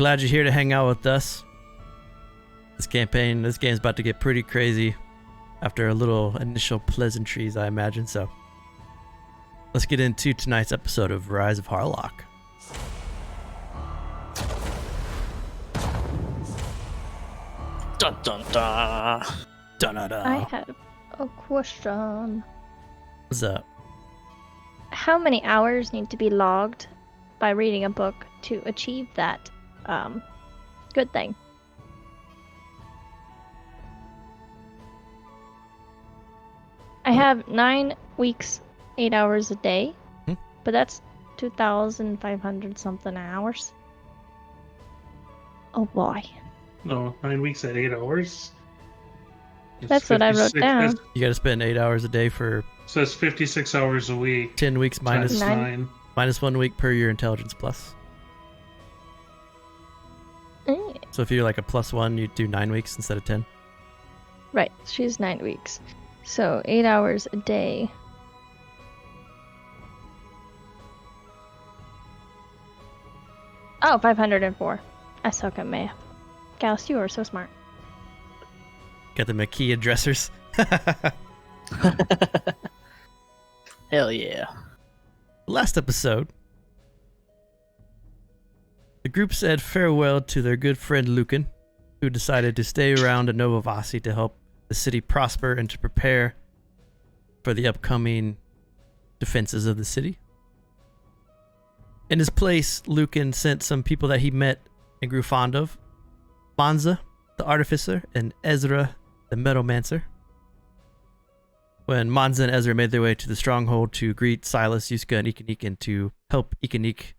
glad you're here to hang out with us. This game's about to get pretty crazy after a little initial pleasantries, I imagine. So let's get into tonight's episode of Rise of Harlock. Dun dun dun. Dun, dun, dun. I have a question. What's up? How many hours need to be logged by reading a book to achieve that good thing? I have 9 weeks, 8 hours a day, but that's 2,500 something hours. Oh boy. No, 9 weeks at 8 hours. That's what I wrote down. You gotta spend 8 hours a day for So that's 56 hours a week. 10 weeks minus Times nine. minus 1 week per your intelligence plus. So if you're like a +1, you do 9 weeks instead of 10. Right, she's 9 weeks. So 8 hours a day. Oh, 504. I suck at math. Gauss, you are so smart. Got the McKee addressers. Hell yeah. Last episode, the group said farewell to their good friend Lucan, who decided to stay around at Nova Vasi to help the city prosper and to prepare for the upcoming defenses of the city. In his place, Lucan sent some people that he met and grew fond of: Manza, the artificer, and Ezra, the metalmancer. When Manza and Ezra made their way to the stronghold to greet Silas, Yusca, and Iqiniq, and to help Iqiniq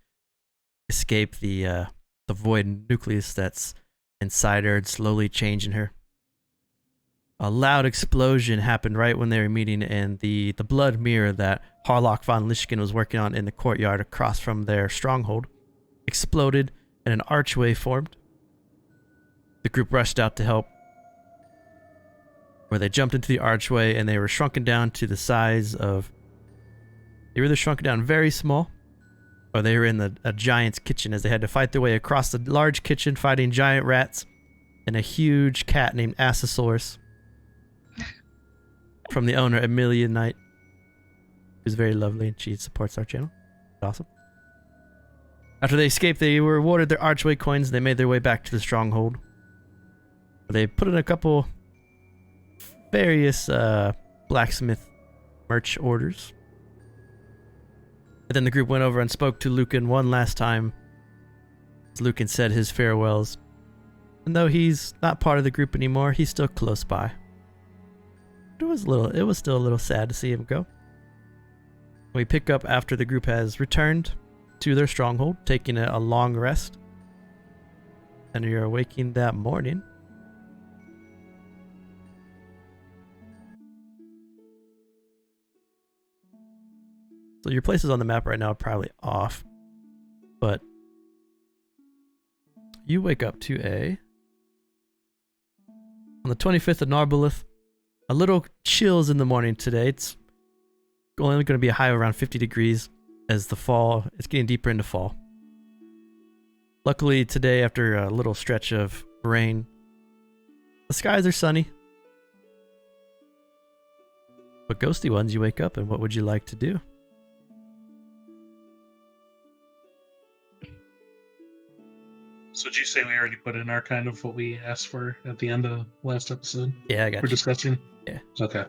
escape the void nucleus that's inside her and slowly changing her, a loud explosion happened right when they were meeting, and the blood mirror that Harlock von Lichkin was working on in the courtyard across from their stronghold exploded and an archway formed. The group rushed out to help, where they jumped into the archway and they were shrunken down to the size of... They were either shrunken down very small, or they were in a giant's kitchen as they had to fight their way across the large kitchen fighting giant rats and a huge cat named Assosaurus from the owner, Amelia Knight, who's very lovely and she supports our channel. Awesome. After they escaped, they were awarded their archway coins and they made their way back to the stronghold. They put in a couple various blacksmith merch orders. And then the group went over and spoke to Lucan one last time, as Lucan said his farewells. And though he's not part of the group anymore, he's still close by. It was still a little sad to see him go. We pick up after the group has returned to their stronghold, taking a long rest. And you're awaking that morning. So your places on the map right now are probably off, but you wake up to on the 25th of Narbolith, a little chills in the morning today. It's only going to be a high of around 50 degrees as it's getting deeper into fall. Luckily today, after a little stretch of rain, the skies are sunny. But ghosty ones, you wake up and what would you like to do? So did you say we already put in our kind of what we asked for at the end of last episode? Yeah, I got We're you. discussing? Yeah. Okay.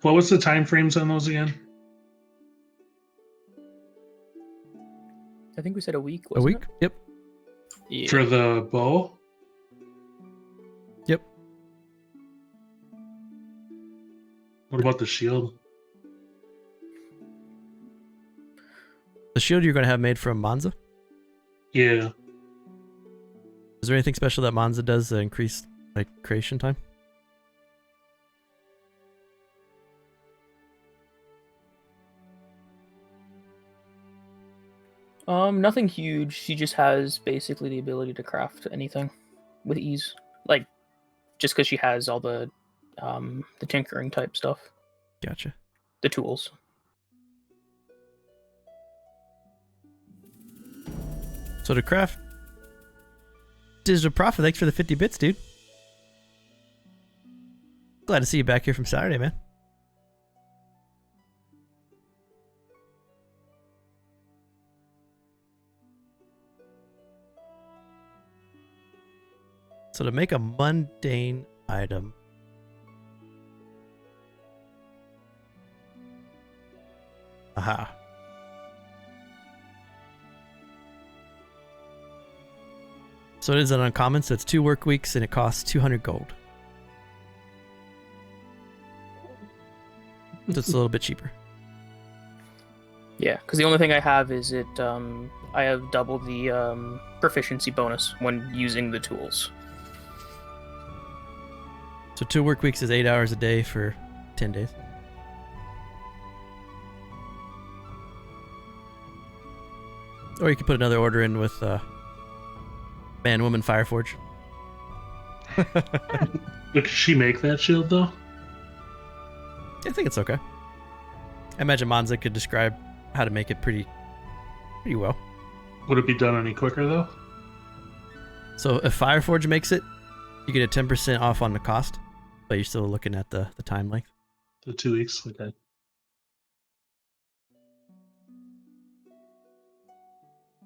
What was the time frames on those again? I think we said a week. A week? Yep. Yeah. For the bow? Yep. What about the shield? The shield you're going to have made from Manza? Yeah. Is there anything special that Manza does to increase creation time? Nothing huge. She just has basically the ability to craft anything with ease. Like, just because she has all the tinkering type stuff. Gotcha. The tools. So to craft Digital Prophet, thanks for the 50 bits, dude. Glad to see you back here from Saturday, man. So to make a mundane item, aha. So it is an uncommon, so it's 2 work weeks and it costs 200 gold. So it's a little bit cheaper. Yeah, because the only thing I have is I have double the proficiency bonus when using the tools. So 2 work weeks is 8 hours a day for 10 days. Or you could put another order in with Man, Woman, Fireforge. But could she make that shield, though? I think it's okay. I imagine Monza could describe how to make it pretty well. Would it be done any quicker, though? So if Fireforge makes it, you get a 10% off on the cost, but you're still looking at the time length. The 2 weeks? Okay.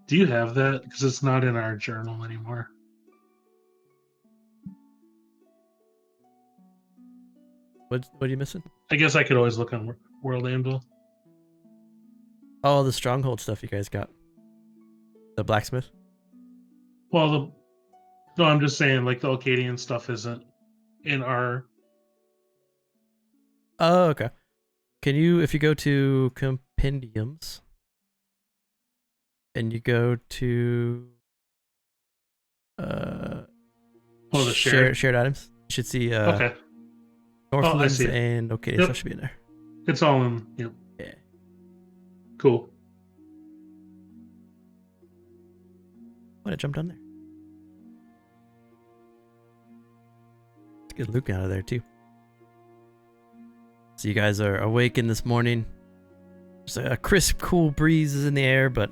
Do you have that? Because it's not in our journal anymore. What are you missing? I guess I could always look on World Anvil. Oh, the stronghold stuff you guys got. The blacksmith? Well, no, I'm just saying, like, the Alcadian stuff isn't in our... Oh, okay. Can you, if you go to compendiums, and you go to the shared items, you should see okay. Northlands and Alcadian stuff should be in there. It's all in, yep. Yeah. Cool. What, I jumped on there. Let's get Luke out of there too. So you guys are awakened this morning. There's a crisp, cool breeze is in the air, but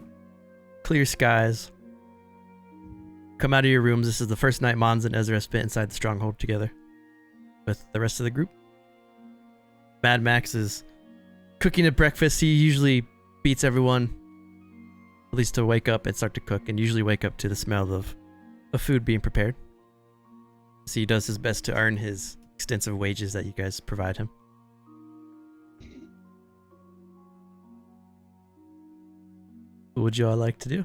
clear skies. Come out of your rooms. This is the first night Mons and Ezra spent inside the stronghold together with the rest of the group. Mad Max is cooking at breakfast. He usually beats everyone, at least to wake up and start to cook, and usually wake up to the smell of food being prepared. So he does his best to earn his extensive wages that you guys provide him. What would you all like to do?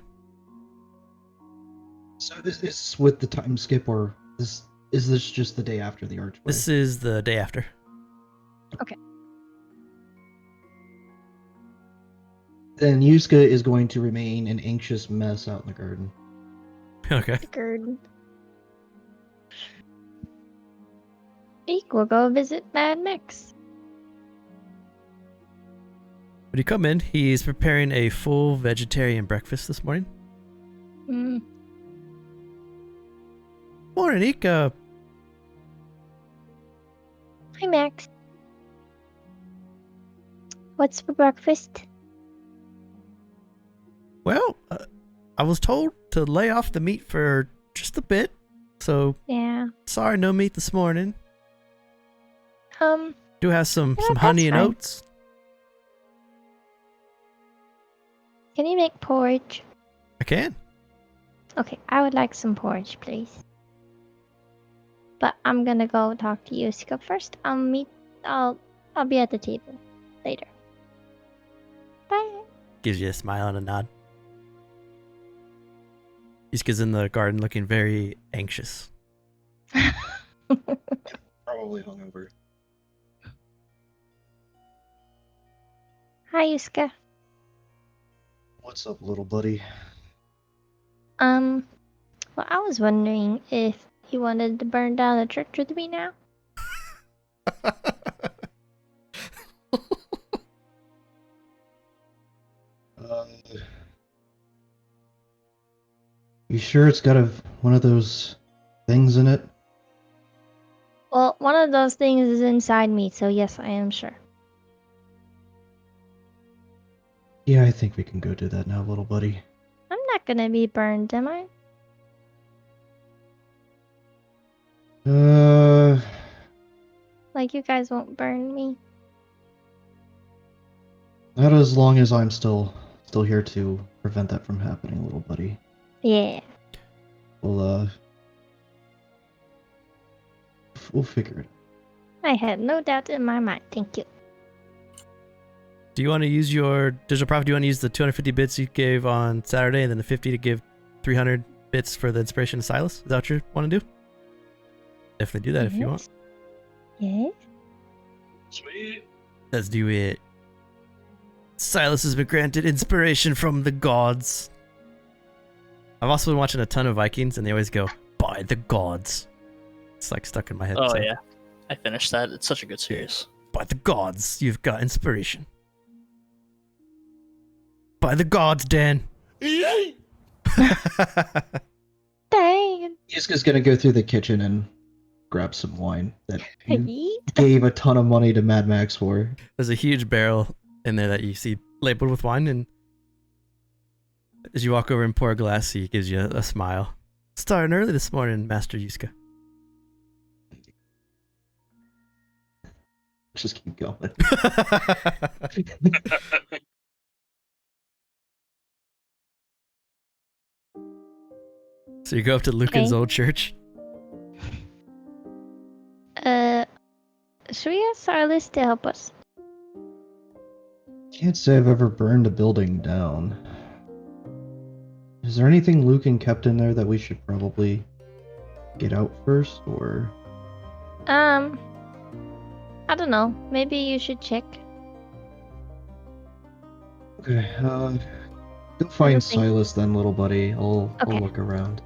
So this is with the time skip, or is this just the day after the archway? This is the day after. Okay. Then Yusca is going to remain an anxious mess out in the garden. Okay. Garden. Eek, we'll go visit Mad Max. When you come in, he's preparing a full vegetarian breakfast this morning. Mm. Morning, Ika. Hi, Max. What's for breakfast? Well, I was told to lay off the meat for just a bit, so Yeah. sorry, no meat this morning. Yeah, Do have some that's honey and fine. oats. Can you make porridge? I can. Okay, I would like some porridge, please. But I'm gonna go talk to Yusca first. I'll be at the table later. Bye. Gives you a smile and a nod. Yuska's in the garden looking very anxious. Probably hungover. Hi, Yusca. What's up, little buddy? Well, I was wondering if you wanted to burn down the church with me now. You sure it's got one of those things in it? Well, one of those things is inside me, so yes, I am sure. Yeah, I think we can go do that now, little buddy. I'm not gonna be burned, am I? Like you guys won't burn me. Not as long as I'm still here to prevent that from happening, little buddy. Yeah. We'll figure it out. I had no doubt in my mind. Thank you. Do you want to use your digital prophet? Do you want to use the 250 bits you gave on Saturday and then the 50 to give 300 bits for the inspiration of Silas? Is that what you want to do? Definitely do that if you want. Yes. Sweet. Let's do it. Silas has been granted inspiration from the gods. I've also been watching a ton of Vikings and they always go, by the gods. It's like stuck in my head. Oh so, yeah, I finished that. It's such a good series. By the gods, you've got inspiration. By the gods, Dan. Dang. Yusca's gonna go through the kitchen and grab some wine that you Yeet. gave a ton of money to Mad Max for. There's a huge barrel in there that you see labeled with wine, and as you walk over and pour a glass, he gives you a smile. Starting early this morning, Master Yusca. Just keep going. So you go up to Lucan's Okay. old church. Should we ask Silas to help us? Can't say I've ever burned a building down. Is there anything Lucan kept in there that we should probably get out first, or? I don't know. Maybe you should check. Okay, go find think- Silas then, little buddy. I'll Okay. look around.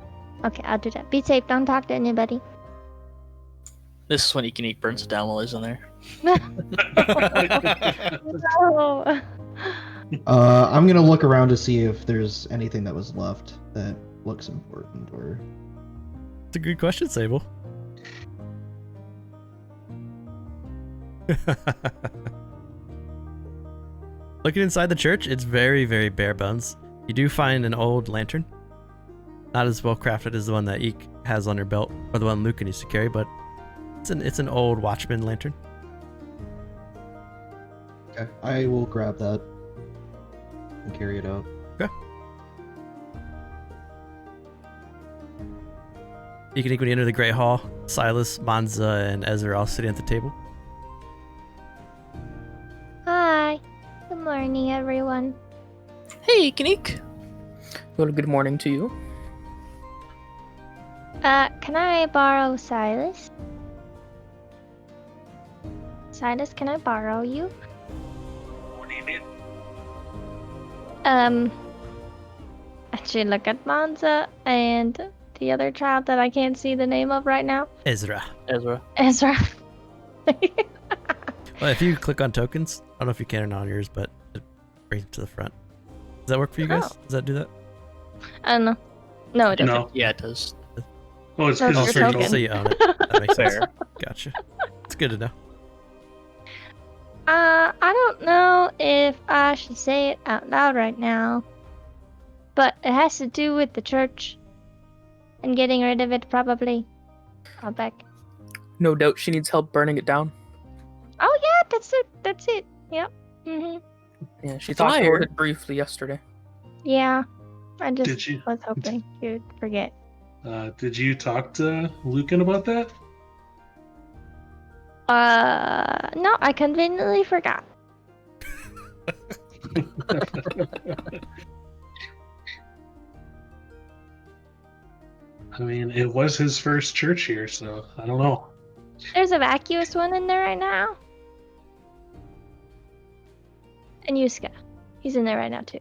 Okay, I'll do that. Be safe. Don't talk to anybody. This is when Iqiniq burns it down while he's in there. No. I'm gonna look around to see if there's anything that was left that looks important, or. It's a good question, Sable. Looking inside the church, it's very, very bare bones. You do find an old lantern. Not as well crafted as the one that Eek has on her belt, or the one Lucan used to carry, but it's an old watchman lantern. Okay, I will grab that and carry it out. Iqiniq, when you enter the Great Hall, Silas, Manza, and Ezra are all sitting at the table. Hi. Good morning, everyone. Hey, Iqiniq. Well, good morning to you. Can I borrow Silas? Silas, can I borrow you? What do you need? Actually, look at Manza and the other child that I can't see the name of right now. Ezra. Ezra. Ezra. Well, if you click on tokens, I don't know if you can or not on yours, but it brings it to the front. Does that work for you guys? Oh. Does that do that? I don't know. No, it doesn't. No. Yeah, it does. Oh, it's No, because it's it's your your token. So you own it. That makes sense. Fair. Gotcha. It's good to know. I don't know if I should say it out loud right now, but it has to do with the church and getting rid of it, probably. I'll back. No doubt she needs help burning it down. Oh yeah, that's it. That's it. Yep. Yeah, she talked Fire. about it briefly yesterday. Yeah. I Did just you was hoping you'd forget. did you talk to Lucan about that? No, I conveniently forgot. I mean, it was his first church here, so I don't know. There's a vacuous one in there right now. And Yusca. He's in there right now too.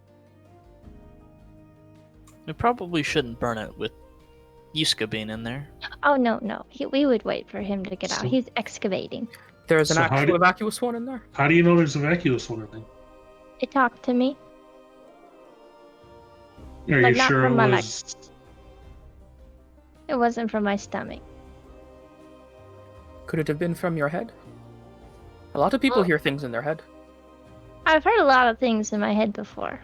We probably shouldn't burn it with Yusca being in there. Oh no, no. We would wait for him to get out. So- He's excavating. There's an So how actual did- vacuous one in there. How do you know there's a vacuous one in there? It talked to me. Are But you not sure it from my was? It wasn't from my stomach. Could it have been from your head? A lot of people Well- hear things in their head. I've heard a lot of things in my head before,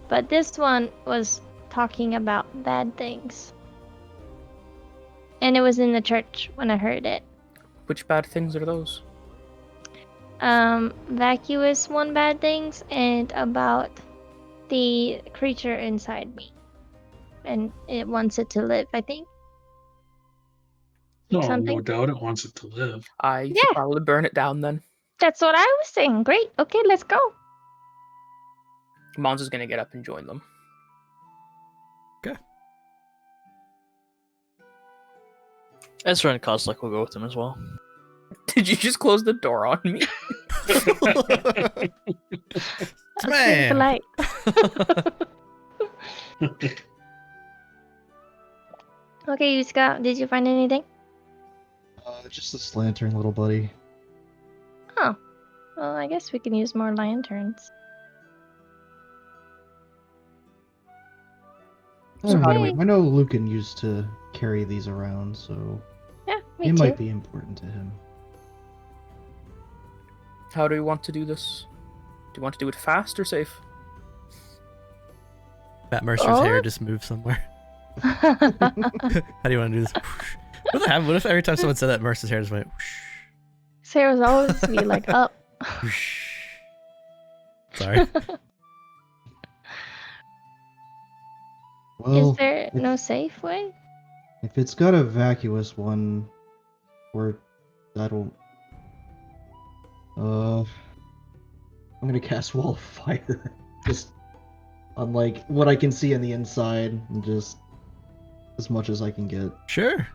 but this one was talking about bad things. And it was in the church when I heard it. Which bad things are those? Vacuous one bad things and about the creature inside me. And it wants it to live, I think. No, Something? no doubt it wants it to live. I should Yeah. probably burn it down then. That's what I was saying. Great. Okay, let's go. Mons is gonna get up and join them. Ezra and Kozlek will go with him as well. Did you just close the door on me? That's Man. polite. Okay, Yusca, did you find anything? Just this lantern, little buddy. Oh. Well, I guess we can use more lanterns. So how do we- I know Lucan used to carry these around, so Yeah, me it too. might be important to him. How do we want to do this? Do you want to do it fast or safe? Matt Mercer's Oh. hair just moved somewhere. How do you want to do this? What would happen? What if every time someone said that, Mercer's hair just went whoosh, Sarah's always be like up. whoosh. Sorry. Well, Is there no safe way? if it's got a vacuous one, or that'll... I'm gonna cast Wall of Fire. Just on, like, what I can see on the inside, and just as much as I can get. Sure.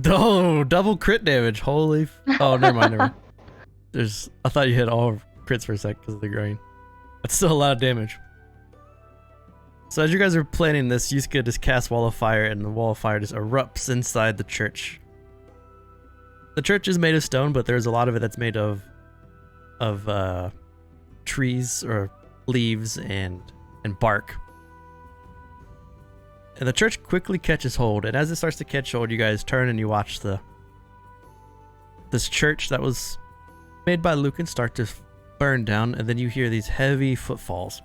Oh, double crit damage. Holy. Oh, never mind. Never mind. I thought you hit all crits for a sec because of the grain. That's still a lot of damage. So as you guys are planning this, Yusca just casts Wall of Fire, and the Wall of Fire just erupts inside the church. The church is made of stone, but there's a lot of it that's made of trees or leaves and bark. And the church quickly catches hold, and as it starts to catch hold, you guys turn and you watch this church that was made by Lucan start to burn down, and then you hear these heavy footfalls.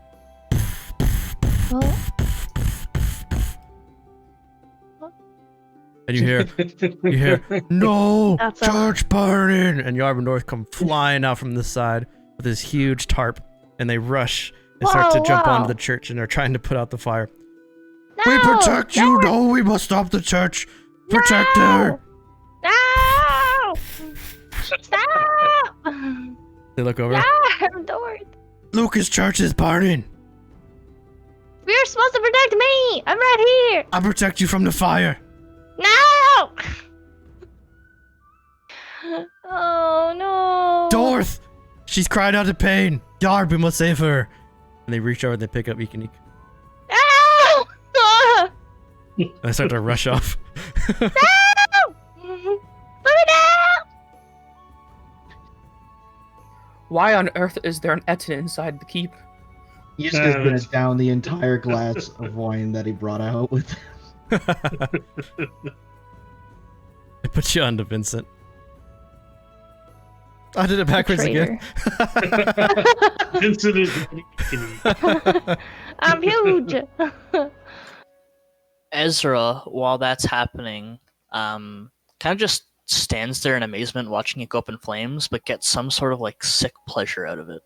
Oh, And you hear, no, That's a- church burning! And Yarbin North come flying out from this side with this huge tarp, and they rush and start to Whoa, jump whoa. onto the church, and they're trying to put out the fire. no, We protect you! No! No, we must stop the church! Protect her! No! Stop! They look over. Yeah, Dorth. Lucas' church is burning! You're supposed to protect me! I'm right here! I'll protect you from the fire! No! Oh no! Dorth! She's cried out in pain! Yarb, we must save her! And they reach over and they pick up Iqiniq. No! Ah! And they start to rush off. No! Let me down! Why on earth is there an Etin inside the keep? He's just gonna down the entire glass of wine that he brought out with. They put you onto Vincent. I did it backwards again. Vincent is I'm huge! Ezra, while that's happening, kind of just stands there in amazement watching it go up in flames, but gets some sort of like sick pleasure out of it.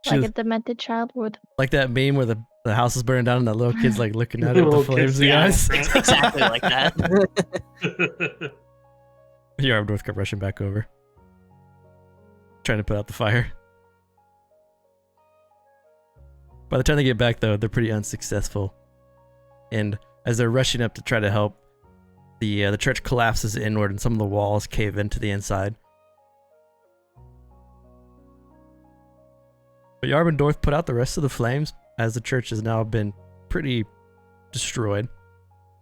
Like a demented child would. Like that meme where the house is burning down and that little kid's like looking at it with the Little flames kid's in the yeah. eyes. It's exactly like that. Yarb North come rushing back over. Trying to put out the fire. By the time they get back though, they're pretty unsuccessful. And as they're rushing up to try to help, the church collapses inward and some of the walls cave into the inside. But Yarb and Dorth put out the rest of the flames, as the church has now been pretty destroyed.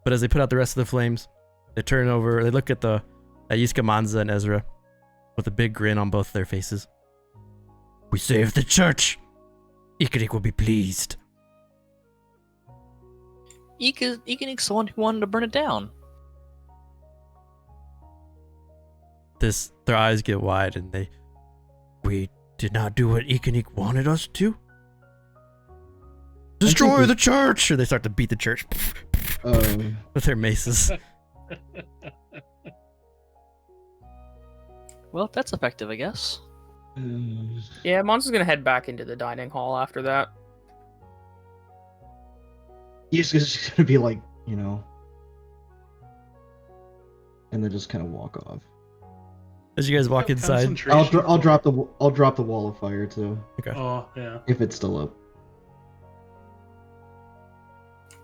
But as they put out the rest of the flames, they turn over, they look at Yusca, Manza, and Ezra with a big grin on both their faces. We saved the church! Iqiniq will be pleased. Iqiniq's the one who wanted to burn it down. Their eyes get wide and we did not do what Iqiniq wanted us to? Destroy the church! Or they start to beat the church. move with their maces. Well, that's effective, I guess. Yeah, Monza's gonna head back into the dining hall after that. He's just gonna be like, you know, and then just kind of walk off. As you guys walk inside, I'll drop the wall of fire too. okay. Oh, yeah. If it's still up.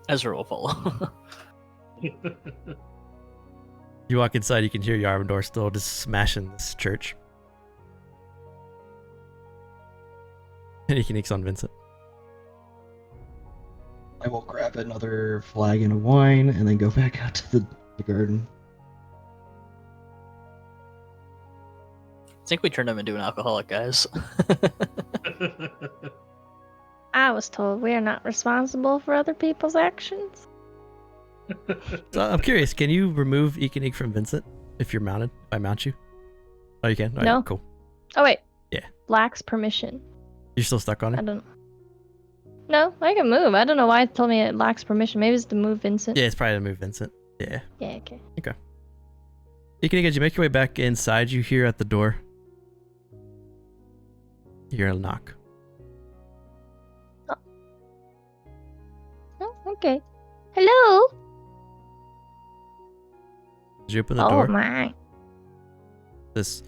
Ezra will follow. You walk inside, you can hear Yarvandor still just smashing this church. And Iqiniq's on Vincent. I will grab another flagon of wine and then go back out to the garden. I think we turned him into an alcoholic, guys. I was told we are not responsible for other people's actions. So I'm curious, can you remove Iqiniq from Vincent if you're mounted? If I mount you? Oh, you can? All right, No. cool. Oh wait. Yeah. Lacks permission. You're still stuck on I it? don't. No, I can move. I don't know why it told me it lacks permission. Maybe it's to move Vincent. Yeah, it's probably to move Vincent. Yeah. Yeah. Okay. Iqiniq, as you make your way back inside, you hear at the door. You hear a knock. Oh, okay. Hello. As you open the Oh door, my. this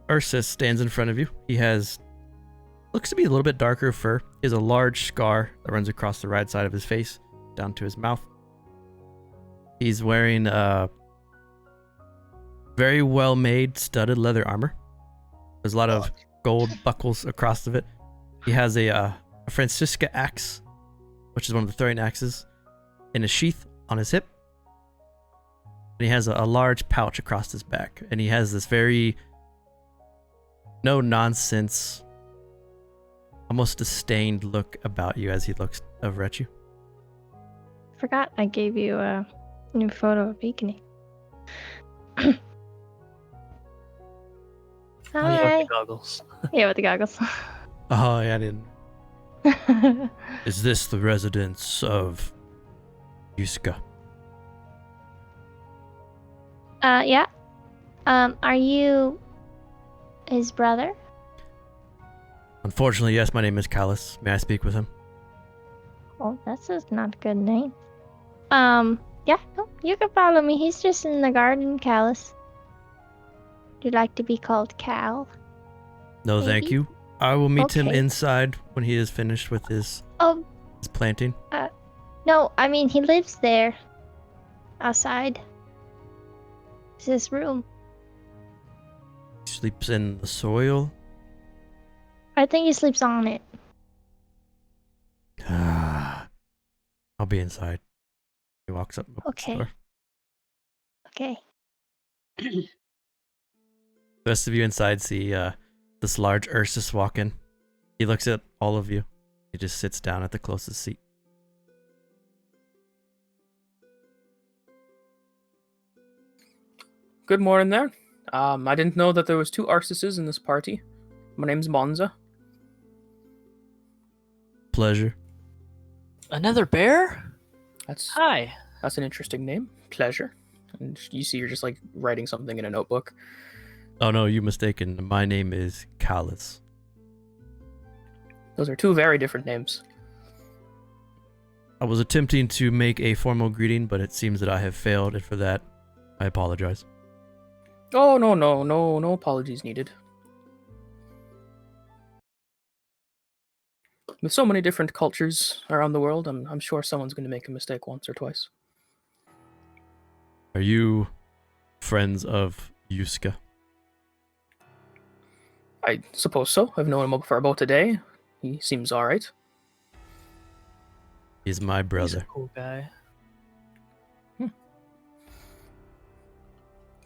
Ursus stands in front of you. He looks to be a little bit darker fur. He has a large scar that runs across the right side of his face, down to his mouth. He's wearing very well-made studded leather armor. There's a lot of gold buckles across of it. He has a Francisca axe, which is one of the throwing axes, in a sheath on his hip. And he has a large pouch across his back. And he has this very no-nonsense, almost disdained look about you as he looks over at you. Forgot I gave you a new photo of Iqiniq. Oh, yeah, with Hi. the goggles. Yeah, with the goggles. Oh, yeah, I didn't. Is this the residence of Yusca? Yeah. Are you his brother? Unfortunately, yes, my name is Callus. May I speak with him? Oh, that's just not a good name. Yeah, no, you can follow me. He's just in the garden, Callus. Would you like to be called Cal? No, thank Maybe? you. I will meet him Okay. inside when he is finished with his Oh, planting. no, I mean, he lives there. Outside. It's his room. He sleeps in the soil. I think he sleeps on it. I'll be inside. He walks up. Opens Okay. The door. Okay. The rest of you inside see this large Ursus walk in. He looks at all of you. He just sits down at the closest seat. Good morning there. I didn't know that there was 2 Ursuses in this party. My name's Monza. Pleasure. Another bear? That's Hi. that's an interesting name. Pleasure. And you see, you're just like writing something in a notebook. Oh no, you mistaken. My name is Callus. Those are 2 very different names. I was attempting to make a formal greeting, but it seems that I have failed, and for that, I apologize. Oh no apologies needed. With so many different cultures around the world, I'm sure someone's going to make a mistake once or twice. Are you friends of Yusca? I suppose so. I've known him for about a day. He seems alright. He's my He's a brother. cool guy.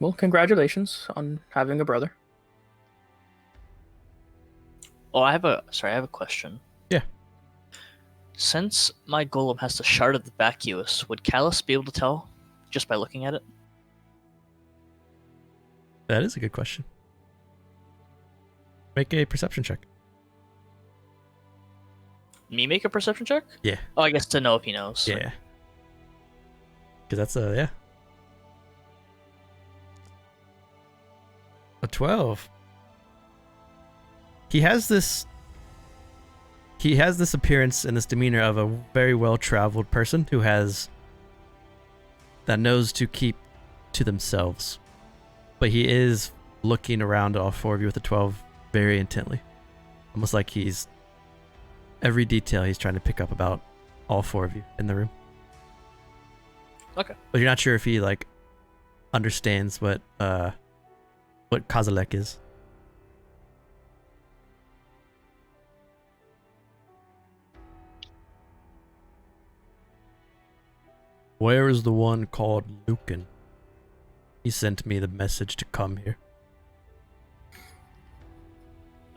Well, congratulations on having a brother. Oh, I have a question. Yeah. Since my golem has the shard of the vacuous, would Callus be able to tell just by looking at it? That is a good question. Make a perception check. Me make a perception check? Yeah. Oh, I guess to know if he knows. Yeah. Because that's a 12. He has this appearance and this demeanor of a very well-traveled person that knows to keep to themselves. But he is looking around at all four of you with the 12 very intently. Almost like every detail he's trying to pick up about all four of you in the room. Okay. But you're not sure if he understands what Kozilek is. Where is the one called Lucan? He sent me the message to come here.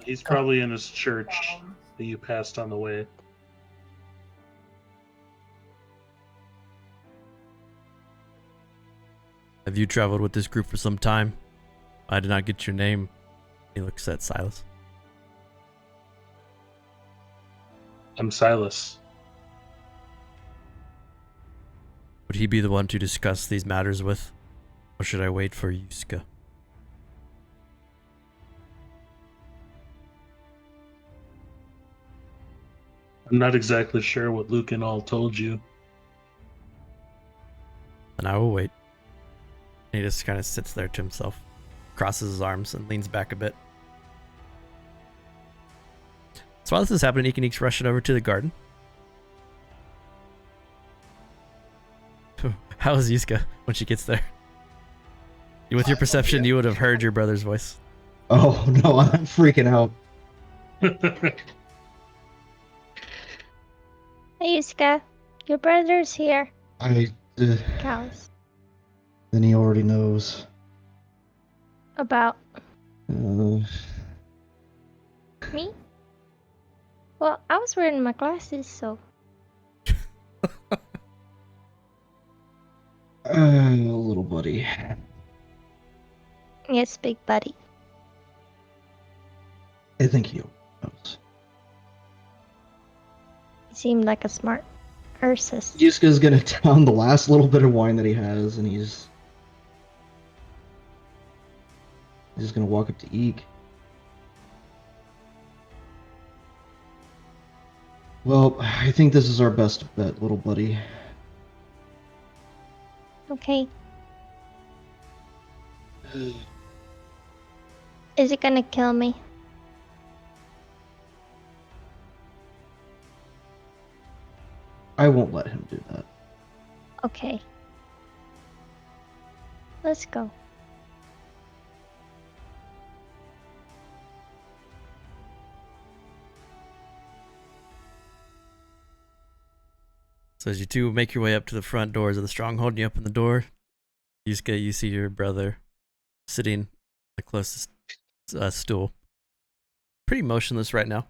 He's probably in his church that you passed on the way. Have you traveled with this group for some time? I did not get your name. He looks at Silas. I'm Silas. Would he be the one to discuss these matters with? Or should I wait for Yusca? I'm not exactly sure what Luke and all told you. And I will wait. And he just kind of sits there to himself, crosses his arms, and leans back a bit. So while this is happening, Iqiniq's rushing over to the garden. How is Yusca when she gets there? With your perception, you would have heard your brother's voice. Oh no, I'm freaking out. Hey, Yusca. Your brother's here. Cows. Then he already knows. About Uh, me? Well, I was wearing my glasses, so. Little buddy. Yes, big buddy. I think he knows. He seemed like a smart Ursus. Yusca's gonna down the last little bit of wine that he has, and he's just gonna walk up to Eek. Well, I think this is our best bet, little buddy. Okay. Is it gonna kill me? I won't let him do that. Okay. Let's go. So as you two make your way up to the front doors of the stronghold, and you open the door, Yusca, you see your brother sitting the closest stool, pretty motionless right now.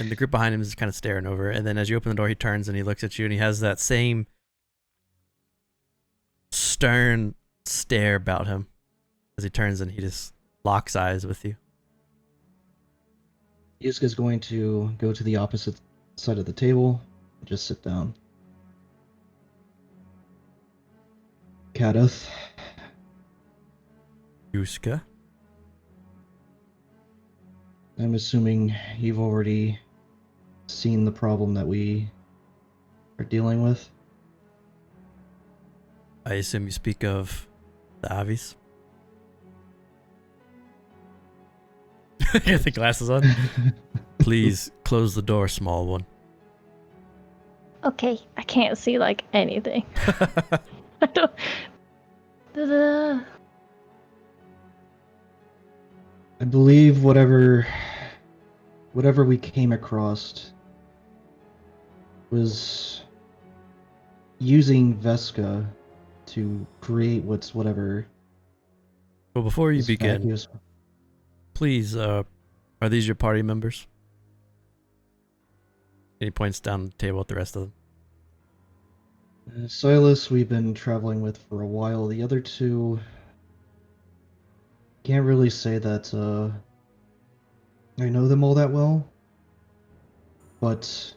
And the group behind him is kind of staring over. And then as you open the door, he turns and he looks at you, and he has that same stern stare about him as he turns and he just locks eyes with you. Yusca's going to go to the opposite side of the table and just sit down. Kadeth, Yusca? I'm assuming you've already seen the problem that we are dealing with. I assume you speak of the Avis? You got the glasses on? Please close the door, small one. Okay, I can't see like anything. I don't. I believe whatever we came across was using Vesca to create whatever. Well, before you this begin, vacuous- please, are these your party members? And he points down the table at the rest of them. Silas, we've been traveling with for a while. The other two, can't really say that I know them all that well. But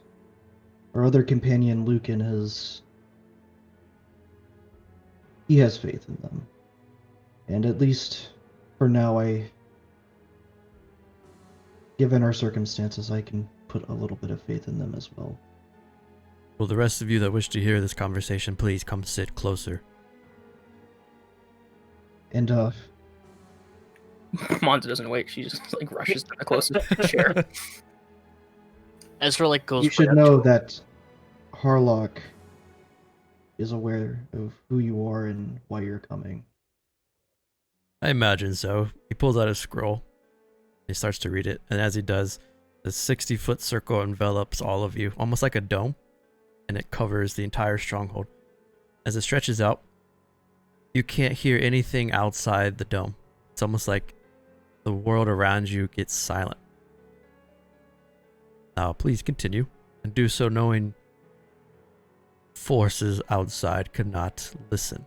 our other companion, Lucan, has he has faith in them. And at least for now, given our circumstances, I can put a little bit of faith in them as well. Will the rest of you that wish to hear this conversation please come sit closer? And Monza doesn't wait. She just like rushes to the closest chair. Ezra like goes. you right should up know to her. that Harlock is aware of who you are and why you're coming. I imagine so. He pulls out a scroll. He starts to read it, and as he does, the 60-foot circle envelops all of you, almost like a dome, and it covers the entire stronghold. As it stretches out, you can't hear anything outside the dome. It's almost like the world around you gets silent. Now, please continue, and do so knowing forces outside could not listen.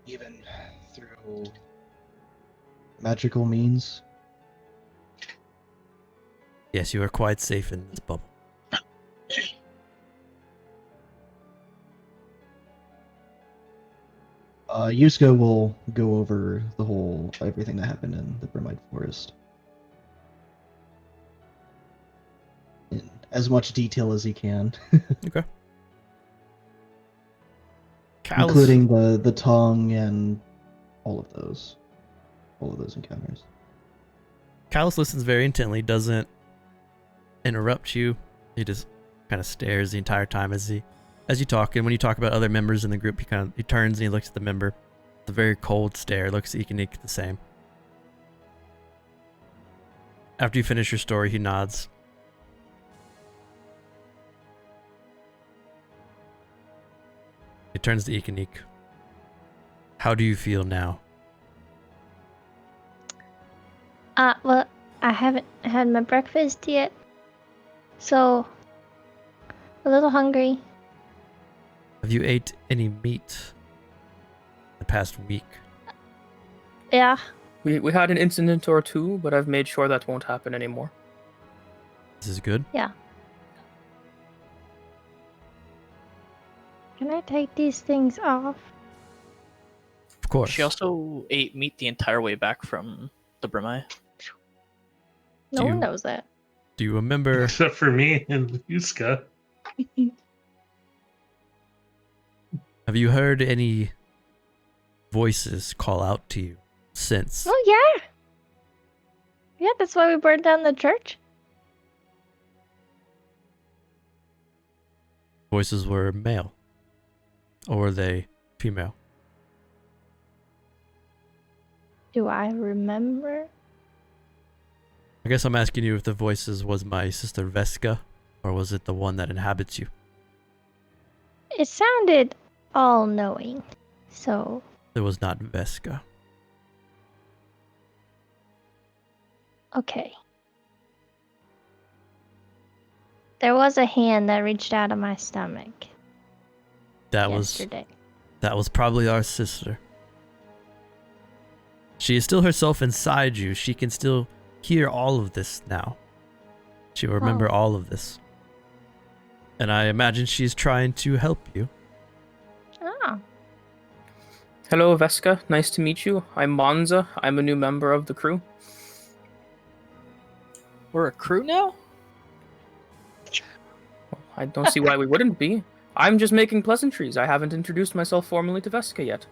Even through magical means? Yes, you are quite safe in this bubble. Yusca will go over everything that happened in the Bromide Forest. In as much detail as he can. Okay. Callus, Including the tongue and all of those encounters. Callus listens very intently, doesn't interrupt you. He just kind of stares the entire time as you talk. And when you talk about other members in the group, he turns and he looks at the member. It's a very cold stare. Looks at Iqiniq the same. After you finish your story, he nods. He turns to Iqiniq. How do you feel now? Well, I haven't had my breakfast yet, so a little hungry. Have you ate any meat the past week? Yeah. We had an incident or two, but I've made sure that won't happen anymore. This is good. Yeah. Can I take these things off? Of course. She also ate meat the entire way back from the Brimai. No Do one you- knows that. Do you remember? Except for me and Yusca. Have you heard any voices call out to you since? Oh yeah. Yeah, that's why we burned down the church. Voices were male, or were they female? Do I remember? I guess I'm asking you if the voices was my sister Veska, or was it the one that inhabits you? It sounded all-knowing, so It was not Veska. okay. There was a hand that reached out of my stomach That yesterday. was probably our sister. She is still herself inside you. She can still hear all of this now. She will remember all of this. And I imagine she's trying to help you. Ah, Hello, Veska. Nice to meet you. I'm Monza. I'm a new member of the crew. We're a crew now? I don't see why we wouldn't be. I'm just making pleasantries. I haven't introduced myself formally to Veska yet.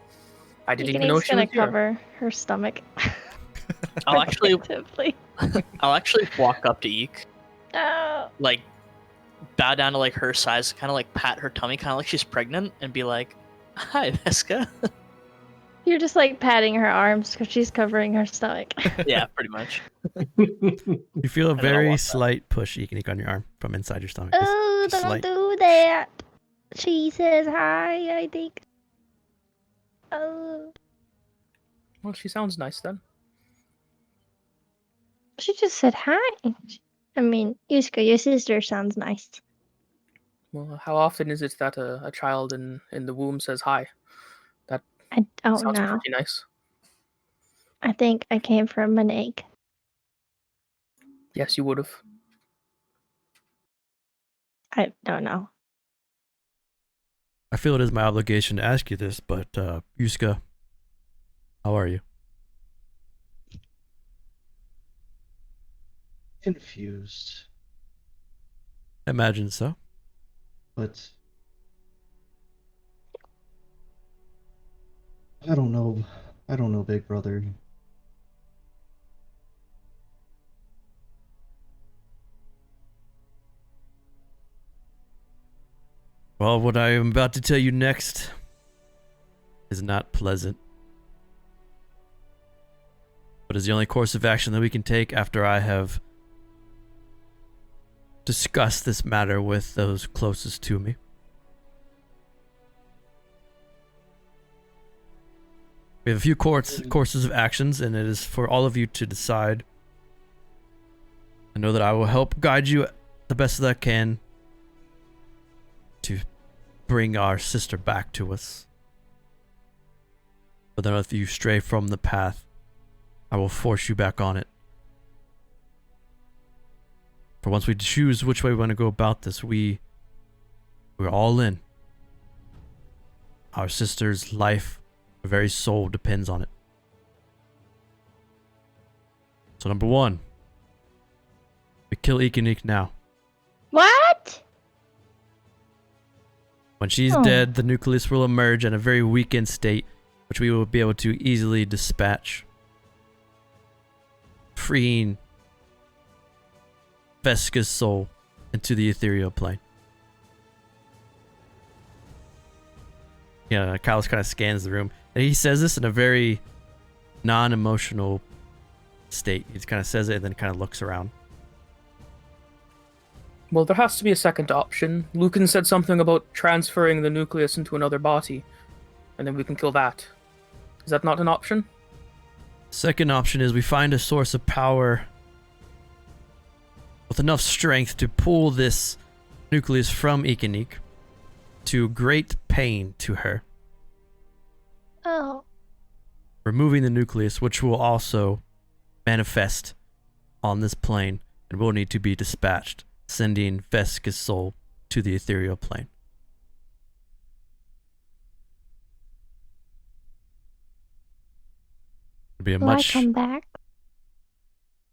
I didn't even know Iqiniq's she was gonna here. cover her stomach. I'll actually protectively. walk up to Eek, Oh. like bow down to like her size, kind of like pat her tummy, kind of like she's pregnant, and be like, "Hi, Veska." You're just like patting her arms because she's covering her stomach. Yeah, pretty much. You feel a And then I'll very walk back. slight push, Iqiniq, on your arm from inside your stomach. Just- Oh, just don't slight. do that. She says hi, I think. Oh, Well, she sounds nice then. she just said hi. I mean, Yusca, your sister sounds nice. Well, how often is it that a child in the womb says hi? I don't Sounds know. pretty nice. I think I came from an egg. Yes, you would have. I don't know. I feel it is my obligation to ask you this, but Yusca, how are you? Confused, I imagine so. but I don't know. I don't know, big brother. Well, what I am about to tell you next is not pleasant, but is the only course of action that we can take after I have discussed this matter with those closest to me. We have a few courses of actions, and it is for all of you to decide. I know that I will help guide you the best that I can to bring our sister back to us. But then if you stray from the path, I will force you back on it. For once we choose which way we want to go about this, we're all in. Our sister's life, her very soul depends on it. So number 1, we kill Iqiniq now. What? When she's dead, the nucleus will emerge in a very weakened state, which we will be able to easily dispatch, freeing Veska's soul into the ethereal plane. Yeah, Kylos kind of scans the room, and he says this in a very non-emotional state. He just kind of says it and then kind of looks around. Well, there has to be a second option. Lucan said something about transferring the nucleus into another body, and then we can kill that. Is that not an option? Second option is we find a source of power with enough strength to pull this nucleus from Iqiniq to great pain to her, Oh. removing the nucleus, which will also manifest on this plane and will need to be dispatched, sending Veska's soul to the ethereal plane. It'll be a Will I much. come back?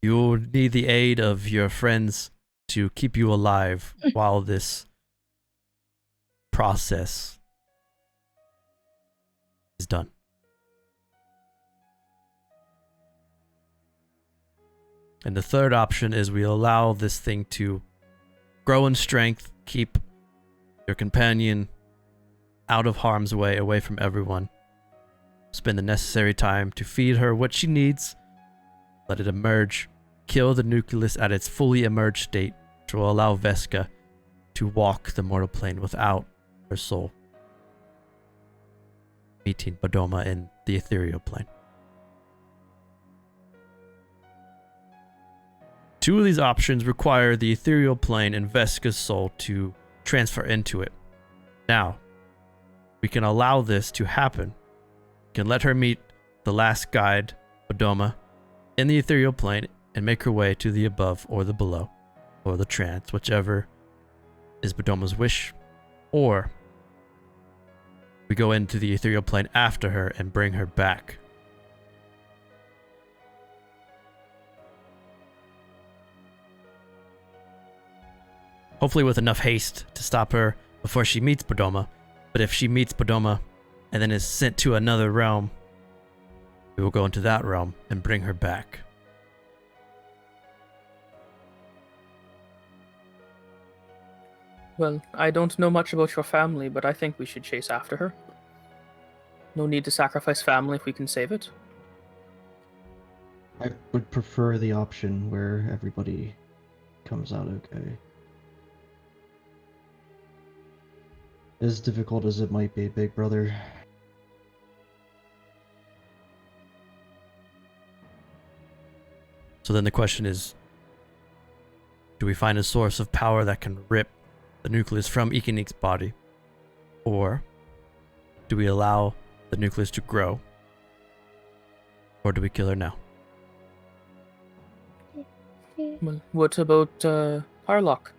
You'll need the aid of your friends to keep you alive while this process is done. And the third option is we allow this thing to grow in strength, keep your companion out of harm's way, away from everyone. Spend the necessary time to feed her what she needs, let it emerge, kill the nucleus at its fully emerged state, which will allow Veska to walk the mortal plane without her soul, meeting Bodoma in the ethereal plane. Two of these options require the ethereal plane and Veska's soul to transfer into it. Now, we can allow this to happen. We can let her meet the last guide, Bodoma, in the ethereal plane and make her way to the above or the below, or the trance, whichever is Bodoma's wish. Or we go into the ethereal plane after her and bring her back. Hopefully with enough haste to stop her before she meets Bodoma. But if she meets Bodoma and then is sent to another realm, we will go into that realm and bring her back. Well, I don't know much about your family, but I think we should chase after her. No need to sacrifice family if we can save it. I would prefer the option where everybody comes out okay. As difficult as it might be, big brother. So then the question is, do we find a source of power that can rip the nucleus from Iqiniq's body? Or do we allow the nucleus to grow? Or do we kill her now? Well, what about Harlock?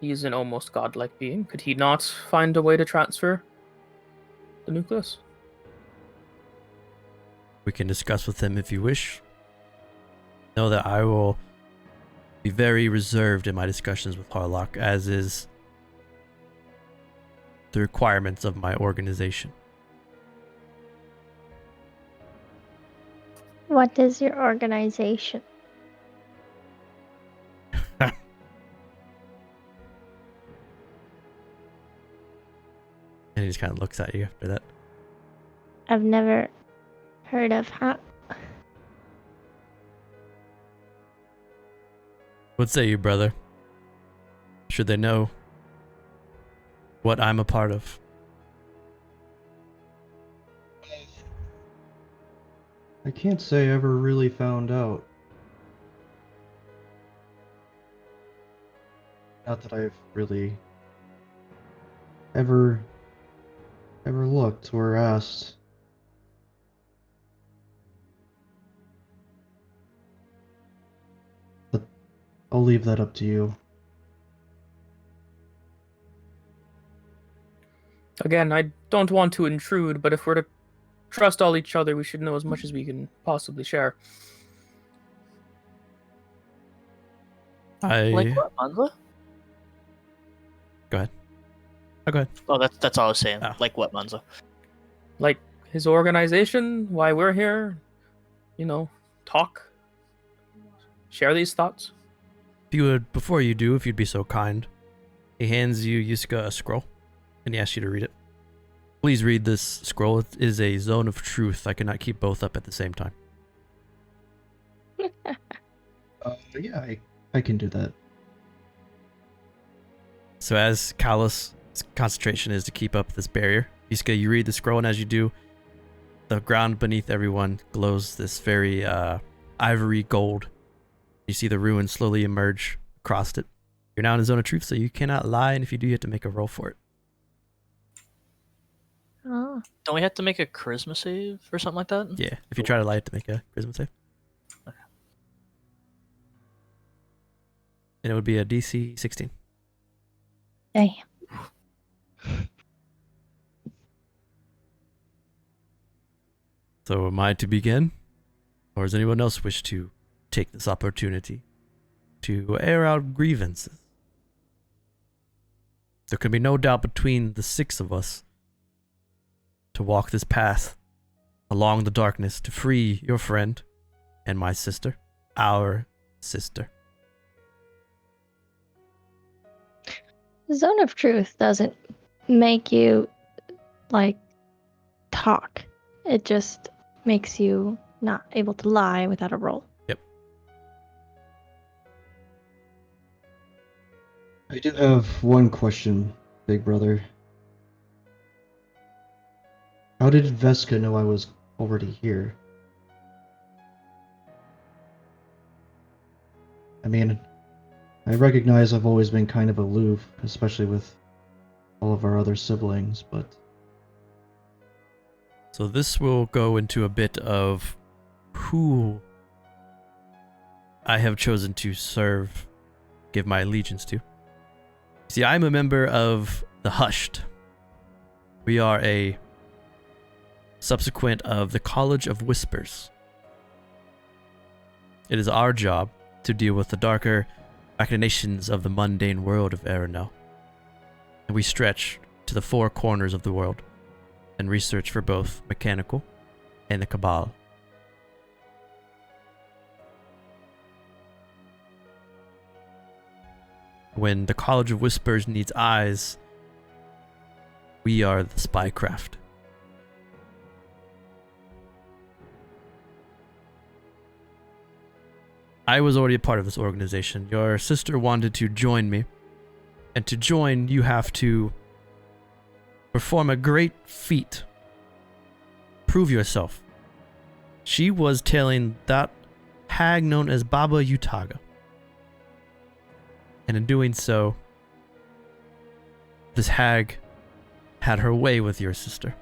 He's an almost godlike being. Could he not find a way to transfer the nucleus? We can discuss with him if you wish. Know that I will be very reserved in my discussions with Harlock, as is the requirements of my organization. What is your organization? And he just kind of looks at you after that. I've never heard of how. What say you, brother? Should they know what I'm a part of? I can't say I ever really found out. Not that I've really ever looked or asked. But I'll leave that up to you. Again, I don't want to intrude, but if we're to trust all each other, we should know as much as we can possibly share. Like what, Manza? Go ahead. Oh, go ahead. Oh, that's all I was saying. Oh. Like what, Manza? Like his organization, why we're here, talk, share these thoughts. If you would, before you do, if you'd be so kind, he hands you, Yusca, a scroll, and he asks you to read it. Please read this scroll. It is a zone of truth. I cannot keep both up at the same time. Yeah, I can do that. So as Callus' concentration is to keep up this barrier, Yusca, you read the scroll, and as you do, the ground beneath everyone glows this very ivory gold. You see the ruins slowly emerge across it. You're now in a zone of truth, so you cannot lie, and if you do, you have to make a roll for it. Oh. Don't we have to make a charisma save or something like that? Yeah, if you try to lie, you have to make a charisma save. Okay. And it would be a DC 16. Damn. So am I to begin? Or does anyone else wish to take this opportunity to air out grievances? There can be no doubt between the six of us to walk this path along the darkness to free your friend and my sister, our sister. The zone of truth doesn't make you, talk. It just makes you not able to lie without a roll. Yep. I do have one question, big brother. How did Veska know I was already here? I mean, I recognize I've always been kind of aloof, especially with all of our other siblings, but... So this will go into a bit of who I have chosen to serve, give my allegiance to. See, I'm a member of the Hushed. We are a subsequent of the College of Whispers. It is our job to deal with the darker machinations of the mundane world of Erenel. And we stretch to the four corners of the world and research for both mechanical and the Cabal. When the College of Whispers needs eyes, we are the spycraft. I was already a part of this organization. Your sister wanted to join me. And to join, you have to perform a great feat. Prove yourself. She was tailing that hag known as Baba Utaga. And in doing so, this hag had her way with your sister.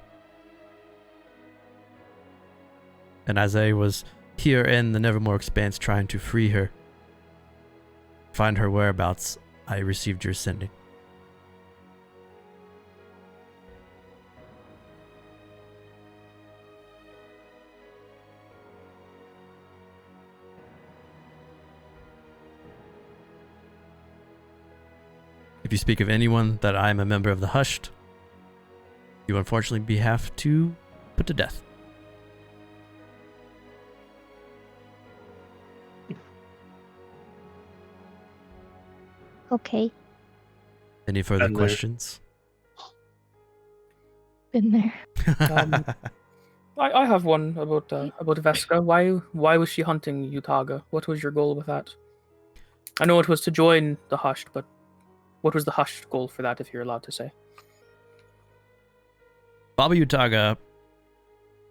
And as I was here in the Nevermore Expanse trying to free her, find her whereabouts, I received your sending. If you speak of anyone that I am a member of the Hushed, you unfortunately have to put to death. Okay, Any further Been there. questions? been there. I have one about Vesca. Why was she hunting Utaga? What was your goal with that? I know it was to join the Hushed, but what was the Hushed goal for that, if you're allowed to say? Baba Utaga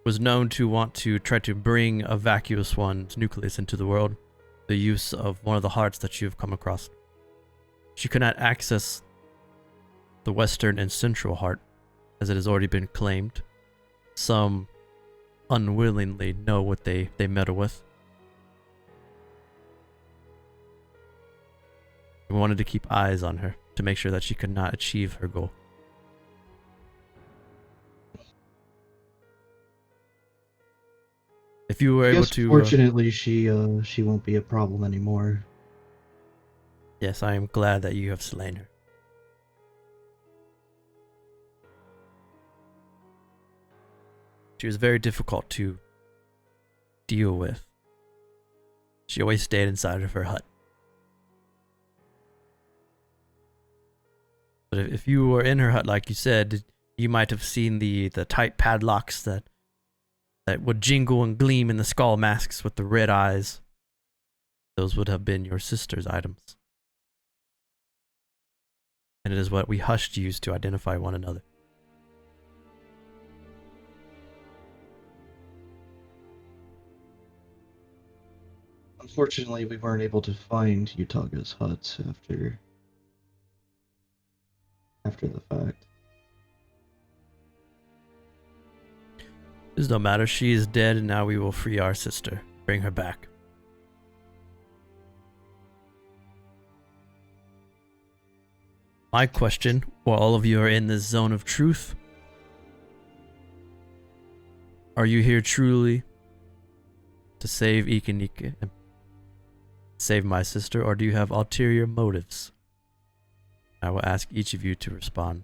was known to want to try to bring a vacuous one's nucleus into the world, the use of one of the hearts that you've come across. She could not access the western and central heart, as it has already been claimed. Some unwillingly know what they meddle with. We wanted to keep eyes on her to make sure that she could not achieve her goal. If you were able to... fortunately, she won't be a problem anymore. yes, I am glad that you have slain her. She was very difficult to deal with. She always stayed inside of her hut. But if you were in her hut, like you said, you might have seen the tight padlocks that would jingle and gleam in the skull masks with the red eyes. Those would have been your sister's items. And it is what we Hushed use to identify one another. Unfortunately, we weren't able to find Utaga's hut after the fact. It does not matter. She is dead, and now we will free our sister. Bring her back. My question, while all of you are in this zone of truth, are you here truly to save Iqiniq and save my sister, or do you have ulterior motives? I will ask each of you to respond.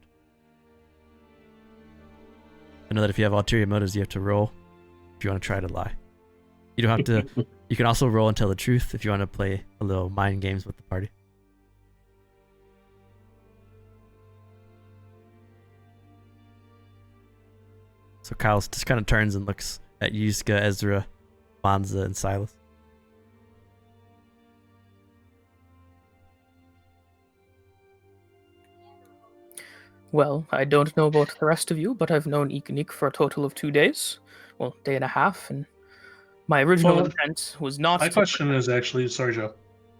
I know that if you have ulterior motives, you have to roll if you want to try to lie. You don't have to. You can also roll and tell the truth if you want to play a little mind games with the party. So Kyle just kind of turns and looks at Yusca, Ezra, Manza, and Silas. Well, I don't know about the rest of you, but I've known Iqiniq for a total of 2 days. Well, day and a half, and my original Well, intent was not My to... question is actually, sorry, Joe.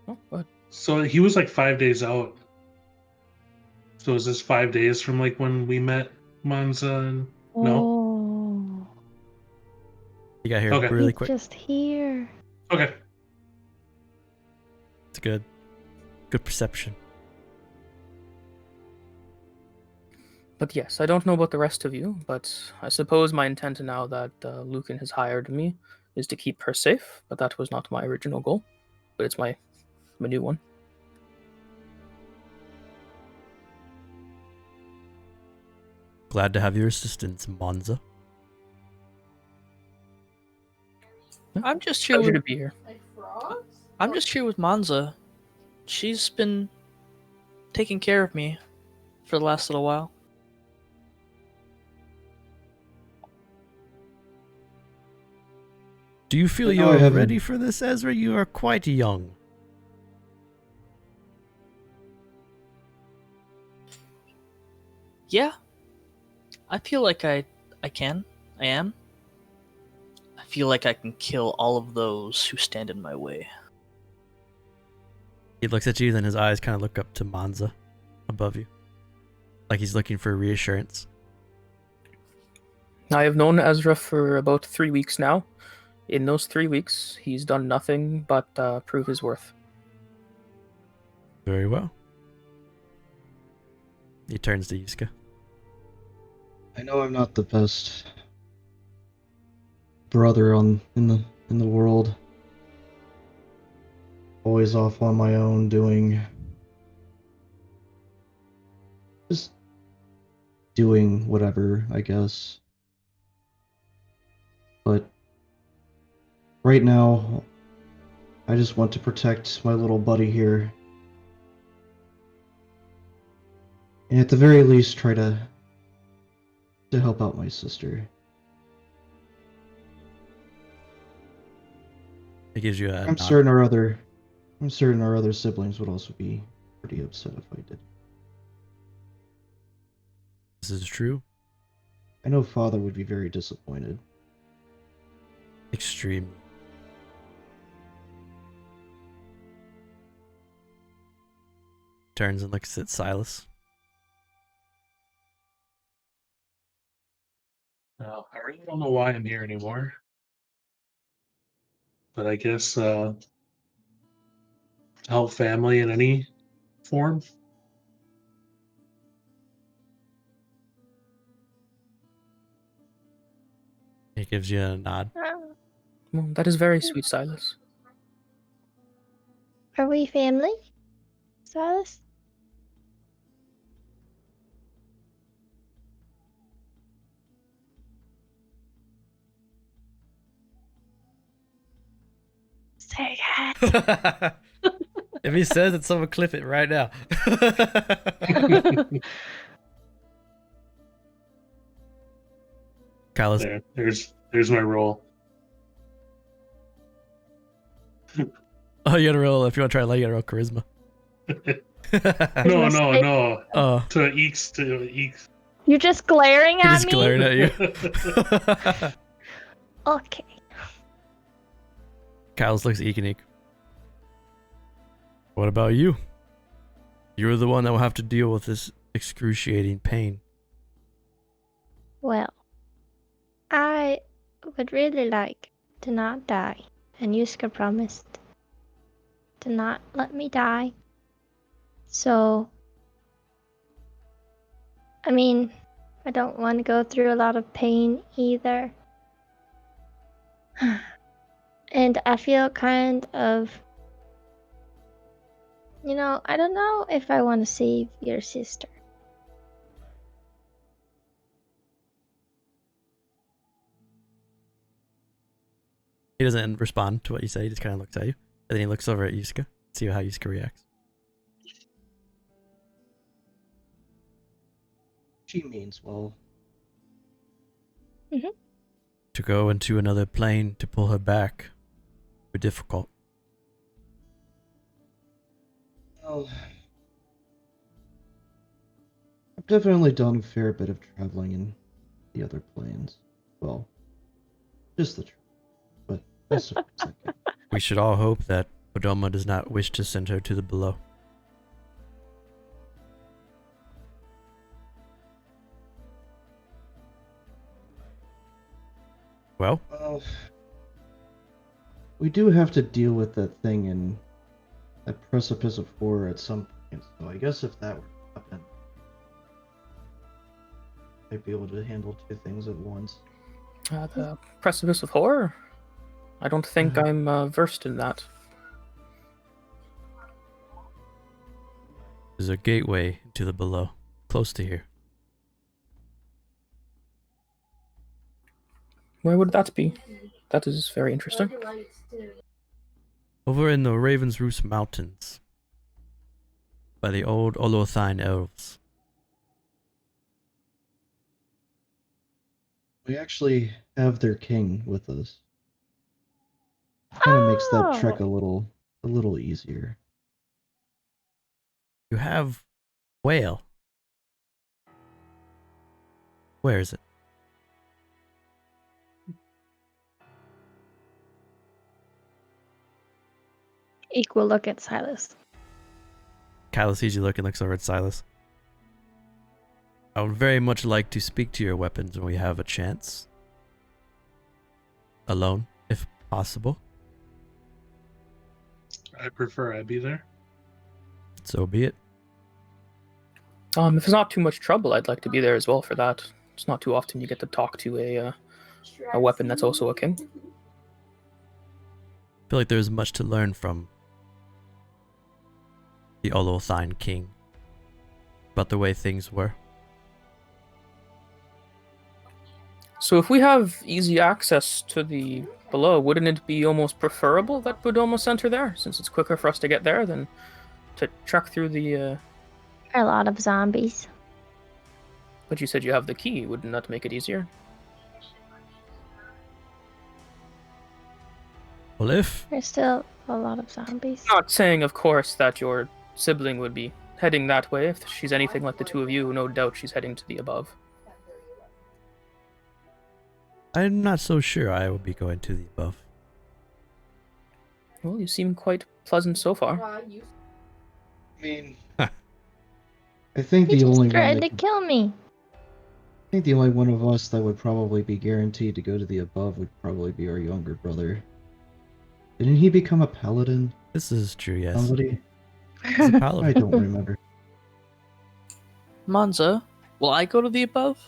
Oh, go ahead. So he was like 5 days out. So is this 5 days from like when we met Manza and no? Oh, You got here Okay. really he's quick. just here. Okay. It's good. Good perception. But yes, I don't know about the rest of you, but I suppose my intent now that Lucan has hired me is to keep her safe, but that was not my original goal. But it's my new one. Glad to have your assistance, Manza. I'm just here Pleasure with to be here. I'm just here with Manza. She's been taking care of me for the last little while. Do you feel I you know I are haven't- ready for this, Ezra? You are quite young. Yeah. I feel like I am. I feel like I can kill all of those who stand in my way. He looks at you, then his eyes kind of look up to Manza above you. Like he's looking for reassurance. I have known Ezra for about 3 weeks now. In those 3 weeks, he's done nothing but prove his worth. Very well. He turns to Yusca. I know I'm not the best brother in the world. Always off on my own just doing whatever, I guess. But right now, I just want to protect my little buddy here. And at the very least, try to help out my sister. He gives you a I'm nod. certain our other siblings would also be pretty upset if I did. This is true. I know Father would be very disappointed. Extremely. Turns and looks at Silas. I really don't know why I'm here anymore. But I guess help family in any form. He gives you a nod. Well, that is very sweet, Silas. Are we family, Silas? Say that. If he says it, someone clip it right now. Kyle's. There's my role. Oh, you gotta roll. If you want to try to you gotta roll charisma. No. Oh, To Eeks. You're just glaring at he's me? glaring at you. Okay. Kyle's looks at Iqiniq. What about you? You're the one that will have to deal with this excruciating pain. Well, I would really like to not die, and Yusca promised to not let me die. So, I mean, I don't want to go through a lot of pain either. And I feel kind of, I don't know if I want to save your sister. He doesn't respond to what you say. He just kind of looks at you. And then he looks over at Yusca. See how Yusca reacts. She means well. To go into another plane to pull her back would be difficult. Well, I've definitely done a fair bit of traveling in the other planes. Well, just the truth. But that's a second. We should all hope that Odoma does not wish to send her to the below. Well, we do have to deal with that thing in that precipice of horror at some point, so I guess if that were to happen, I'd be able to handle two things at once. The precipice of horror? I don't think I'm versed in that. there's a gateway to the below, close to here. Where would that be? That is very interesting. Over in the Raven's Roost Mountains, by the old Olothine elves. We actually have their king with us. Kind of makes that trek a little easier. You have whale. Where is it? Equal look at Silas. Kyla sees you look and looks over at Silas. I would very much like to speak to your weapons when we have a chance. Alone, if possible. I prefer I be there. So be it. If it's not too much trouble, I'd like to be there as well for that. It's not too often you get to talk to a weapon that's also a king. I feel like there's much to learn from the Olothine king about the way things were. So if we have easy access to the below, wouldn't it be almost preferable that we'd almost enter there, since it's quicker for us to get there than to trek through the... A lot of zombies. But you said you have the key. Wouldn't that make it easier? Well, if There's still a lot of zombies. Not saying, of course, that your sibling would be heading that way. If she's anything like the two of you, no doubt she's heading to the above. I'm not so sure I will be going to the above. Well, you seem quite pleasant so far. I mean, I think He the just only one tried that to kill me. I think the only one of us that would probably be guaranteed to go to the above would probably be our younger brother. Didn't he become a paladin? This is true, yes. Somebody? He's a I paladin. don't remember. Monza, will I go to the above?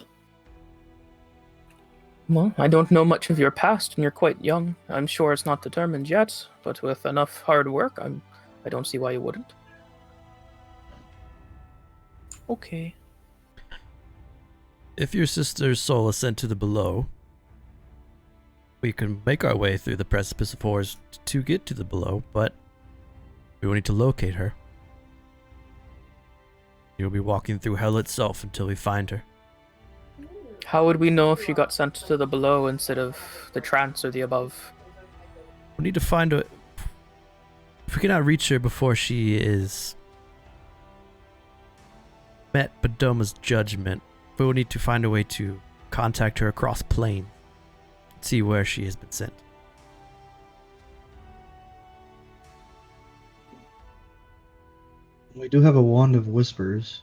Well, I don't know much of your past, and you're quite young. I'm sure it's not determined yet, but with enough hard work, I don't see why you wouldn't. Okay. If your sister's soul is sent to the below, we can make our way through the precipice of horrors to get to the below, but we will need to locate her. You'll be walking through hell itself until we find her. How would we know if she got sent to the below instead of the trance or the above? We need to find a... If we cannot reach her before she is met Bedoma's judgment, we will need to find a way to contact her across plane, see where she has been sent. We do have a wand of whispers,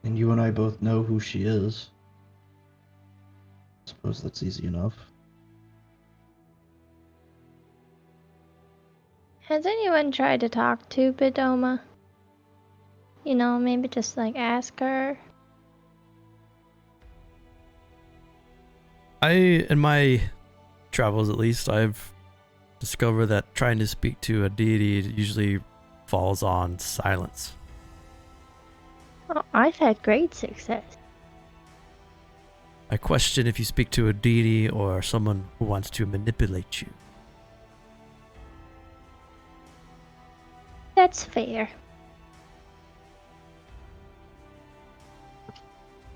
and you and I both know who she is. I suppose that's easy enough. Has anyone tried to talk to Bedoma? You know, maybe just like ask her. In my travels at least, I've discovered that trying to speak to a deity usually falls on silence. Oh, I've had great success. I question if you speak to a deity or someone who wants to manipulate you. That's fair.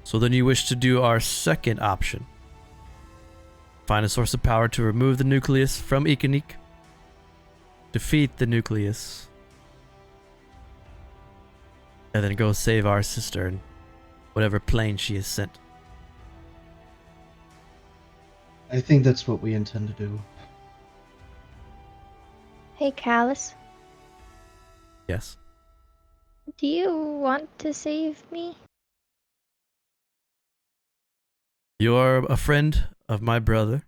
So then you wish to do our second option. Find a source of power to remove the nucleus from Iqiniq. Defeat the nucleus. And then go save our sister in whatever plane she is sent. I think that's what we intend to do. Hey, Callus, Yes. do you want to save me? You are a friend of my brother.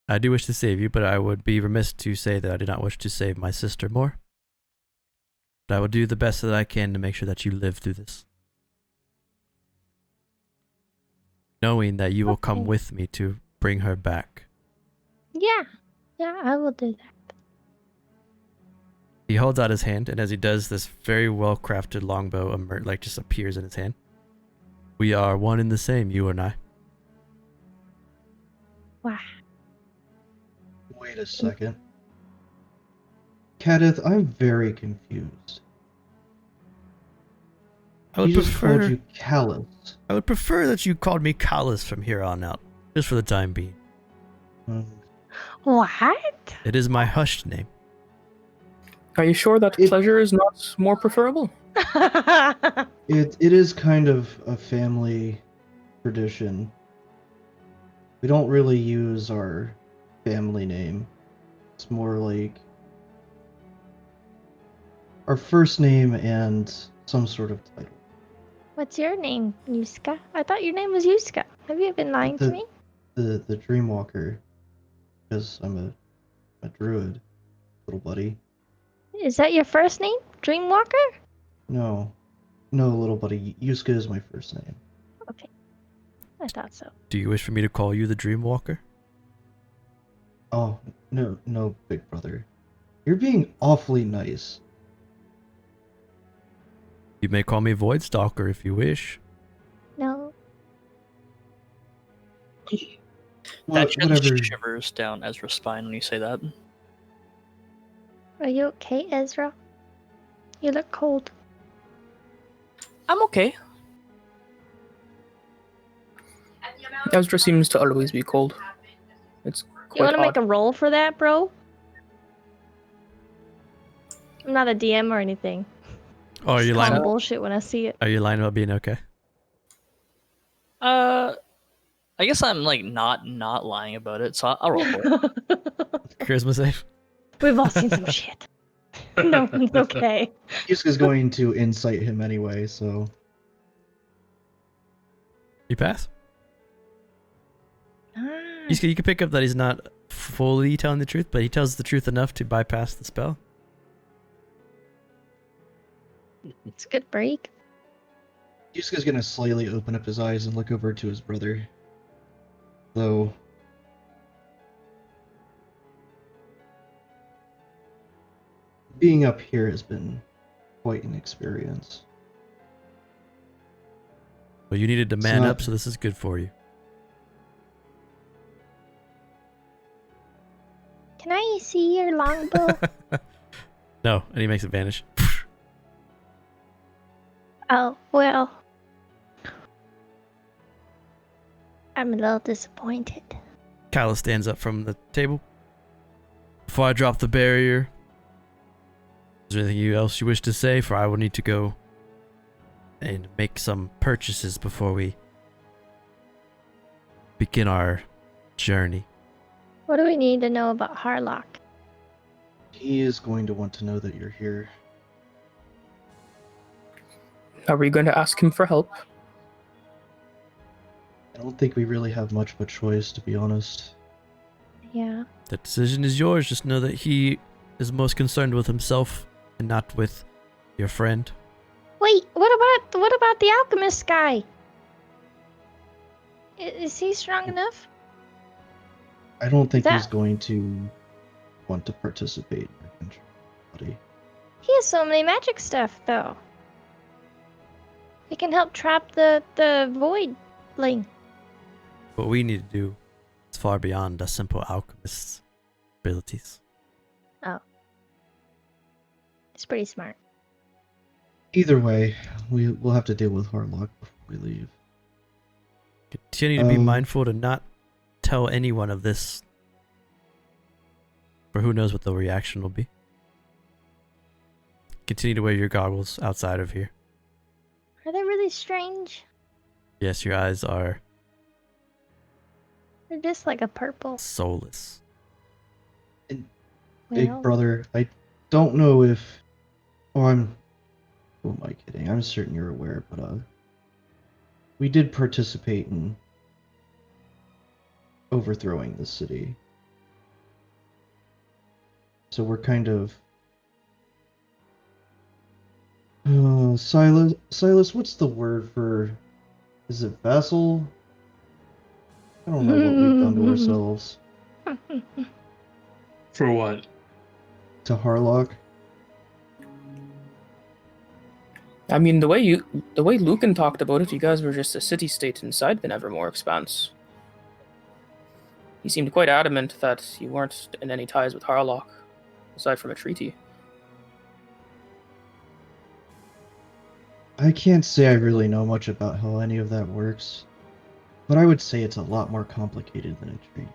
I do wish to save you, but I would be remiss to say that I do not wish to save my sister more. But I will do the best that I can to make sure that you live through this. Knowing that you will come Okay. with me to bring her back. Yeah, I will do that. He holds out his hand, and as he does, this very well-crafted longbow just appears in his hand. We are one and the same, you and I. Wow. Wait a second. Kadith, I'm very confused. I would He just called prefer you Callus. I would prefer that you called me Callus from here on out, just for the time being. Hmm. What? It is my hushed name. Are you sure that pleasure is not more preferable? It is kind of a family tradition. We don't really use our family name. It's more like our first name and some sort of title. What's your name, Yusca? I thought your name was Yusca. Have you been lying to me? The Dreamwalker, because I'm a druid, little buddy. Is that your first name? Dreamwalker? No, No, little buddy. Yusca is my first name. Okay. I thought so. Do you wish for me to call you the Dreamwalker? Oh, no, no, big brother. You're being awfully nice. You may call me Voidstalker if you wish. No. That Whatever. shivers down Ezra's spine when you say that. Are you okay, Ezra? You look cold. I'm okay. Ezra seems to always be cold. It's You quite want to make odd. a roll for that, bro? I'm not a DM or anything. Oh, are you Just lying? call bullshit when I see it. Are you lying about being okay? I guess I'm like not lying about it, so I'll roll for it. Charisma save. We've all seen some shit. No one's okay. Yusca's going to incite him anyway, so... You pass. Ah, You can pick up that he's not fully telling the truth, but he tells the truth enough to bypass the spell. it's a good break. Yusca's gonna slightly open up his eyes and look over to his brother. Though... being up here has been quite an experience. Well, you needed to It's man not- up, so this is good for you. Can I see your longbow? No, and he makes it vanish. Oh, well. I'm a little disappointed. Callus stands up from the table. Before I drop the barrier, is there anything else you wish to say? For I will need to go and make some purchases before we begin our journey. What do we need to know about Harlock? He is going to want to know that you're here. Are we going to ask him for help? I don't think we really have much of a choice, to be honest. Yeah. The decision is yours. Just know that he is most concerned with himself and not with your friend. Wait, what about the alchemist guy? Is he strong enough? I don't think That- he's going to want to participate in your adventure, buddy. He has so many magic stuff, though. He can help trap the voidling. What we need to do is far beyond a simple alchemist's abilities. He's pretty smart. Either way, we'll have to deal with Harlock before we leave. Continue to be Um, mindful to not tell anyone of this, for who knows what the reaction will be. Continue to wear your goggles outside of here. Are they really strange? Yes, your eyes are They're just like a purple. soulless. Big Well, brother, I don't know if... Who am I kidding? I'm certain you're aware, but we did participate in overthrowing the city. So we're kind of... Silas, what's the word for... Is it vassal? I don't know what we've done to ourselves. For what? To Harlock? I mean, the way Lucan talked about it, you guys were just a city-state inside the Nevermore Expanse. He seemed quite adamant that you weren't in any ties with Harlock, aside from a treaty. I can't say I really know much about how any of that works, but I would say it's a lot more complicated than a treaty.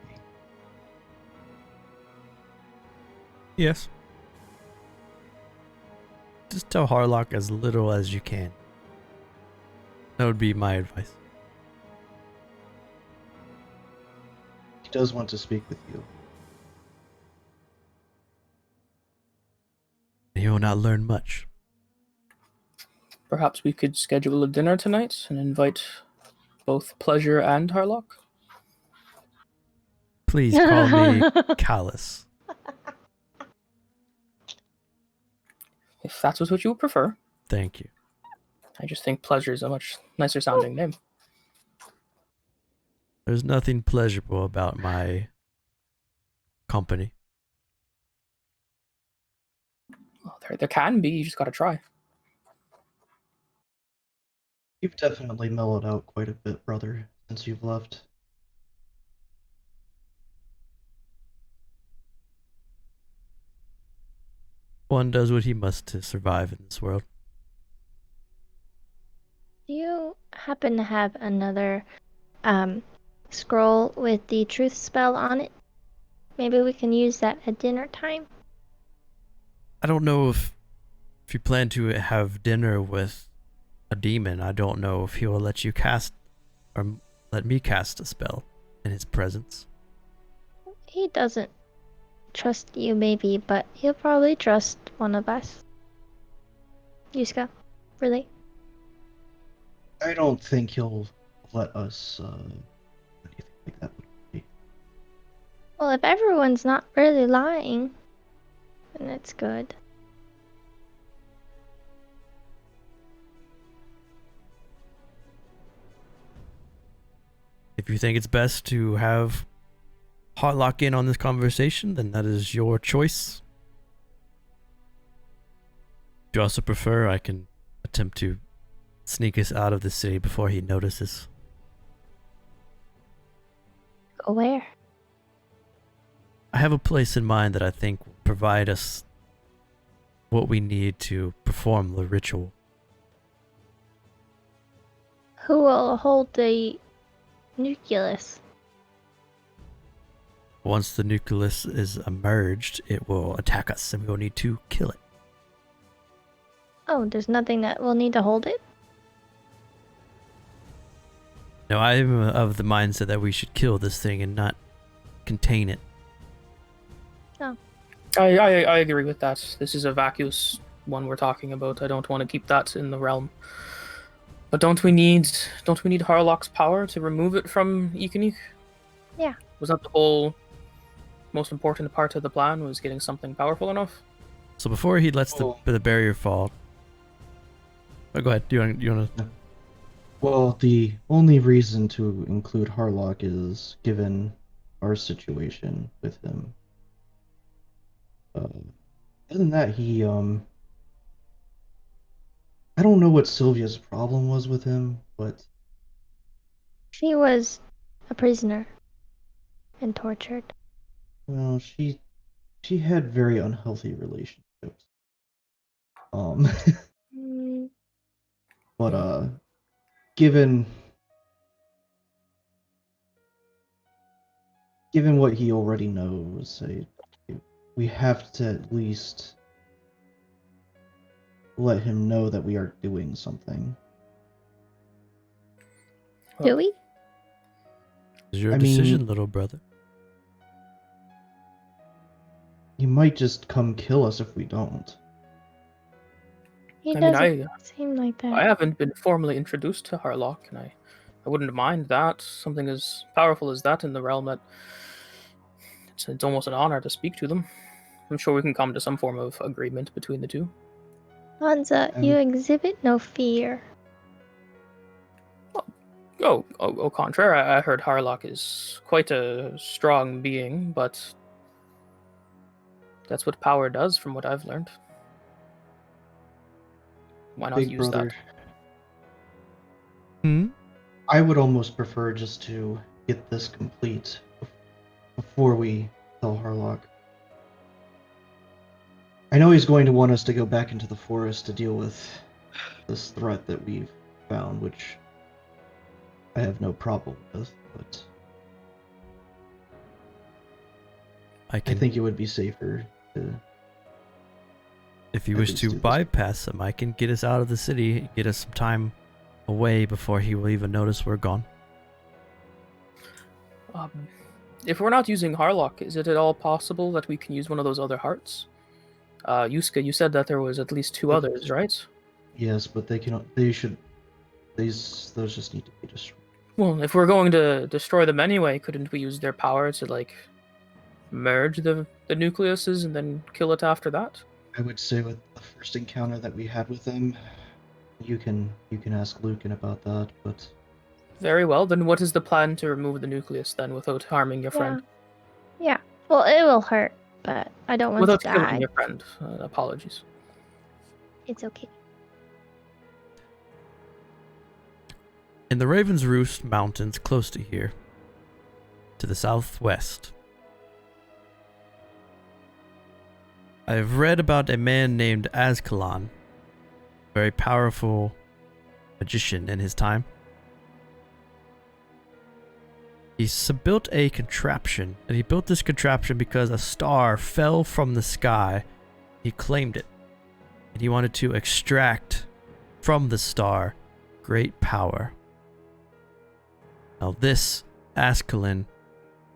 Yes. Just tell Harlock as little as you can. That would be my advice. He does want to speak with you. You will not learn much. Perhaps we could schedule a dinner tonight and invite both Pleasure and Harlock? Please call me Callus. If that's what you would prefer. Thank you. I just think pleasure is a much nicer sounding name. There's nothing pleasurable about my company. Well, there can be. You just got to try. You've definitely mellowed out quite a bit, brother, since you've left. One does what he must to survive in this world. Do you happen to have another scroll with the truth spell on it? Maybe we can use that at dinner time. I don't know if you plan to have dinner with a demon. I don't know if he will let you cast or let me cast a spell in his presence. He doesn't trust you, maybe, but he'll probably trust one of us. Yusca, really? I don't think he'll let us, anything like that would be. Well, if everyone's not really lying, then it's good. If you think it's best to have Harlock in on this conversation, then that is your choice. If you also prefer, I can attempt to sneak us out of the city before he notices. Go where? I have a place in mind that I think will provide us what we need to perform the ritual. Who will hold the nucleus? Once the nucleus is emerged, it will attack us and we will need to kill it. Oh, there's nothing that will need to hold it? No, I am of the mindset that we should kill this thing and not contain it. I agree with that. This is a vacuous one we're talking about. I don't want to keep that in the realm. But don't we need Harlock's power to remove it from Iqiniq? Yeah. Was that the whole most important part of the plan, was getting something powerful enough? So before he lets the barrier fall... Oh, go ahead. Do you want to... Well, the only reason to include Harlock is given our situation with him. Other than that, he, I don't know what Sylvia's problem was with him, but She was a prisoner and tortured. well, she had very unhealthy relationships. Mm, But given what he already knows, we have to at least let him know that we are doing something. do we? It's your I decision, mean- little brother. He might just come kill us if we don't. He I mean, doesn't seem like that. I haven't been formally introduced to Harlock, and I wouldn't mind that. Something as powerful as that in the realm, that it's almost an honor to speak to them. I'm sure we can come to some form of agreement between the two. Hansa, you exhibit no fear. Au contraire, I heard Harlock is quite a strong being, but that's what power does, from what I've learned. Why not Big use brother, Hmm? I would almost prefer just to get this complete before we tell Harlock. I know he's going to want us to go back into the forest to deal with this threat that we've found, which I have no problem with, but I I think it would be safer to... If you at wish least to do this. bypass him, I can get us out of the city, get us some time away before he will even notice we're gone. If we're not using Harlock, is it at all possible that we can use one of those other hearts? Yusca, you said that there was at least two others, right? Yes, but those just need to be destroyed. Well, if we're going to destroy them anyway, couldn't we use their power to, like, merge the nucleuses and then kill it after that? I would say with the first encounter that we had with them, You can ask Lucan about that, but Very well. Then what is the plan to remove the nucleus then without harming your friend? Yeah. Well, it will hurt, but I don't want to Without killing die. your friend. Apologies. It's okay. In the Raven's Roost Mountains close to here, to the southwest, I've read about a man named Azkalan, very powerful magician in his time. He built a contraption, and he built this contraption because a star fell from the sky. He claimed it, and he wanted to extract from the star great power. Now this Azkalan,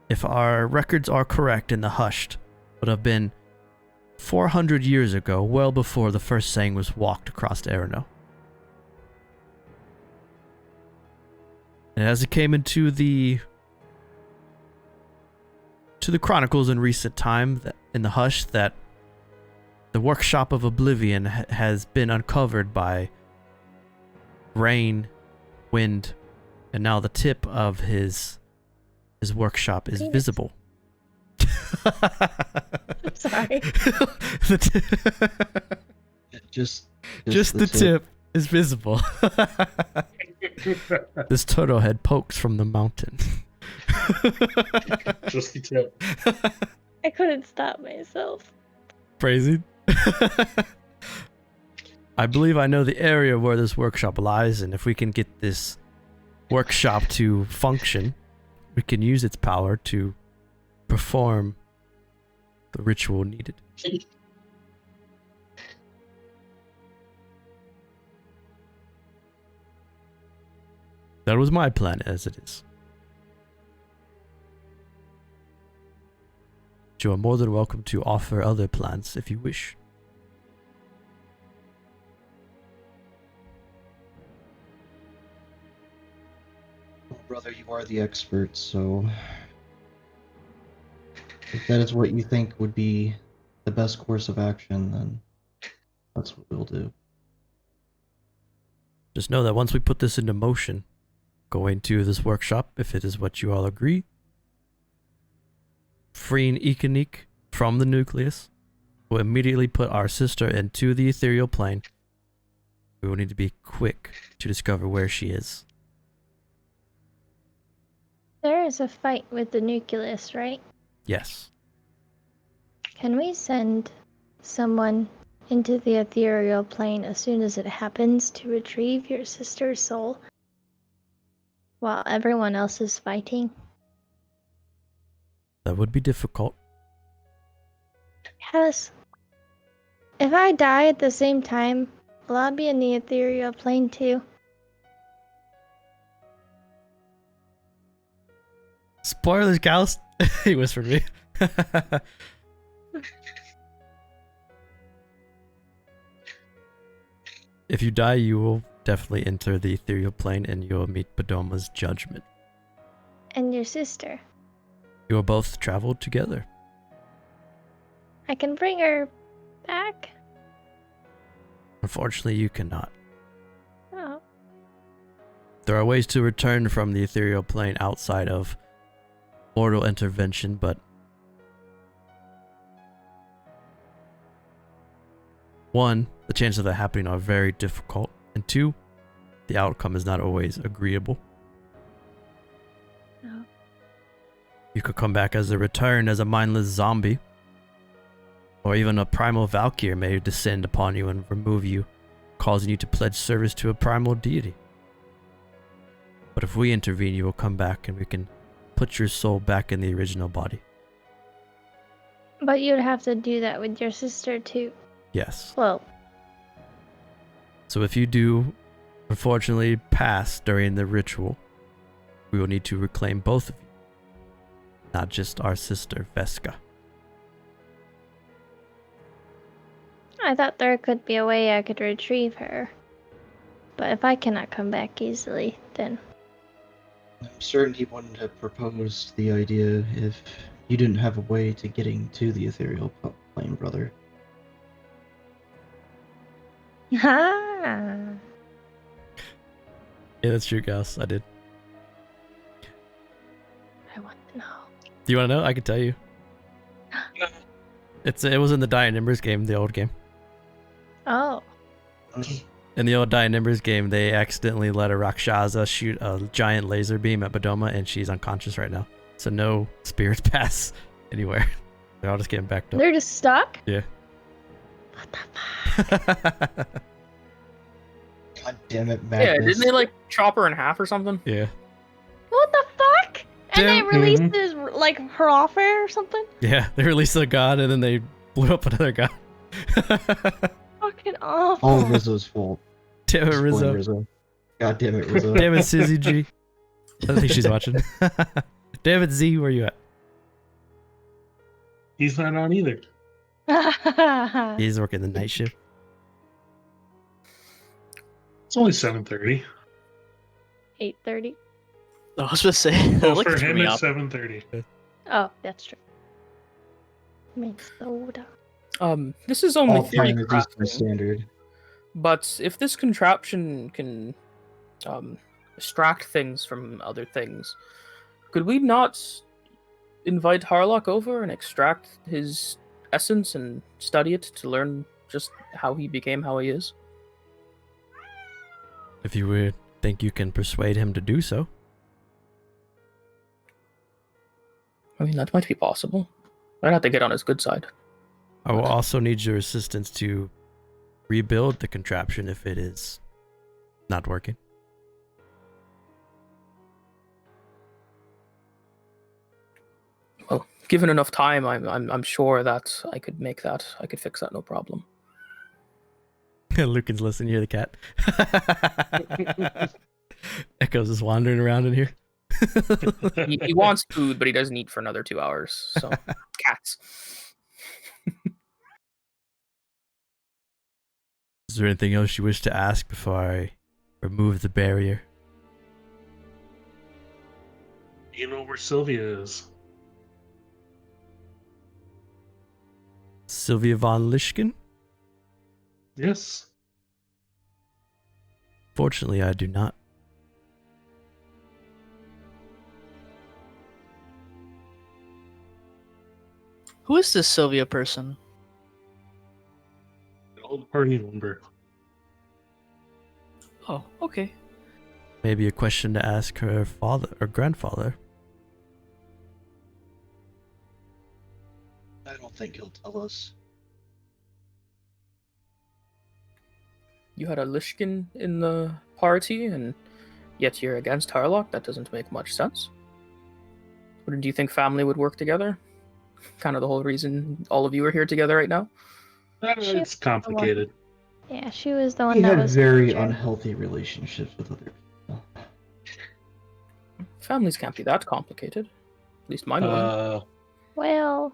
if our records are correct in the Hushed, would have been 400 years ago, well before the first saying was walked across Erenel. And as it came into the chronicles in recent time, that in the Hush, that the workshop of Oblivion has been uncovered by rain, wind, and now the tip of his workshop is Penis. Visible. I'm sorry. Just the tip is visible. This turtle head pokes from the mountain. Just the tip. I couldn't stop myself. Phrasing. I believe I know the area where this workshop lies, and if we can get this workshop to function, we can use its power to perform the ritual needed. That was my plan, as it is. You are more than welcome to offer other plans if you wish. Well, brother, you are the expert, so if that is what you think would be the best course of action, then that's what we'll do. Just know that once we put this into motion, going to this workshop, if it is what you all agree, freeing Iqiniq from the nucleus will immediately put our sister into the ethereal plane. We will need to be quick to discover where she is. There is a fight with the nucleus, right? Yes. Can we send someone into the ethereal plane as soon as it happens to retrieve your sister's soul while everyone else is fighting? That would be difficult. Yes. If I die at the same time, will I be in the ethereal plane too? Spoilers, gals. He whispered me. If you die, you will definitely enter the ethereal plane and you will meet Badoma's judgment. And your sister. You will both travel together. I can bring her back? Unfortunately, you cannot. Oh. There are ways to return from the ethereal plane outside of mortal intervention, but one, the chances of that happening are very difficult, and two, the outcome is not always agreeable. No. You could come back as a return as a mindless zombie, or even a primal Valkyr may descend upon you and remove you, causing you to pledge service to a primal deity. But if we intervene, you will come back and we can put your soul back in the original body. But you'd have to do that with your sister too. Yes. Well, So if you do, unfortunately, pass during the ritual, we will need to reclaim both of you, not just our sister, Veska. I thought there could be a way I could retrieve her. But if I cannot come back easily, then... I'm certain he wouldn't have proposed the idea if you didn't have a way to getting to the ethereal plane, brother. Ah. Yeah, that's true, Gauss. I did. I want to know. Do you want to know? I can tell you. It was in the Dying Embers game, the old game. Oh. In the old Dying Embers game, they accidentally let a Rakshasa shoot a giant laser beam at Bodoma, and she's unconscious right now. So no spirits pass anywhere. They're all just getting backed up. They're just stuck? Yeah. What the fuck? God damn it, Yeah, Magnus. didn't they like chop her in half or something? Yeah. What the fuck? And they Damn. released his, like, her offer or something? Yeah, they released a god and then they blew up another god. Fucking awful. All Rizzo's fault. Damn it, Just blame Rizzo. God damn it, Rizzo. Damn it, Susie G. I don't think she's watching. Damn it, Z, where you at? He's not on either. He's working the night shift. It's only 7:30. 8:30. I was gonna say, that Well, like for threw him, me it's off. 7:30. Oh, that's true. Minnesota. This is only All theory time is Eastern crafting, Standard. but if this contraption can extract things from other things, could we not invite Harlock over and extract his essence and study it to learn just how he became how he is? If you would think you can persuade him to do so. I mean, that might be possible. I'd have to get on his good side. I will also need your assistance to rebuild the contraption if it is not working. Well, given enough time, I'm sure that I could make that. I could fix that, no problem. Lucan's listening. You hear the cat. Echoes is wandering around in here. He wants food, but he doesn't eat for another 2 hours. So, cats. Is there anything else you wish to ask before I remove the barrier? You know where Sylvia is? Sylvia von Lischken? Yes. Fortunately, I do not. Who is this Sylvia person? An old party member. Oh, okay. Maybe a question to ask her father or grandfather. I don't think he'll tell us. You had a Lishkin in the party, and yet you're against Harlock? That doesn't make much sense. Wouldn't you think family would work together? Kind of the whole reason all of you are here together right now? It's complicated. Yeah, she was the one He that had was very injured. unhealthy relationships with other people. Families can't be that complicated. At least mine wouldn't. Well,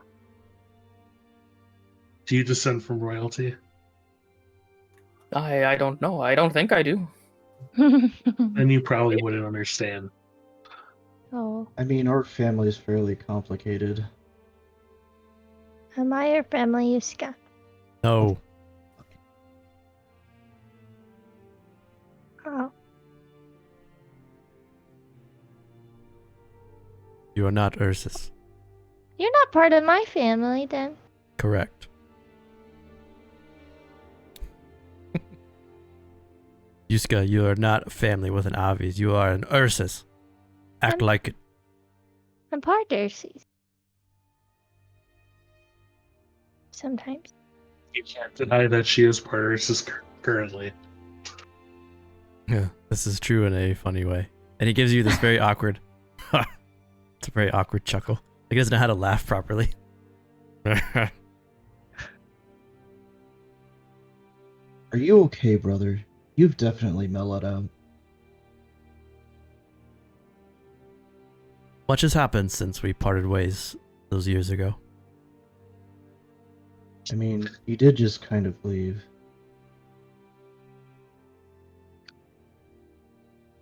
Do you descend from royalty? I don't know. I don't think I do. Then you probably wouldn't understand. oh, I mean, our family's fairly complicated. am I your family, Yusca? No. Oh, You are not Ursus. you're not part of my family then. Correct. Yusca, you are not a family with an Avies. You are an Ursus. Act I'm- like it. I'm part Ursus. Sometimes. You can't deny that she is part of Ursus currently. Yeah, this is true in a funny way. And he gives you this very awkward... It's a very awkward chuckle. He doesn't know how to laugh properly. Are you okay, brother? You've definitely mellowed out. Much has happened since we parted ways those years ago. I mean, you did just kind of leave.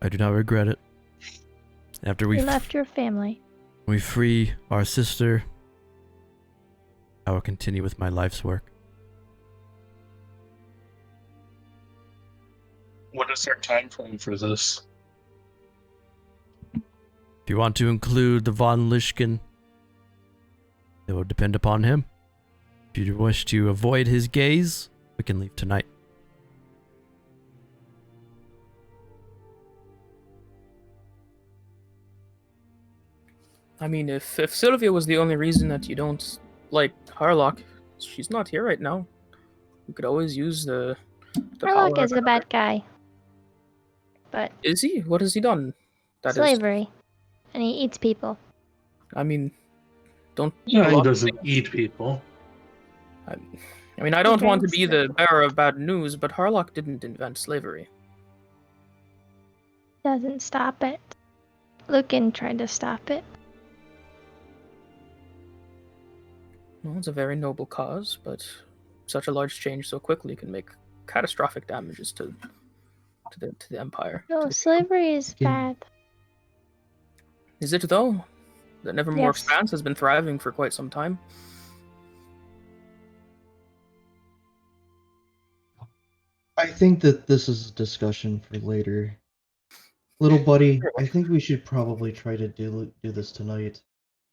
I do not regret it. After You left your family. we free our sister, I will continue with my life's work. What is our time frame for this? If you want to include the von Lishkin, it will depend upon him. If you wish to avoid his gaze, we can leave tonight. I mean, if Sylvia was the only reason that you don't like Harlock, she's not here right now. We could always use the Harlock power. is a bad guy. But Is he? What has he done? That is. slavery. And he eats people. I mean, don't. Yeah, he Harlock doesn't think- eat people. I mean, I don't want to drinks be the bearer of bad news, but Harlock didn't invent slavery. Doesn't stop it. Lucan tried to stop it. Well, it's a very noble cause, but such a large change so quickly can make catastrophic damages to the empire. No, to the- slavery is Yeah. bad. Is it though? The Nevermore Yes. Expanse has been thriving for quite some time. I think that this is a discussion for later. Little buddy, I think we should probably try to do this tonight.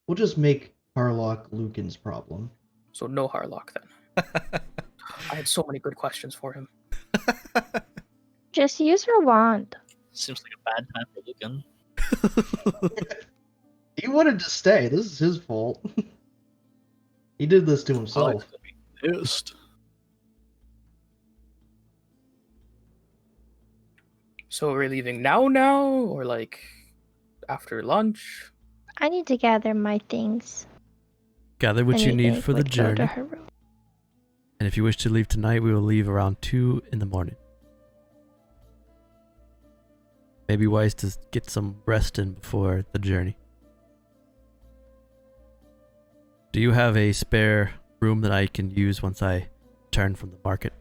We'll just make Harlock Lucan's problem. So no Harlock then. I had so many good questions for him. Just use your wand. Seems like a bad time for Lucan. He wanted to stay. This is his fault. He did this to himself. Alex would be pissed. So we're leaving now, or like after lunch? I need to gather my things. Gather what you and need Iqiniq for the would go to journey. her room. And if you wish to leave tonight, we will leave around 2 in the morning. Maybe wise to get some rest in before the journey. Do you have a spare room that I can use once I return from the market?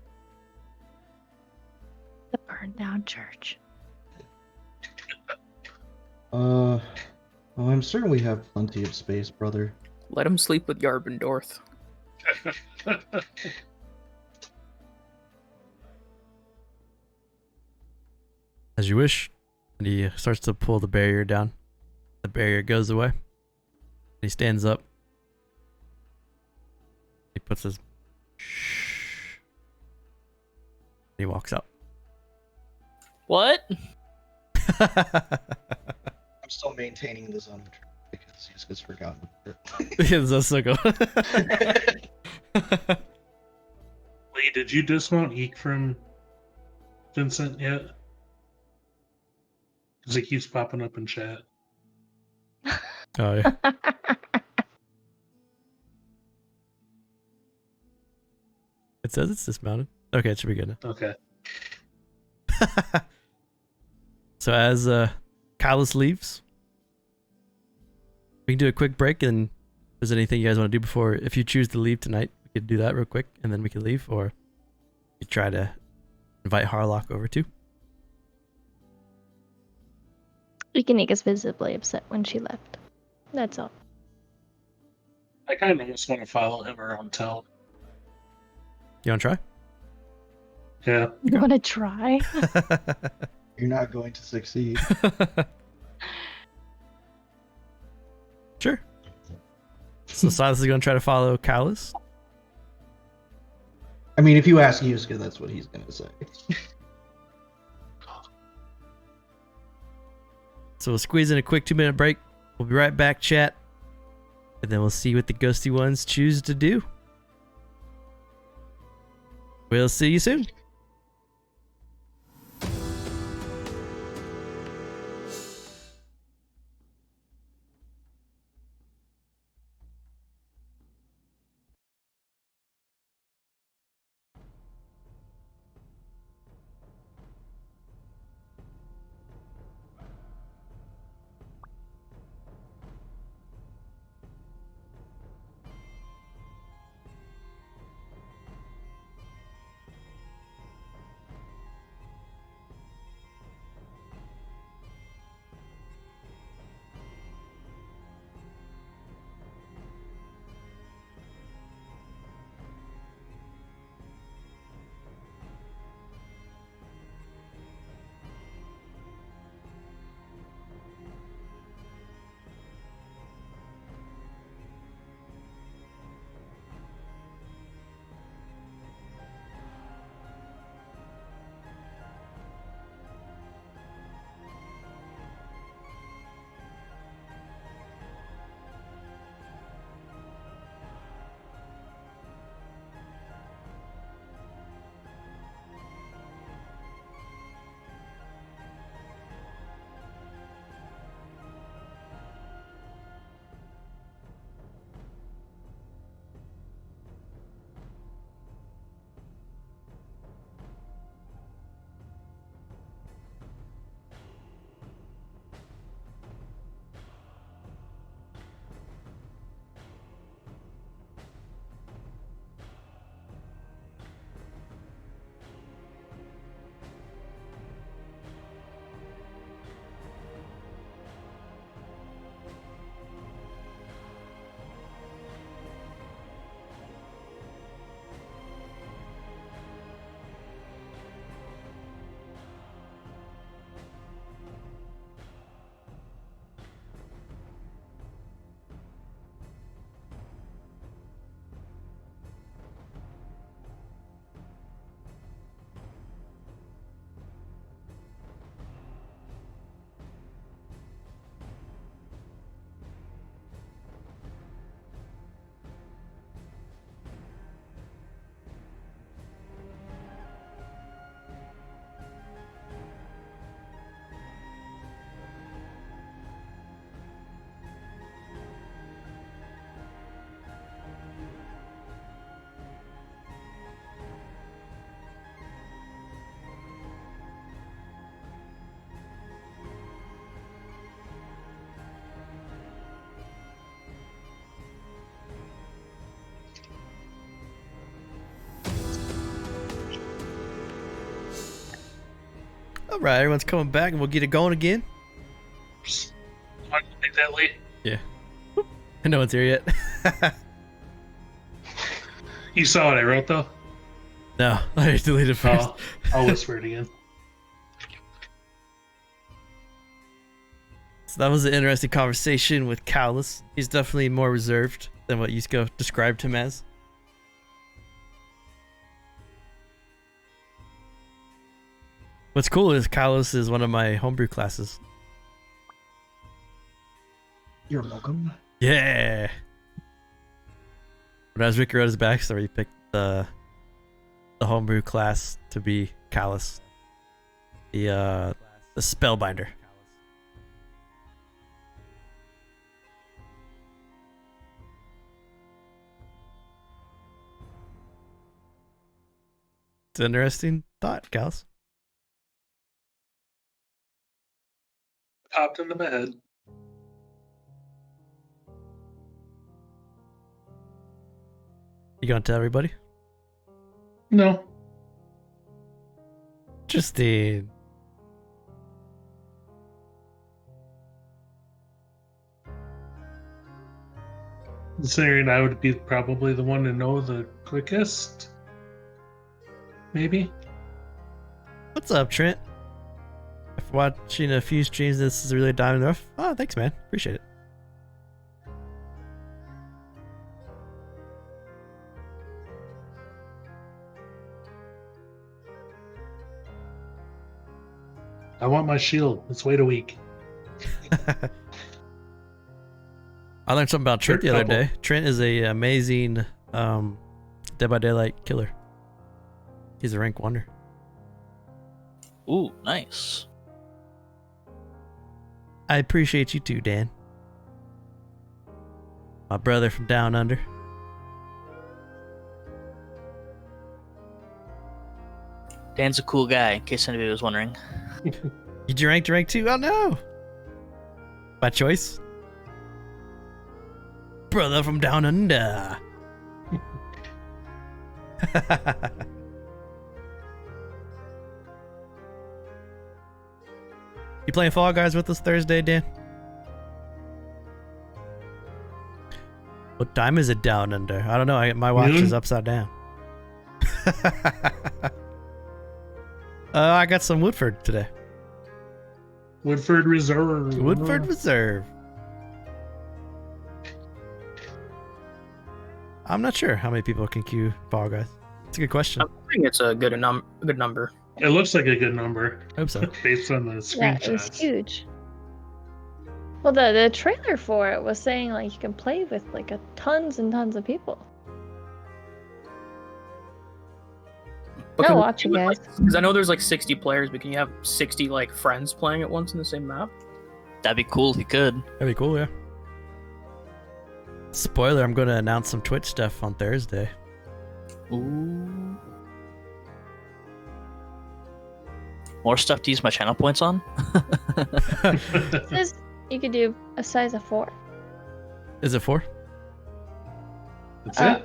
The burned down church. Well, I'm certain we have plenty of space, brother. Let him sleep with Yarb and Dorth. As you wish. And he starts to pull the barrier down. The barrier goes away. He stands up. He puts his... Shh. He walks out. What? I'm still maintaining the zone of truth because Yusca's forgotten. It's a circle. Lee, did you dismount Eek from Vincent yet? Because it keeps popping up in chat. Oh, yeah. It says it's dismounted. Okay, it should be good now. Okay. So as Callus leaves, we can do a quick break, and if there's anything you guys want to do before, if you choose to leave tonight, we could do that real quick, and then we can leave, or you try to invite Harlock over too. Iqiniq is visibly upset when she left. That's all. I kind of just want to follow him around town. You want to try? Yeah. You want to try? You're not going to succeed. Sure. So Silas is going to try to follow Callus. I mean, if you ask Yusca, that's what he's going to say. So we'll squeeze in a quick 2-minute break. We'll be right back, chat. And then we'll see what the ghosty ones choose to do. We'll see you soon. All right, everyone's coming back, and we'll get it going again. Why did you make that late? Yeah. No one's here yet. You saw what I wrote, though? No, I deleted first. Oh, I'll whisper it again. So that was an interesting conversation with Cowlus. He's definitely more reserved than what Yusca described him as. What's cool is Cowlus is one of my homebrew classes. You're welcome. Yeah. When I was Ricky wrote his backstory, he picked the homebrew class to be Callus, the spellbinder. It's an interesting thought, Callus. Popped into my head. You gonna tell everybody? No. Interesting. Considering I would be probably the one to know the quickest. Maybe. What's up, Trent? After watching a few streams, this is really a diamond rough. Oh, thanks, man. Appreciate it. I want my shield. Let's wait a week. I learned something about Trent the Third other couple. day. Trent is a amazing Dead by Daylight killer. He's a rank wonder. Ooh, nice. I appreciate you too, Dan. My brother from down under. Dan's a cool guy, in case anybody was wondering. Did you rank to rank 2? Oh no! By choice? Brother from down under. You playing Fall Guys with us Thursday, Dan? What time is it down under? I don't know. My watch Noon? is upside down. I got some Woodford today. Woodford Reserve. Woodford Reserve. I'm not sure how many people can queue Fall Guys. It's a good question. I think it's a good number. It looks like a good number. I hope so. Based on the Yeah, it was screenshots. huge. Well, the trailer for it was saying like you can play with like tons and tons of people. But I'll watch you guys. Because I know there's like 60 players, but can you have 60 like friends playing at once in the same map? That'd be cool if you could. That'd be cool, yeah. Spoiler, I'm going to announce some Twitch stuff on Thursday. Ooh. More stuff to use my channel points on? It says you could do a size of 4. Is it 4? That's it?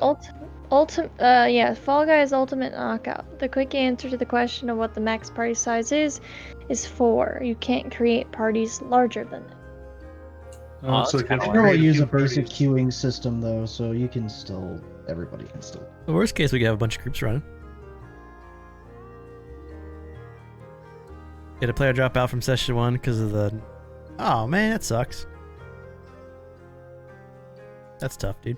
Yeah, Fall Guys Ultimate Knockout. The quick answer to the question of what the max party size is 4. You can't create parties larger than it. Oh, so that's it kinda gives I don't you use a parties. basic queuing system though, so you can still, everybody can still. The worst case, we could have a bunch of groups running. Get a player drop out from session 1 because of the... Oh man, that sucks. That's tough, dude.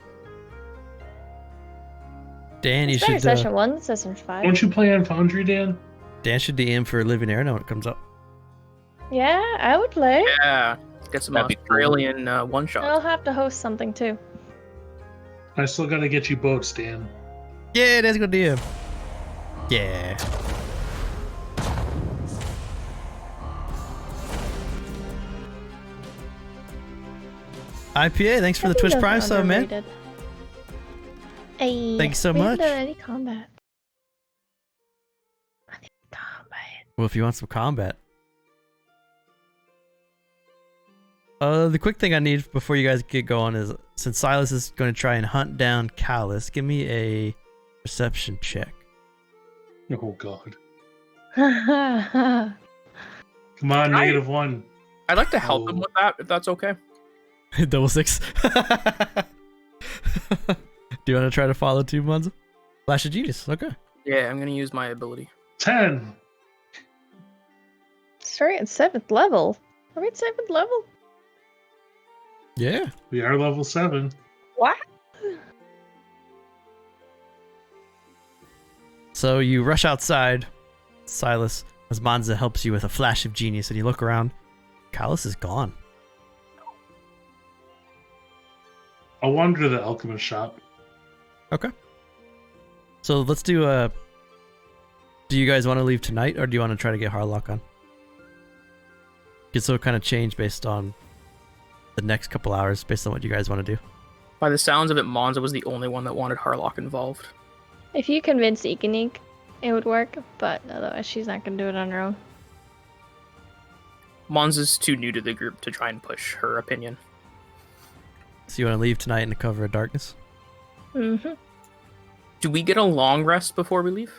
Dan, you It's better should session 1 than session 5. Don't you play on Foundry, Dan? Dan should DM for Living Erenel when it comes up. Yeah, I would play. Yeah. Get some That'd be cool. Australian one shots. I'll have to host something too. I still gotta get you boats, Dan. Yeah, Dan's gonna DM. Yeah. IPA, thanks for the Twitch Prime sub, man. Hey, Thank you so we haven't much. done any combat. I need combat. Well, if you want some combat. The quick thing I need before you guys get going is, since Silas is going to try and hunt down Callus, give me a perception check. Oh, God. Come on, -1. I'd like to help him with that, if that's okay. Double 6. Do you want to try to follow too, Monza? Flash of Genius. Okay. Yeah, I'm gonna use my ability. 10. Sorry, at 7th level. Are we at 7th level? Yeah. We are level 7. What? So you rush outside, Silas, as Monza helps you with a flash of genius, and you look around. Callus is gone. I'll wander to the alchemist shop. Okay. So let's do do you guys want to leave tonight, or do you want to try to get Harlock on? It's so kind of change based on the next couple hours, based on what you guys want to do. By the sounds of it, Monza was the only one that wanted Harlock involved. If you convince Iqiniq, it would work, but otherwise she's not going to do it on her own. Monza's too new to the group to try and push her opinion. So you want to leave tonight in the cover of darkness? Mm-hmm. Do we get a long rest before we leave?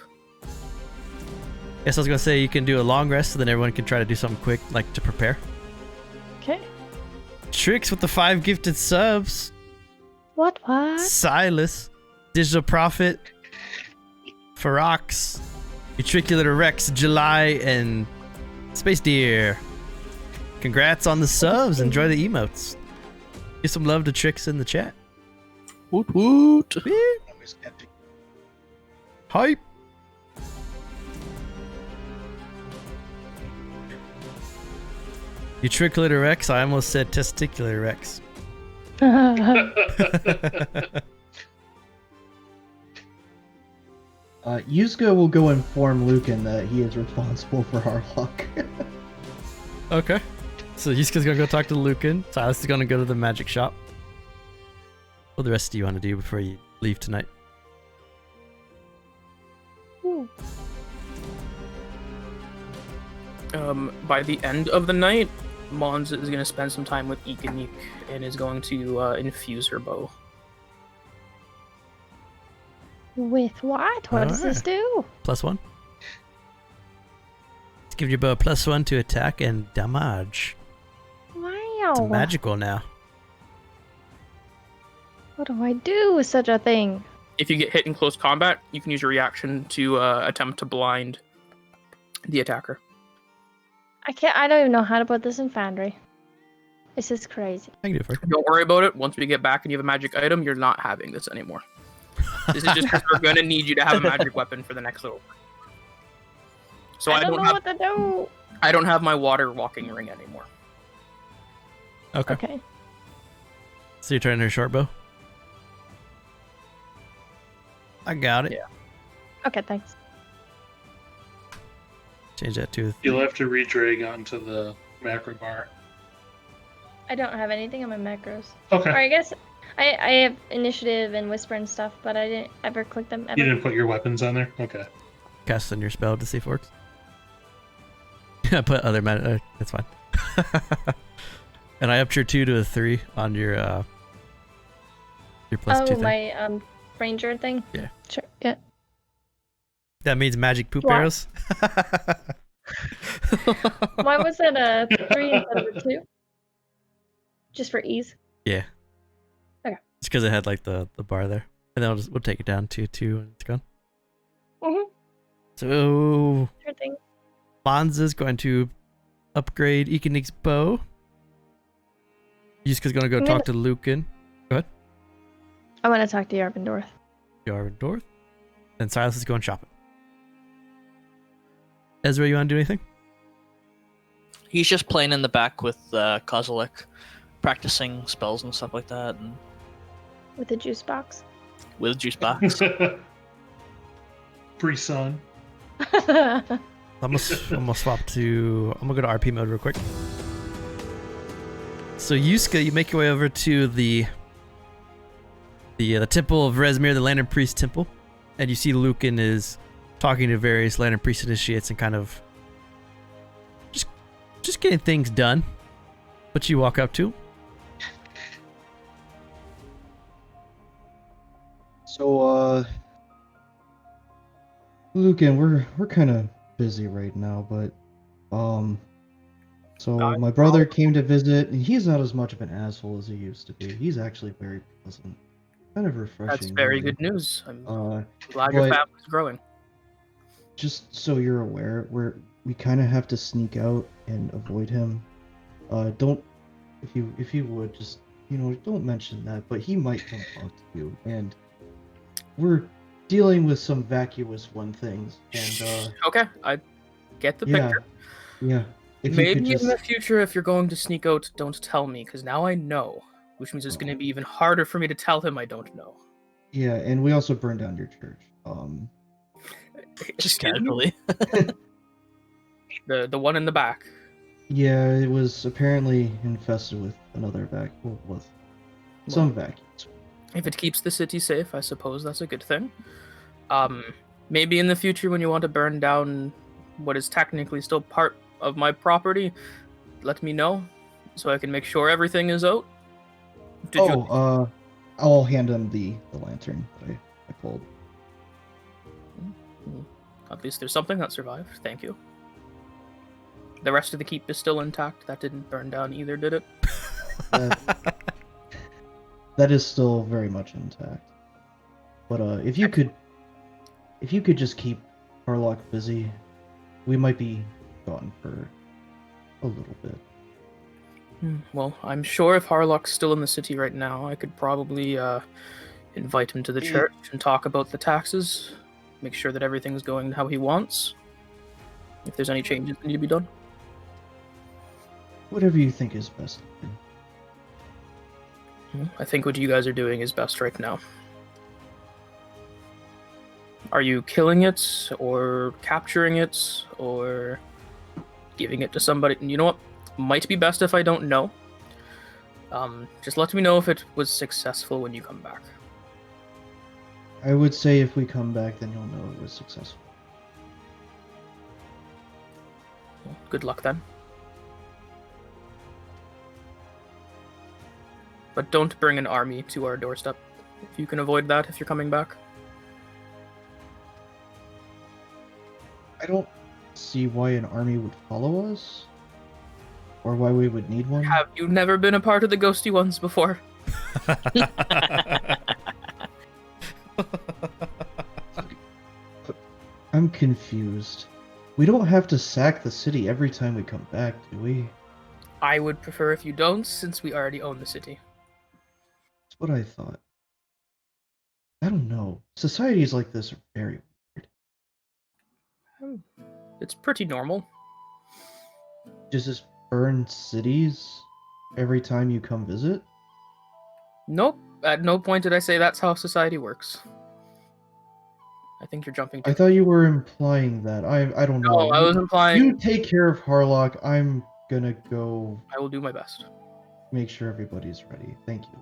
Yes, I was going to say you can do a long rest, so then everyone can try to do something quick, like to prepare. Okay. Tricks with the 5 gifted subs. What? Silas, Digital Prophet, Ferox, Utricular Rex, July, and Space Deer. Congrats on the subs. Enjoy the emotes. Give some love to Tricks in the chat. Woot woot. Hype. Utricular Rex. I almost said Testicular Rex. Yusca will go inform Lucan that he is responsible for Harlock. Okay. So Yusca's gonna go talk to Lucan. Silas is gonna go to the magic shop. What the rest do you want to do before you leave tonight? By the end of the night, Monza is going to spend some time with Iqiniq and is going to infuse her bow. With what? What does this do? +1. Let's give your bow a +1 to attack and damage. Wow. It's magical now. What do I do with such a thing? If you get hit in close combat, you can use your reaction to attempt to blind the attacker. I don't even know how to put this in Foundry. This is crazy. I can do it for you. Don't worry about it. Once we get back and you have a magic item, you're not having this anymore. This is just because we're going to need you to have a magic weapon for the next little. So I don't know what to do. I don't have my water walking ring anymore. Okay. Okay. So you're turning her short bow? I got it. Yeah. Okay, thanks. Change that to You'll have to redrag onto the macro bar. I don't have anything on my macros. Okay. Or I guess I have initiative and whisper and stuff, but I didn't ever click them ever. You didn't put your weapons on there? Okay. cast on your spell to see if it works. I put other mana. That's fine. And I upped your 2 to a 3 on your +2 thing. My ranger thing? Yeah. Sure, yeah. That means magic poop What? arrows. Why was it a 3 instead of a 2? Just for ease? Yeah. Okay. It's because it had like the bar there. And then we'll take it down to 2 and it's gone. Mm-hmm. So Sure thing. Bonza's going to upgrade Iqiniq's bow. Yusca's going to go I'm talk to Lucan. Go ahead. I want to talk to Yarvindorth. Yarvindorth. And Silas is going shopping. Ezra, you want to do anything? He's just playing in the back with Kozilek, practicing spells and stuff like that, and With the juice box. with a juice box. Free son. I'm gonna swap to. I'm gonna go to RP mode real quick. So Yusca, you make your way over to the temple of Rezmir, the Lantern Priest temple, and you see Lucan is talking to various Lantern Priest initiates and kind of just getting things done. What you walk up to? So, Lucan, we're kind of busy right now, but So my brother came to visit, and he's not as much of an asshole as he used to be. He's actually very pleasant, kind of refreshing. That's very really. good news. I'm glad but your family's growing. Just so you're aware, we kind of have to sneak out and avoid him. Don't, if you would just, don't mention that. But he might come talk to you, and we're dealing with some vacuous things. And okay, I get the picture. Yeah. If Maybe in the future, if you're going to sneak out, don't tell me, because now I know, which means it's going to be even harder for me to tell him I don't know. Yeah, and we also burned down your church. Just casually. the one in the back. Yeah, it was apparently infested with some vacuums. If it keeps the city safe, I suppose that's a good thing. Maybe in the future, when you want to burn down what is technically still part of my property, let me know so I can make sure everything is out. I'll hand him the lantern that I pulled. At least there's something that survived. Thank you. The rest of the keep is still intact. That didn't burn down either, did it? That is still very much intact. But if you could just keep Harlock busy, we might be gone for a little bit. Well, I'm sure if Harlock's still in the city right now, I could probably invite him to the church and talk about the taxes, make sure that everything's going how he wants. If there's any changes that need to be done. Whatever you think is best. I think what you guys are doing is best right now. Are you killing it, or capturing it, or giving it to somebody? You know what? Might be best if I don't know. Just let me know if it was successful when you come back. I would say if we come back, then you'll know it was successful. Well, good luck then. But don't bring an army to our doorstep. If you can avoid that if you're coming back. I don't see why an army would follow us. Or why we would need one. Have you never been a part of the ghosty ones before? I'm confused. We don't have to sack the city every time we come back, do we? I would prefer if you don't, since we already own the city. That's what I thought. I don't know. Societies like this are very weird. It's pretty normal. Just burn cities every time you come visit? Nope. At no point did I say that's how society works. I think you're jumping. I thought you were implying that. I don't know. No, I was implying. You take care of Harlock. I'm gonna go. I will do my best. Make sure everybody's ready. Thank you.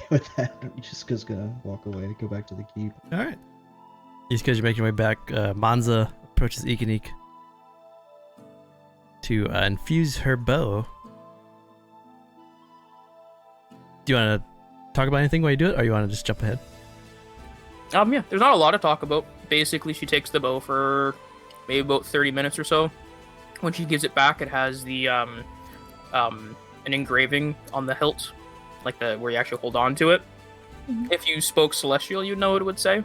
With that, Yusca's gonna walk away to go back to the keep. All right. Yusca, you're making your way back. Manza approaches Iqiniq to infuse her bow. Do you want to talk about anything while you do it, or you want to just jump ahead? Yeah, there's not a lot to talk about. Basically, she takes the bow for maybe about 30 minutes or so. When she gives it back, it has the an engraving on the hilt, like the where you actually hold on to it. Mm-hmm. If you spoke Celestial, you'd know what it would say.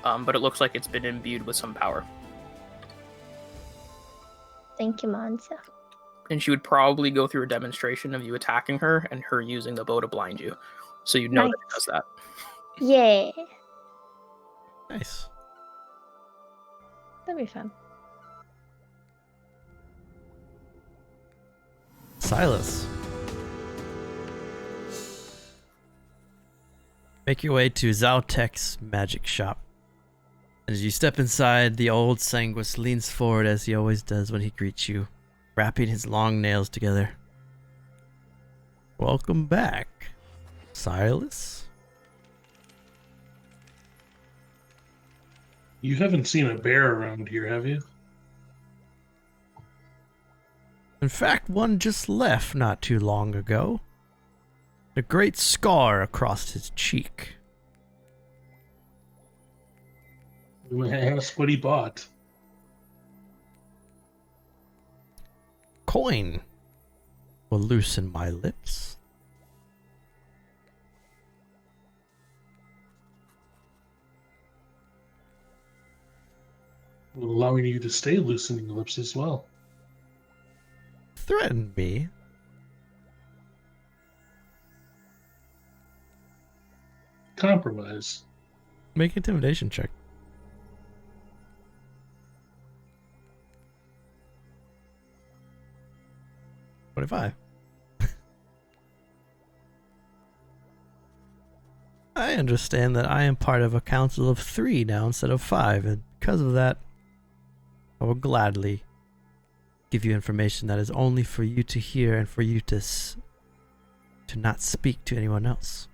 But it looks like it's been imbued with some power. Thank you, Manza. And she would probably go through a demonstration of you attacking her and her using the bow to blind you. So you know that it does that. Yeah. Nice. That'd be fun. Silas. Make your way to Zaltek's magic shop. As you step inside, the old Sanguis leans forward as he always does when he greets you, wrapping his long nails together. Welcome back, Silas. You haven't seen a bear around here, have you? In fact, one just left not too long ago. A great scar across his cheek. Ask what he bought. coin will loosen my lips. Allowing you to stay loosening your lips as well. Threaten me? Compromise. Make an intimidation check. 25. I understand that I am part of a council of 3 now instead of 5, and because of that, I will gladly give you information that is only for you to hear and for you to not speak to anyone else.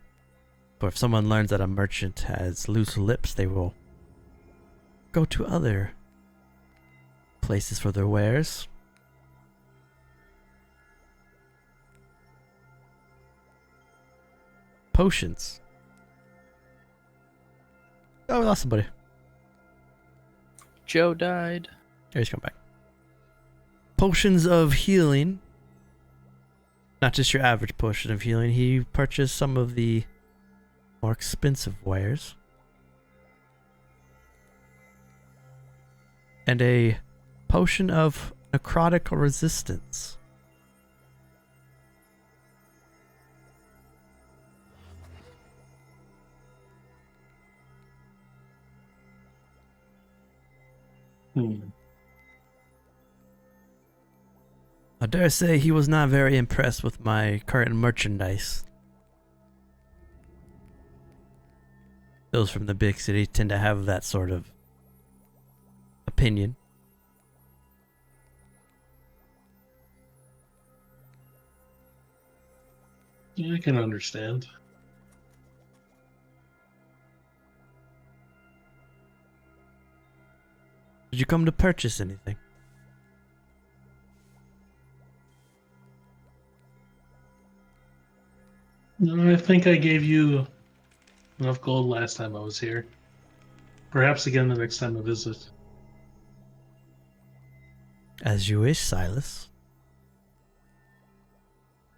For if someone learns that a merchant has loose lips, they will go to other places for their wares. Potions. Oh, we lost somebody. Joe died. Here he's come back. Potions of healing. Not just your average potion of healing. He purchased some of the more expensive wares. And a potion of necrotic resistance. I dare say he was not very impressed with my current merchandise. Those from the big city tend to have that sort of opinion. Yeah, I can understand. Did you come to purchase anything? No, I think I gave you enough gold last time I was here. Perhaps again the next time I visit. As you wish, Silas.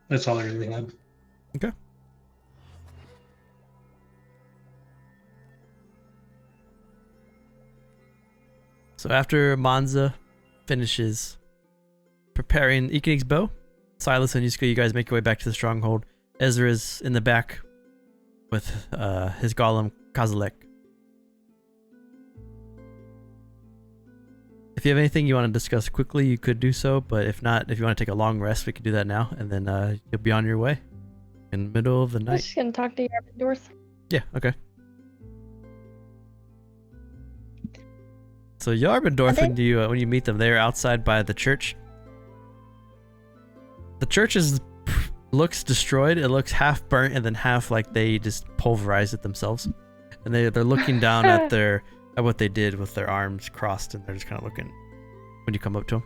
That's all I really had. Okay. So after Manza finishes preparing Iqiniq's bow, Silas and Yusca, you guys make your way back to the stronghold. Ezra's in the back with his golem, Kozilek. If you have anything you want to discuss quickly, you could do so, but if not, if you want to take a long rest, we can do that now, and then you'll be on your way in the middle of the I'm night. just gonna talk to Yarbendorf. Yeah, okay. So Yarbendorf, when you meet them, they're outside by the church. The church looks destroyed. It looks half burnt and then half like they just pulverized it themselves. And they're looking down at what they did with their arms crossed, and they're just kind of looking when you come up to them.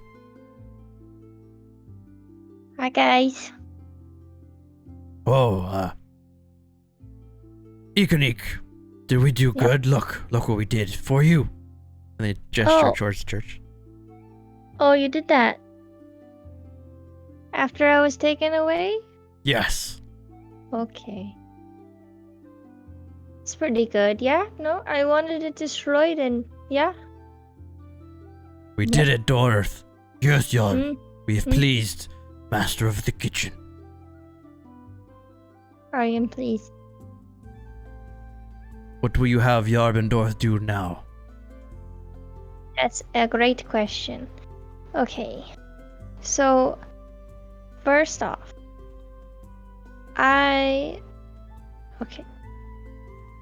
Hi guys. Whoa, Iqiniq, did we do good? Look what we did for you. And they gesture towards the church. Oh, you did that after I was taken away? Yes. Okay. It's pretty good, yeah? No, I wanted it destroyed and yeah. We did it, Dorth. Yes, Yarb. Mm. We have pleased Master of the Kitchen. I am pleased. What will you have Yarbendorf do now? That's a great question. Okay. So, first off, okay.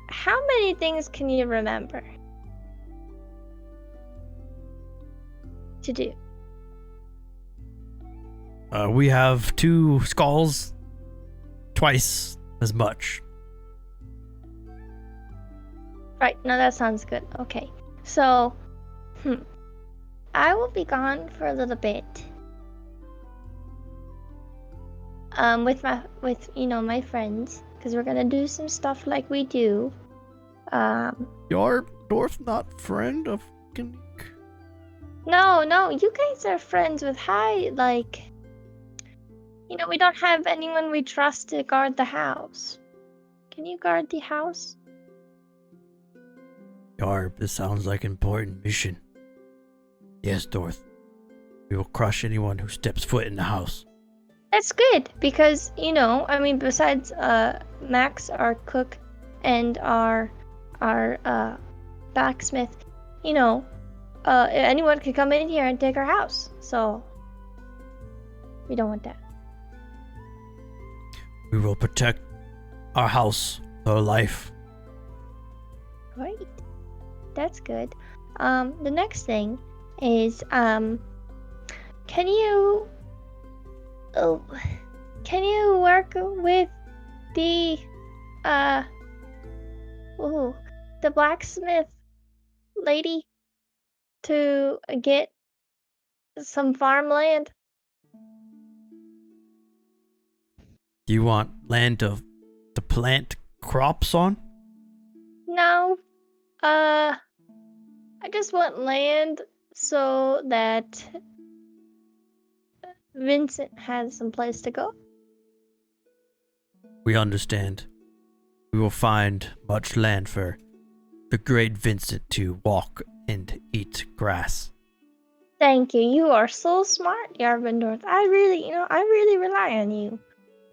How many things can you remember to do? We have 2 skulls, twice as much. Right, no, that sounds good. Okay. So, I will be gone for a little bit. With my friends, because we're gonna do some stuff like we do. Yarbendorf not friend of Iqiniq? No, you guys are friends with we don't have anyone we trust to guard the house. Can you guard the house? Yarb, this sounds like an important mission. Yes, Dorth. We will crush anyone who steps foot in the house. That's good, because, besides Max, our cook, and our blacksmith, anyone could come in here and take our house. So, we don't want that. We will protect our house, our life. Great. That's good. The next thing is, can you work with the blacksmith lady to get some farmland? Do you want land to plant crops on? No. I just want land so that Vincent has some place to go. We understand. We will find much land for the great Vincent to walk and eat grass. Thank you. You are so smart, Yarvindorth. I really rely on you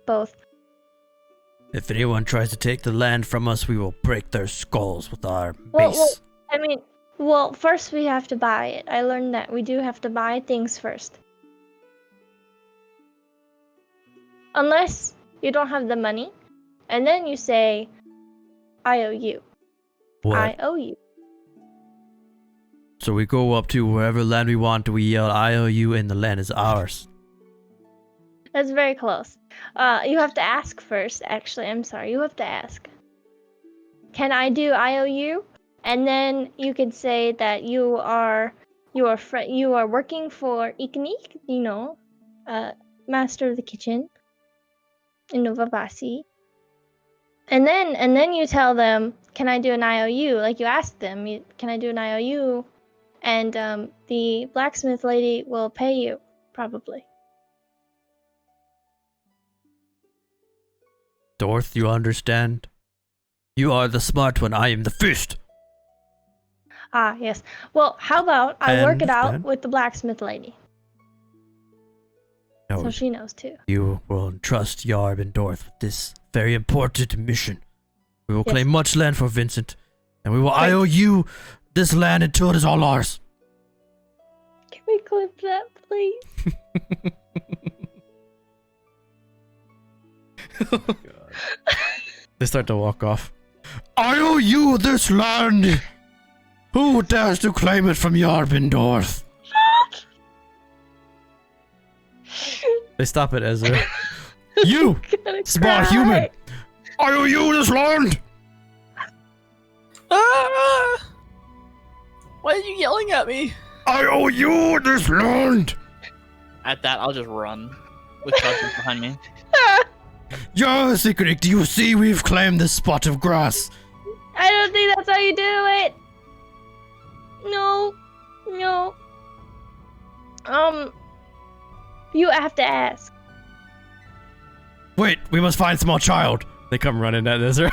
both. If anyone tries to take the land from us, we will break their skulls with our mace. Well, first we have to buy it. I learned that we do have to buy things first. Unless you don't have the money, and then you say, I owe you. What? I owe you. So we go up to wherever land we want, we yell, I owe you, and the land is ours. That's very close. You have to ask first, actually. I'm sorry. You have to ask. Can I do IOU? And then you could say that you are working for Iqiniq, master of the kitchen in Novavasi. And then you tell them, can I do an IOU? Like you ask them, can I do an IOU? And the blacksmith lady will pay you, probably. Dorth, you understand? You are the smart one, I am the first. Ah, yes. Well, how about I work it out understand. with the blacksmith lady? No, So she knows too. you will entrust Yarb and Dorth with this very important mission. We will Yes. claim much land for Vincent, and we will Great. IOU this land until it is all ours. Can we clip that, please? They start to walk off. IOU this land! Who dares to claim it from Yarb and Dorth? They stop at Ezra. You! Gonna Small cry. human! IOU this land! Ah! Why are you yelling at me? IOU this land! At that, I'll just run with Cousins behind me. Yes, Iqiniq, do you see we've claimed this spot of grass? I don't think that's how you do it. No. You have to ask. Wait, we must find small child. They come running at Ezra.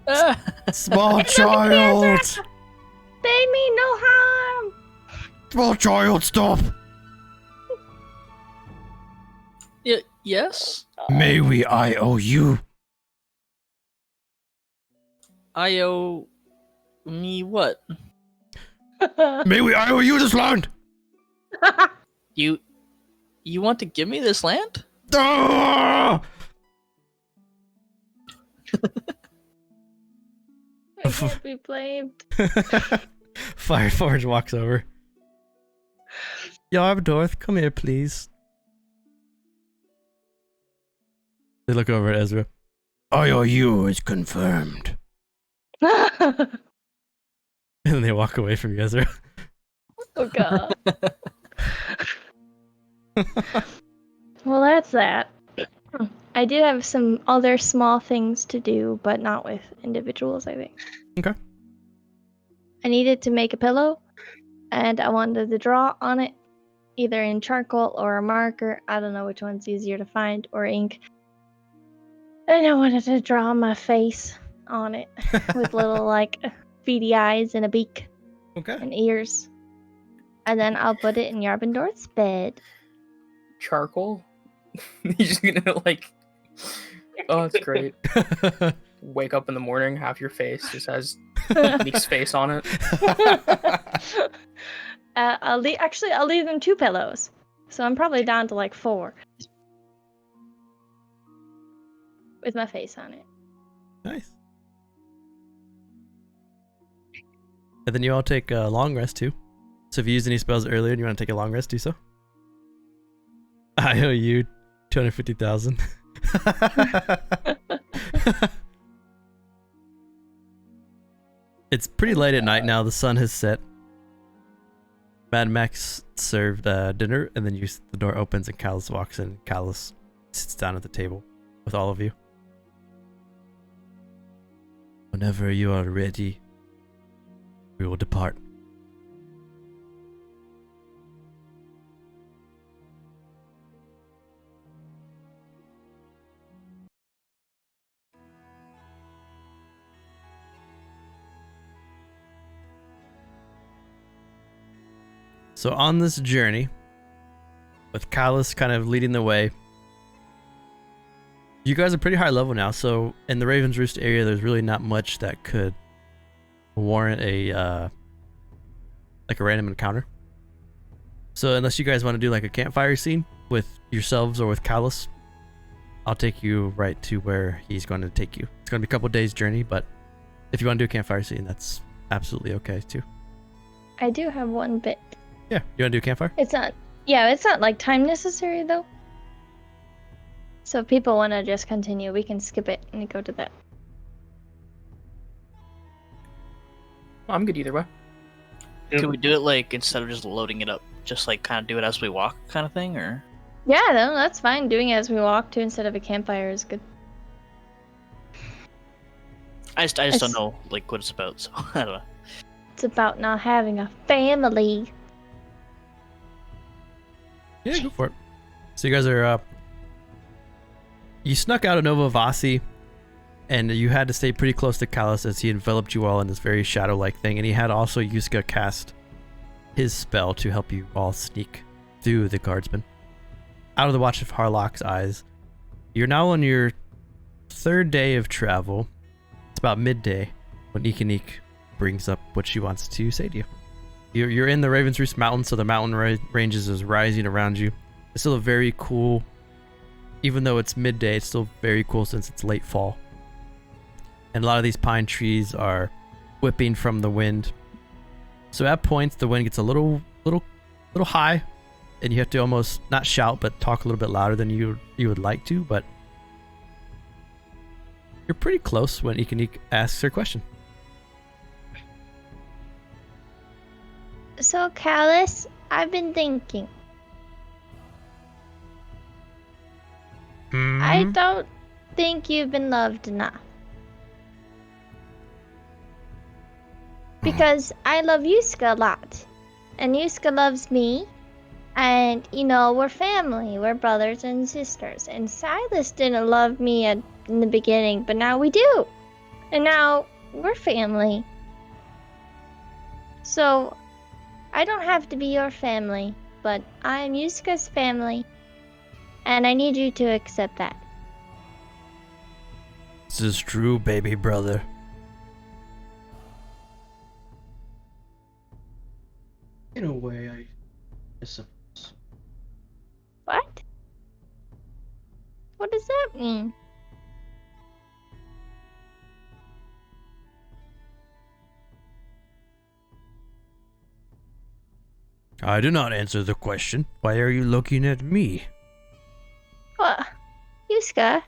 Ah! Small It's child! nothing, They mean no harm. Small child, stop! Yes? May we IOU? I owe me what? May we IOU this land? You want to give me this land? Ah! I can't be blamed. Fireforge walks over. Yarb Dorth, come here, please. They look over at Ezra. IOU is confirmed. And they walk away from you, Ezra. Oh god. Well, that's that. I did have some other small things to do, but not with individuals, I think. Okay. I needed to make a pillow, and I wanted to draw on it, either in charcoal or a marker. I don't know which one's easier to find, or ink. And I wanted to draw my face on it with little like beady eyes and a beak Okay. and ears. And then I'll put it in Yarbendorth's bed. Charcoal? He's just gonna like. Oh, it's great. Wake up in the morning, half your face just has Nick's face on it. I'll leave them 2 pillows. So I'm probably down to like 4. With my face on it. Nice. And then you all take a long rest too. So if you used any spells earlier and you want to take a long rest, do so. I owe you 250,000. It's pretty late at night now. The sun has set. Mad Max served dinner, and then the door opens and Callus walks in. Callus sits down at the table with all of you. Whenever you are ready, we will depart. So on this journey, with Callus kind of leading the way, you guys are pretty high level now, so in the Raven's Roost area, there's really not much that could warrant a random encounter. So unless you guys want to do like a campfire scene with yourselves or with Callus, I'll take you right to where he's going to take you. It's going to be a couple days journey, but if you want to do a campfire scene, that's absolutely okay too. I do have one bit. Yeah, you want to do a campfire? It's not like time necessary though. So if people want to just continue, we can skip it and go to that. I'm good either way. Yep. Can we do it like instead of just loading it up, just like kind of do it as we walk, kind of thing, or? Yeah, no, that's fine. Doing it as we walk to instead of a campfire is good. I just don't know like what it's about, so I don't know. It's about not having a family. Yeah, go for it. So you guys are you snuck out of Nova Vasi, and you had to stay pretty close to Callus as he enveloped you all in this very shadow-like thing, and he had also Yusca cast his spell to help you all sneak through the guardsmen. Out of the Watch of Harlock's eyes, you're now on your 3rd day of travel. It's about midday when Iqiniq brings up what she wants to say to you. You're in the Raven's Roost Mountains, so the mountain ranges is rising around you. It's still a very cool, even though it's midday, it's still very cool since it's late fall. And a lot of these pine trees are whipping from the wind. So at points, the wind gets a little high, and you have to almost not shout, but talk a little bit louder than you would like to. But you're pretty close when Iqiniq asks her question. So, Callus, I've been thinking. I don't think you've been loved enough. Because I love Yusca a lot. And Yusca loves me. And, we're family. We're brothers and sisters. And Silas didn't love me in the beginning, but now we do. And now we're family. So, I don't have to be your family, but I'm Yusca's family. And I need you to accept that. This is true, baby brother. In a way, I suppose. What? What does that mean? I do not answer the question. Why are you looking at me? What? Yusca?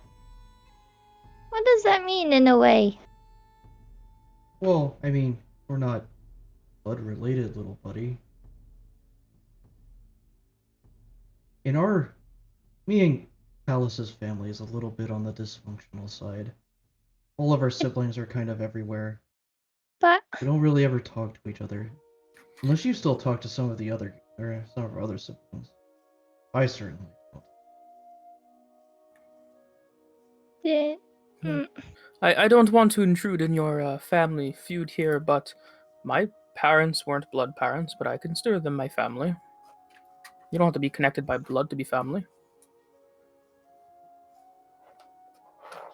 What does that mean in a way? Well, I mean, we're not blood related, little buddy. Me and Callus's family is a little bit on the dysfunctional side. All of our siblings are kind of everywhere. But We don't really ever talk to each other. Unless you still talk to some of the other or some of our other siblings. I certainly don't. Yeah. Hmm. I don't want to intrude in your family feud here, but my parents weren't blood parents, but I consider them my family. You don't have to be connected by blood to be family.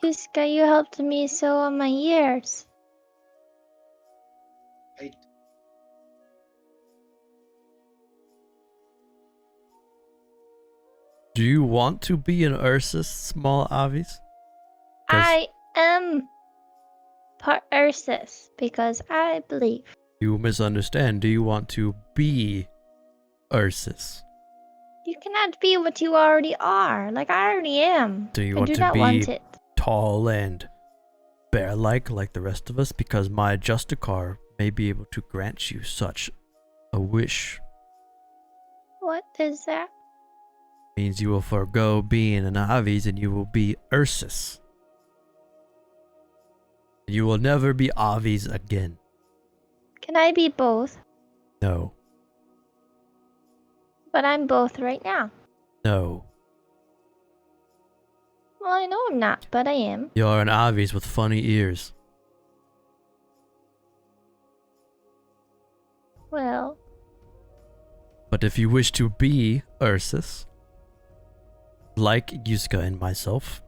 Yusca, you helped me so on my years. Do you want to be an Ursus, small Avis? 'Cause I am part Ursus because I believe. you misunderstand. Do you want to be Ursus? You cannot be what you already are. Like I already am. Do you I want do to not be want it. tall and bear-like the rest of us? Because my Justicar may be able to grant you such a wish. What is that? Means you will forego being an Avis and you will be Ursus. You will never be Avis again. Can I be both? No. But I'm both right now. No. Well, I know I'm not, but I am. You're an Avis with funny ears. Well, But if you wish to be Ursus, like Yusca and myself,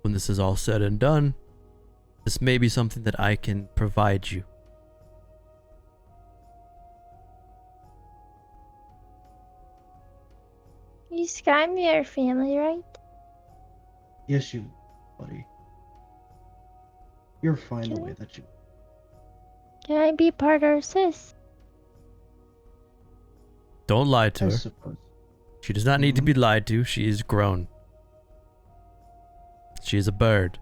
when this is all said and done, this may be something that I can provide you. Yusca, I'm your family, right? Yes, you, buddy. You're fine the Can- way that you. Can I be part Ursus? Don't lie to I her. suppose. She does not need to be lied to. She is grown. She is a bird.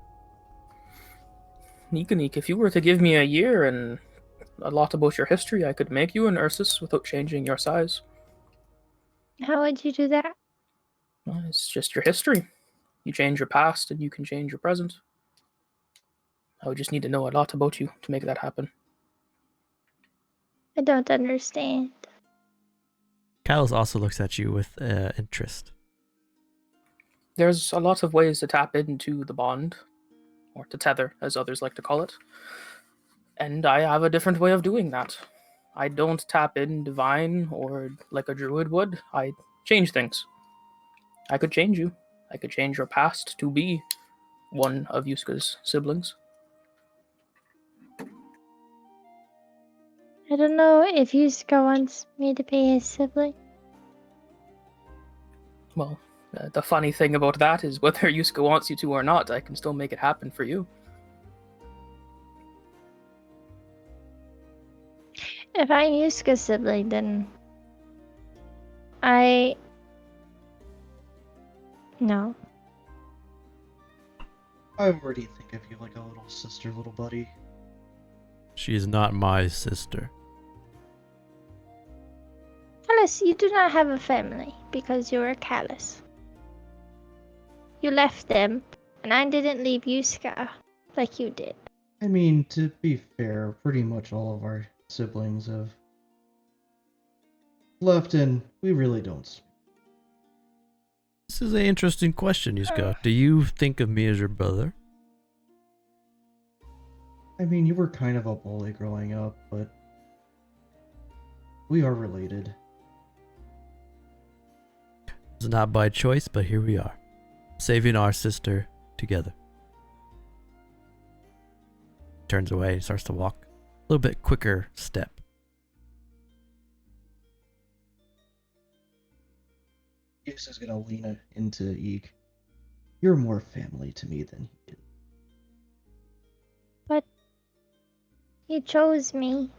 Iqiniq, if you were to give me a year and a lot about your history, I could make you an Ursus without changing your size. How would you do that? Well, it's just your history. You change your past and you can change your present. I would just need to know a lot about you to make that happen. I don't understand. Callus also looks at you with interest. There's a lot of ways to tap into the bond, or to tether, as others like to call it. And I have a different way of doing that. I don't tap in divine or like a druid would. I change things. I could change you. I could change your past to be one of Yusca's siblings. I don't know if Yusca wants me to be his sibling. Well, the funny thing about that is whether Yusca wants you to or not, I can still make it happen for you. If I'm Yusca's sibling, then No. I already think of you like a little sister, little buddy. She is not my sister. Callus, you do not have a family because you're a Callus. You left them, and I didn't leave Yusca like you did. I mean, to be fair, pretty much all of our siblings have left, and we really don't speak. This is an interesting question, Yusca. Do you think of me as your brother? I mean, you were kind of a bully growing up, but we are related. It's not by choice, but here we are, saving our sister together. Turns away and starts to walk a little bit quicker step. Yusca's gonna lean into Eek. You're more family to me than he is. But you chose me.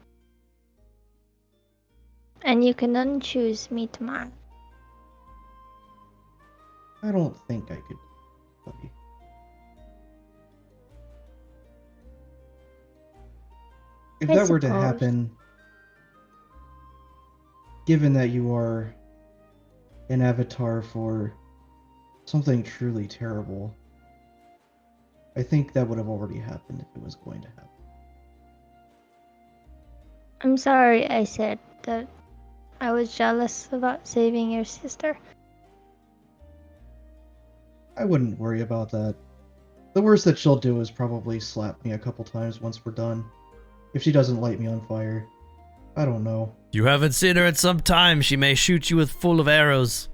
And you can unchoose me tomorrow. I don't think I could, buddy. If I that were to suppose. happen, given that you are an avatar for something truly terrible, I think that would have already happened if it was going to happen. I'm sorry I said that I was jealous about saving your sister. I wouldn't worry about that. The worst that she'll do is probably slap me a couple times once we're done. If she doesn't light me on fire. I don't know. You haven't seen her in some time. She may shoot you with full of arrows.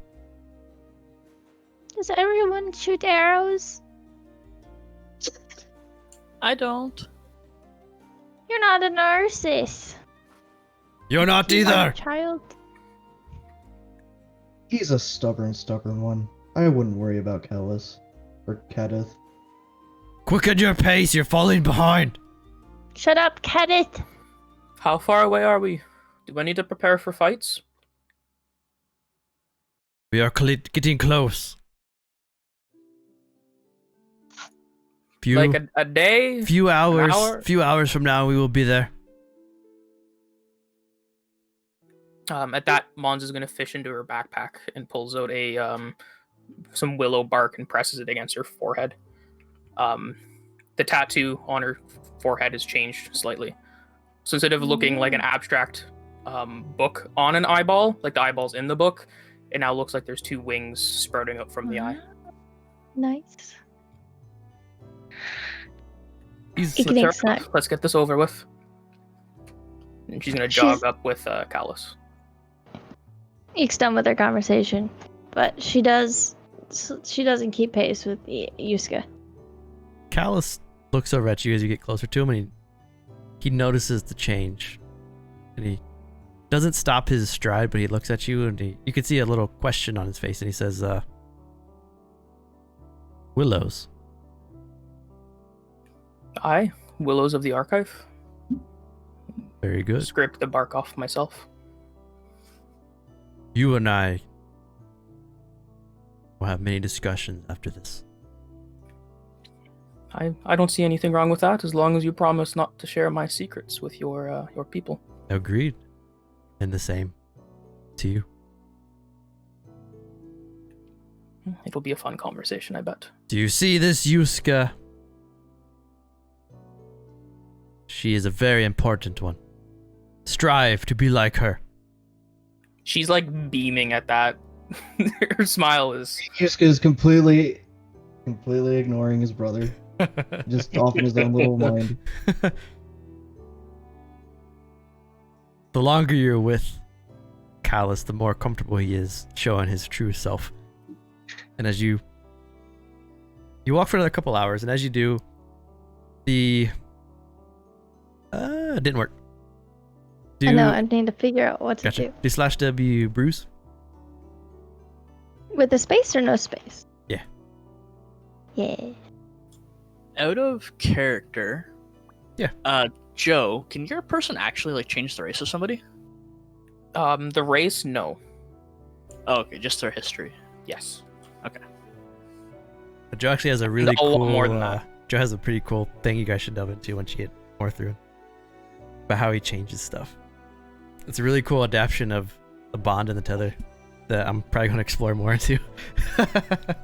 Does everyone shoot arrows? I don't. You're not a narcissist. You're not You are a either. child. He's a stubborn one. I wouldn't worry about Callus. Or Kadith. Quicken your pace. You're falling behind. Shut up, Kadith. How far away are we? Do I need to prepare for fights? We are getting close. Like a day? Few hours. hour? Few hours from now, we will be there. At that, Mons is gonna fish into her backpack and pulls out a some willow bark and presses it against her forehead. The tattoo on her forehead has changed slightly. So instead of looking like an abstract book on an eyeball, like the eyeball's in the book, it now looks like there's two wings sprouting out from the eye. Nice. Let's, let's get this over with. And she's gonna jog up with Callus. Eek's done with their conversation, but she doesn't keep pace with Yusca. Callus looks over at you as you get closer to him, and he notices the change. And he doesn't stop his stride, but he looks at you, and you can see a little question on his face, and he says, Willows. Aye, Willows of the Archive. Very good. Scrape the bark off myself. You and I will have many discussions after this. I don't see anything wrong with that, as long as you promise not to share my secrets with your people. Agreed. And the same to you. It'll be a fun conversation, I bet. Do you see this Yusca? She is a very important one. Strive to be like her. She's like beaming at that. Her smile is... Yusca is completely ignoring his brother. Just off in his own little mind. The longer you're with Callus, the more comfortable he is showing his true self. And as you walk for another couple hours, and as you do, it didn't work. I know, I need to figure out what to Gotcha. do. Do /W Brews? With the space or no space? Yeah. Yeah. Out of character. Yeah. Joe, can your person actually like change the race of somebody? The race, no. Oh, okay, just their history. Yes. Okay. Joe actually has a really A lot cool... more than that. Joe has a pretty cool thing you guys should delve into once you get more through. About how he changes stuff. It's a really cool adaptation of the bond and the tether that I'm probably going to explore more into.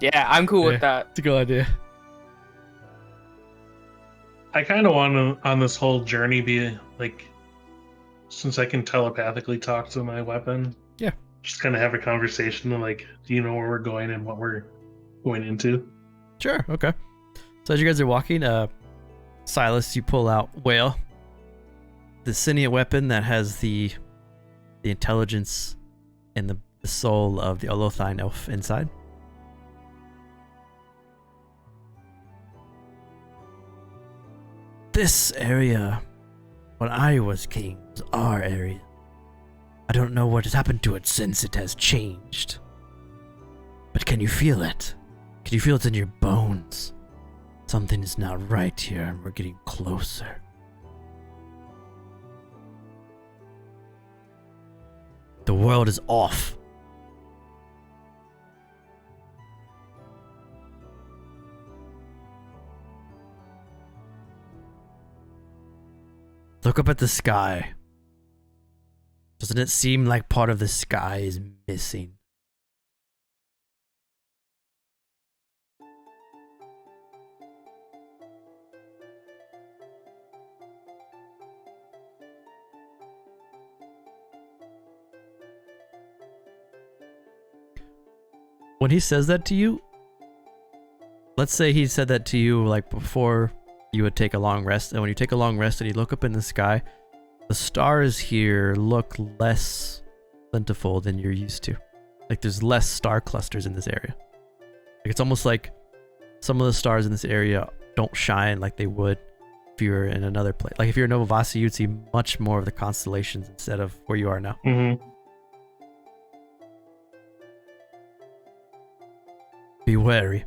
Yeah, I'm cool with that. It's a cool idea. I kind of want to, on this whole journey, be like, since I can telepathically talk to my weapon, Yeah. just kind of have a conversation of like, do you know where we're going and what we're going into? Sure, okay. So as you guys are walking, Silas, you pull out Whale, the sentient weapon that has the intelligence and the soul of the Olothine elf inside. This area, when I was king, was our area. I don't know what has happened to it since it has changed. But can you feel it? Can you feel it in your bones? Something is not right here and we're getting closer. The world is off. Look up at the sky. Doesn't it seem like part of the sky is missing? When he says that to you, let's say he said that to you like before you would take a long rest, and when you take a long rest and you look up in the sky, the stars here look less plentiful than you're used to. Like there's less star clusters in this area. Like it's almost like some of the stars in this area don't shine like they would if you were in another place. Like if you're in Novavasi, you'd see much more of the constellations instead of where you are now. Mm-hmm. Be wary.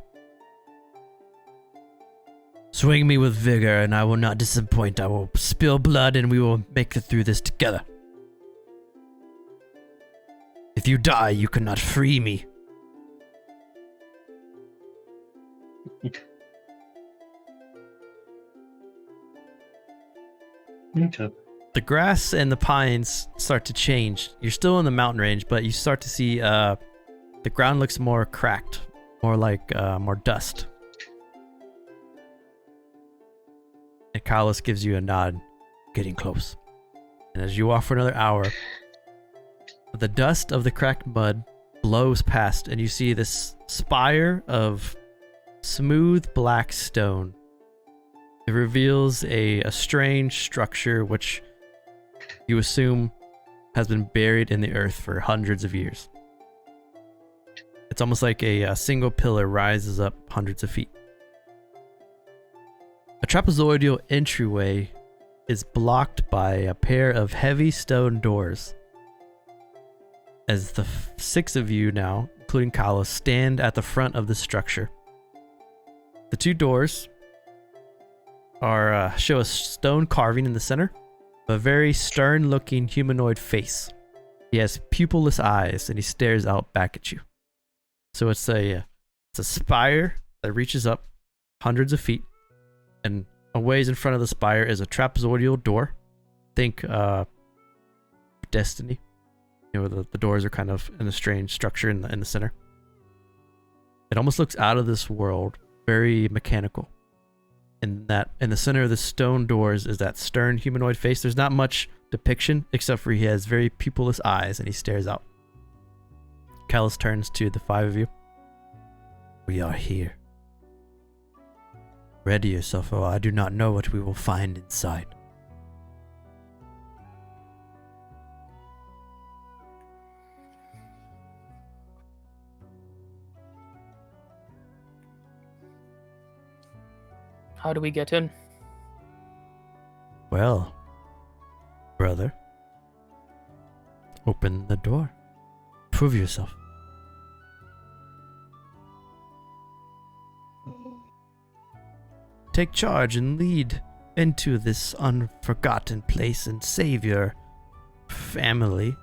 Swing me with vigor and I will not disappoint. I will spill blood and we will make it through this together. If you die, you cannot free me. Okay. The grass and the pines start to change. You're still in the mountain range, but you start to see the ground looks more cracked, more like more dust. And Carlos gives you a nod, getting close. And as you walk for another hour, the dust of the cracked mud blows past, and you see this spire of smooth black stone. It reveals a strange structure which you assume has been buried in the earth for hundreds of years. It's almost like a single pillar rises up hundreds of feet. A trapezoidal entryway is blocked by a pair of heavy stone doors. As the 6 of you now, including Carlos, stand at the front of the structure. The 2 doors show a stone carving in the center of a very stern-looking humanoid face. He has pupilless eyes and he stares out back at you. So it's a spire that reaches up hundreds of feet, and a ways in front of the spire is a trapezoidal door. Think Destiny. You know, the doors are kind of in a strange structure in the center. It almost looks out of this world, very mechanical. In the center of the stone doors is that stern humanoid face. There's not much depiction except for he has very pupilless eyes and he stares out. Callus turns to the 5 of you. We are here. Ready yourself, or I do not know what we will find inside. How do we get in? Well, brother, open the door. Prove yourself. Take charge and lead into this unforgotten place and save your family.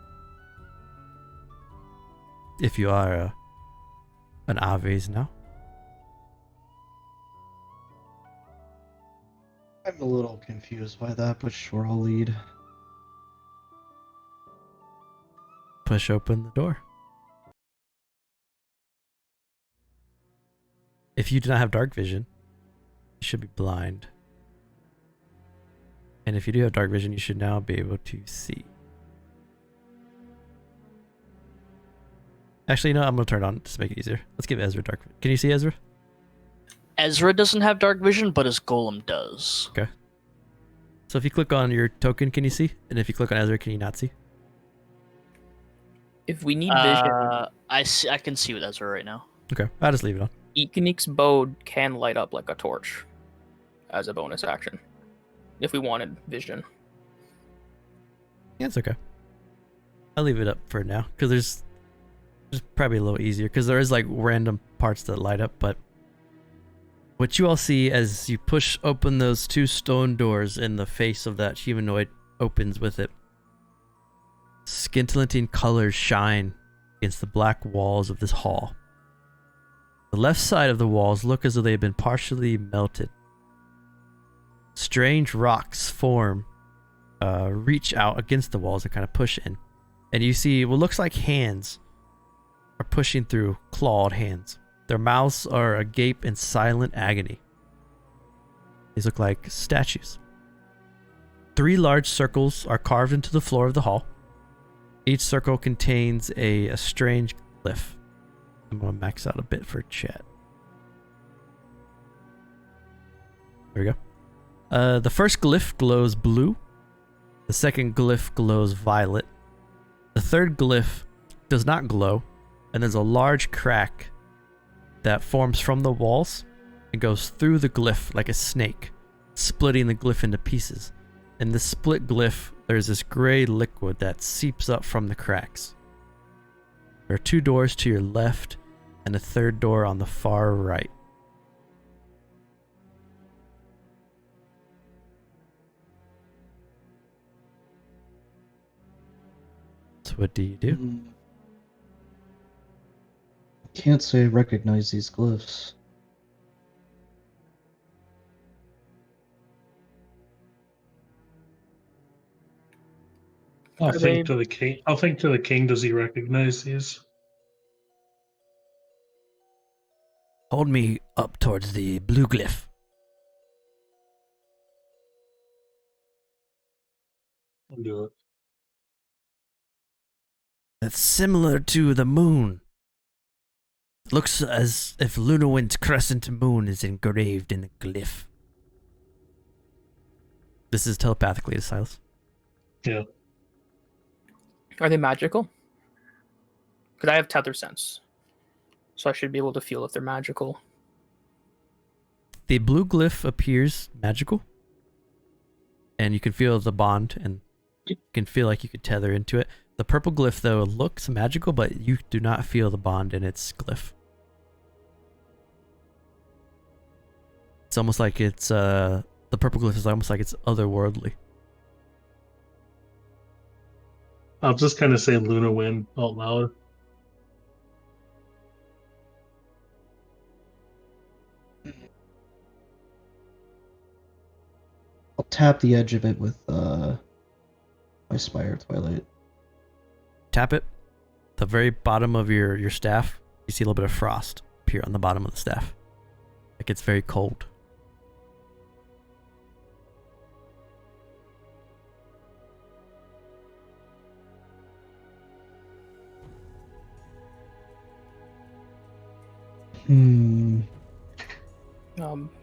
If you are an Aves now. I'm a little confused by that, but sure, I'll lead. Push open the door. If you do not have dark vision, you should be blind. And if you do have dark vision, you should now be able to see. Actually, no, I'm going to turn it on just to make it easier. Let's give Ezra dark vision. Can you see Ezra? Ezra doesn't have dark vision, but his golem does. Okay. So if you click on your token, can you see? And if you click on Ezra, can you not see? If we need vision, I can see with Ezra right now. Okay, I'll just leave it on. Iqiniq's bow can light up like a torch as a bonus action. If we wanted vision. Yeah, it's okay. I'll leave it up for now, because there's probably a little easier, because there is like random parts that light up, but what you all see as you push open those 2 stone doors and the face of that humanoid opens with it. Scintillating colors shine against the black walls of this hall. The left side of the walls look as though they have been partially melted. Strange rocks form, reach out against the walls and kind of push in. And you see what looks like hands are pushing through, clawed hands. Their mouths are agape in silent agony. These look like statues. 3 large circles are carved into the floor of the hall. Each circle contains a strange glyph. I'm gonna max out a bit for chat. There we go. The first glyph glows blue. The second glyph glows violet. The third glyph does not glow, and there's a large crack that forms from the walls and goes through the glyph like a snake, splitting the glyph into pieces. In this split glyph, there's this gray liquid that seeps up from the cracks. There are 2 doors to your left and a third door on the far right. So what do you do? Can't say I recognize these glyphs. I'll Are think they- to the king. I'll think to the king. Does he recognize these? Hold me up towards the blue glyph. I'll do it. It's similar to the moon. It looks as if Lunawind's crescent moon is engraved in the glyph. This is telepathically to Silas. Yeah. Are they magical? Because I have tether sense, so I should be able to feel if they're magical. The blue glyph appears magical, and you can feel the bond, and you can feel like you could tether into it. The purple glyph, though, looks magical, but you do not feel the bond in its glyph. It's almost like it's, the purple glyph is almost like it's otherworldly. I'll just kind of say Luna Wind out loud. I'll tap the edge of it with my Spire Twilight. Tap it. The very bottom of your staff, you see a little bit of frost appear on the bottom of the staff. Like it's very cold.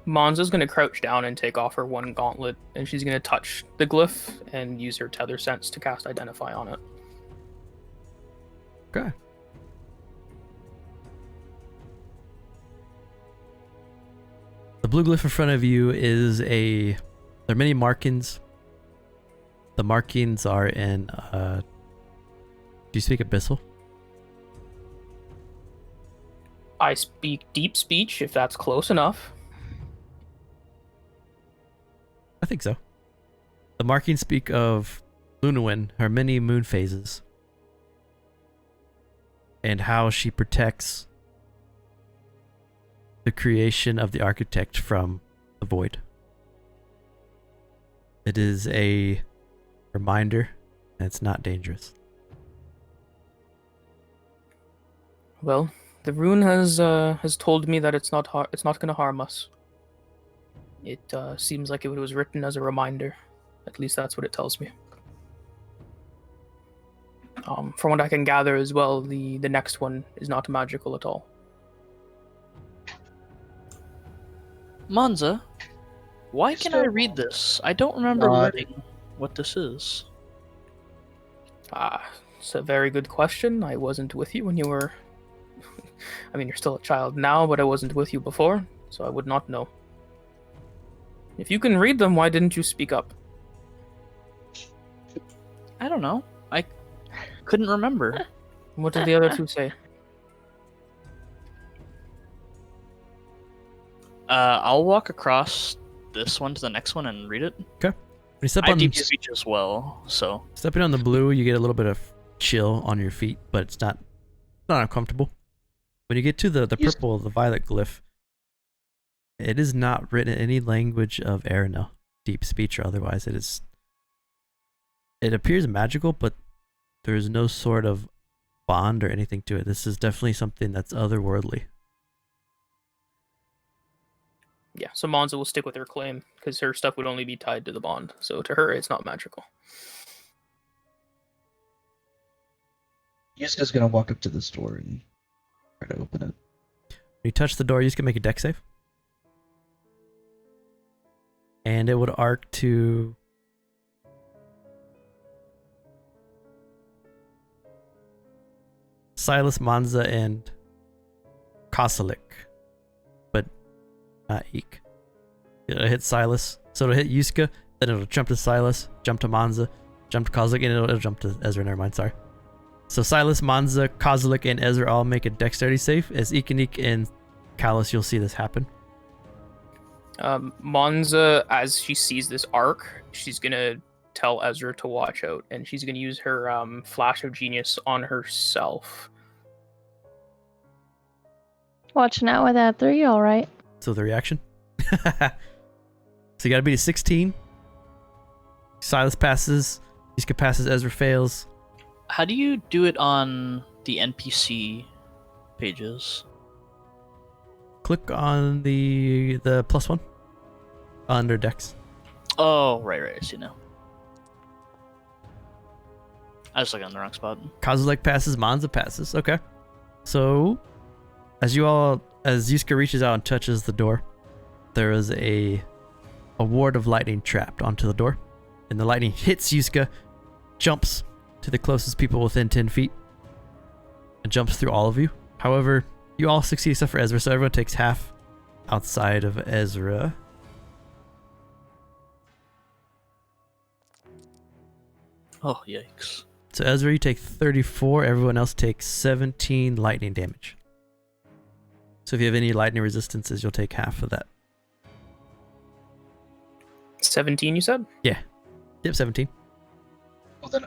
Monza's going to crouch down and take off her one gauntlet, and she's going to touch the glyph and use her tether sense to cast Identify on it. Okay. The blue glyph in front of you is there are many markings. The markings are in, do you speak Abyssal? I speak deep speech, if that's close enough. I think so. The markings speak of Lunawin, her many moon phases, and how she protects the creation of the architect from the void. It is a reminder, and it's not dangerous. Well, the rune has told me that it's not going to harm us. It seems like it was written as a reminder. At least that's what it tells me. From what I can gather as well, the next one is not magical at all. Monza, why can I read this? I don't remember learning what this is. It's a very good question. I wasn't with you when you were... I mean, you're still a child now, but I wasn't with you before, so I would not know. If you can read them, why didn't you speak up? I don't know. I couldn't remember. What did the other two say? I'll walk across this one to the next one and read it. Okay. When you step I on deep speech as well, so stepping on the blue, you get a little bit of chill on your feet, but it's not uncomfortable. When you get to the purple, the violet glyph, it is not written in any language of Erenel, deep speech or otherwise. It appears magical, but there is no sort of bond or anything to it. This is definitely something that's otherworldly. Yeah, so Monza will stick with her claim, because her stuff would only be tied to the bond. So to her, it's not magical. Yusca's gonna walk up to the store and Try to open it. When you touch the door, you can make a deck save. And it would arc to... Silas, Manza, and Koselik. But not Eek. It'll hit Silas. So it'll hit Yusca, then it'll jump to Silas, jump to Manza, jump to Koselik, and it'll jump to Ezra. Never mind, sorry. So Silas, Manza, Koselik, and Ezra all make a dexterity save. As Iqiniq and Callus, you'll see this happen. Monza, as she sees this arc, she's gonna tell Ezra to watch out, and she's gonna use her flash of genius on herself. Watching out with that 3, alright. So the reaction. So you gotta beat a 16. Silas passes. Yusca passes. Ezra fails. How do you do it on the NPC pages? Click on the +1 under Dex. Oh, right, I see now. I was looking on the wrong spot. Koselik passes. Manza passes. Okay. So as Yusca reaches out and touches the door, there is a ward of lightning trapped onto the door, and the lightning hits Yusca, jumps to the closest people within 10 feet, and jumps through all of you. However, you all succeed except for Ezra, so everyone takes half outside of Ezra. Oh, yikes. So Ezra, you take 34, everyone else takes 17 lightning damage. So if you have any lightning resistances, you'll take half of that. 17, you said? Yep, 17. Well, then,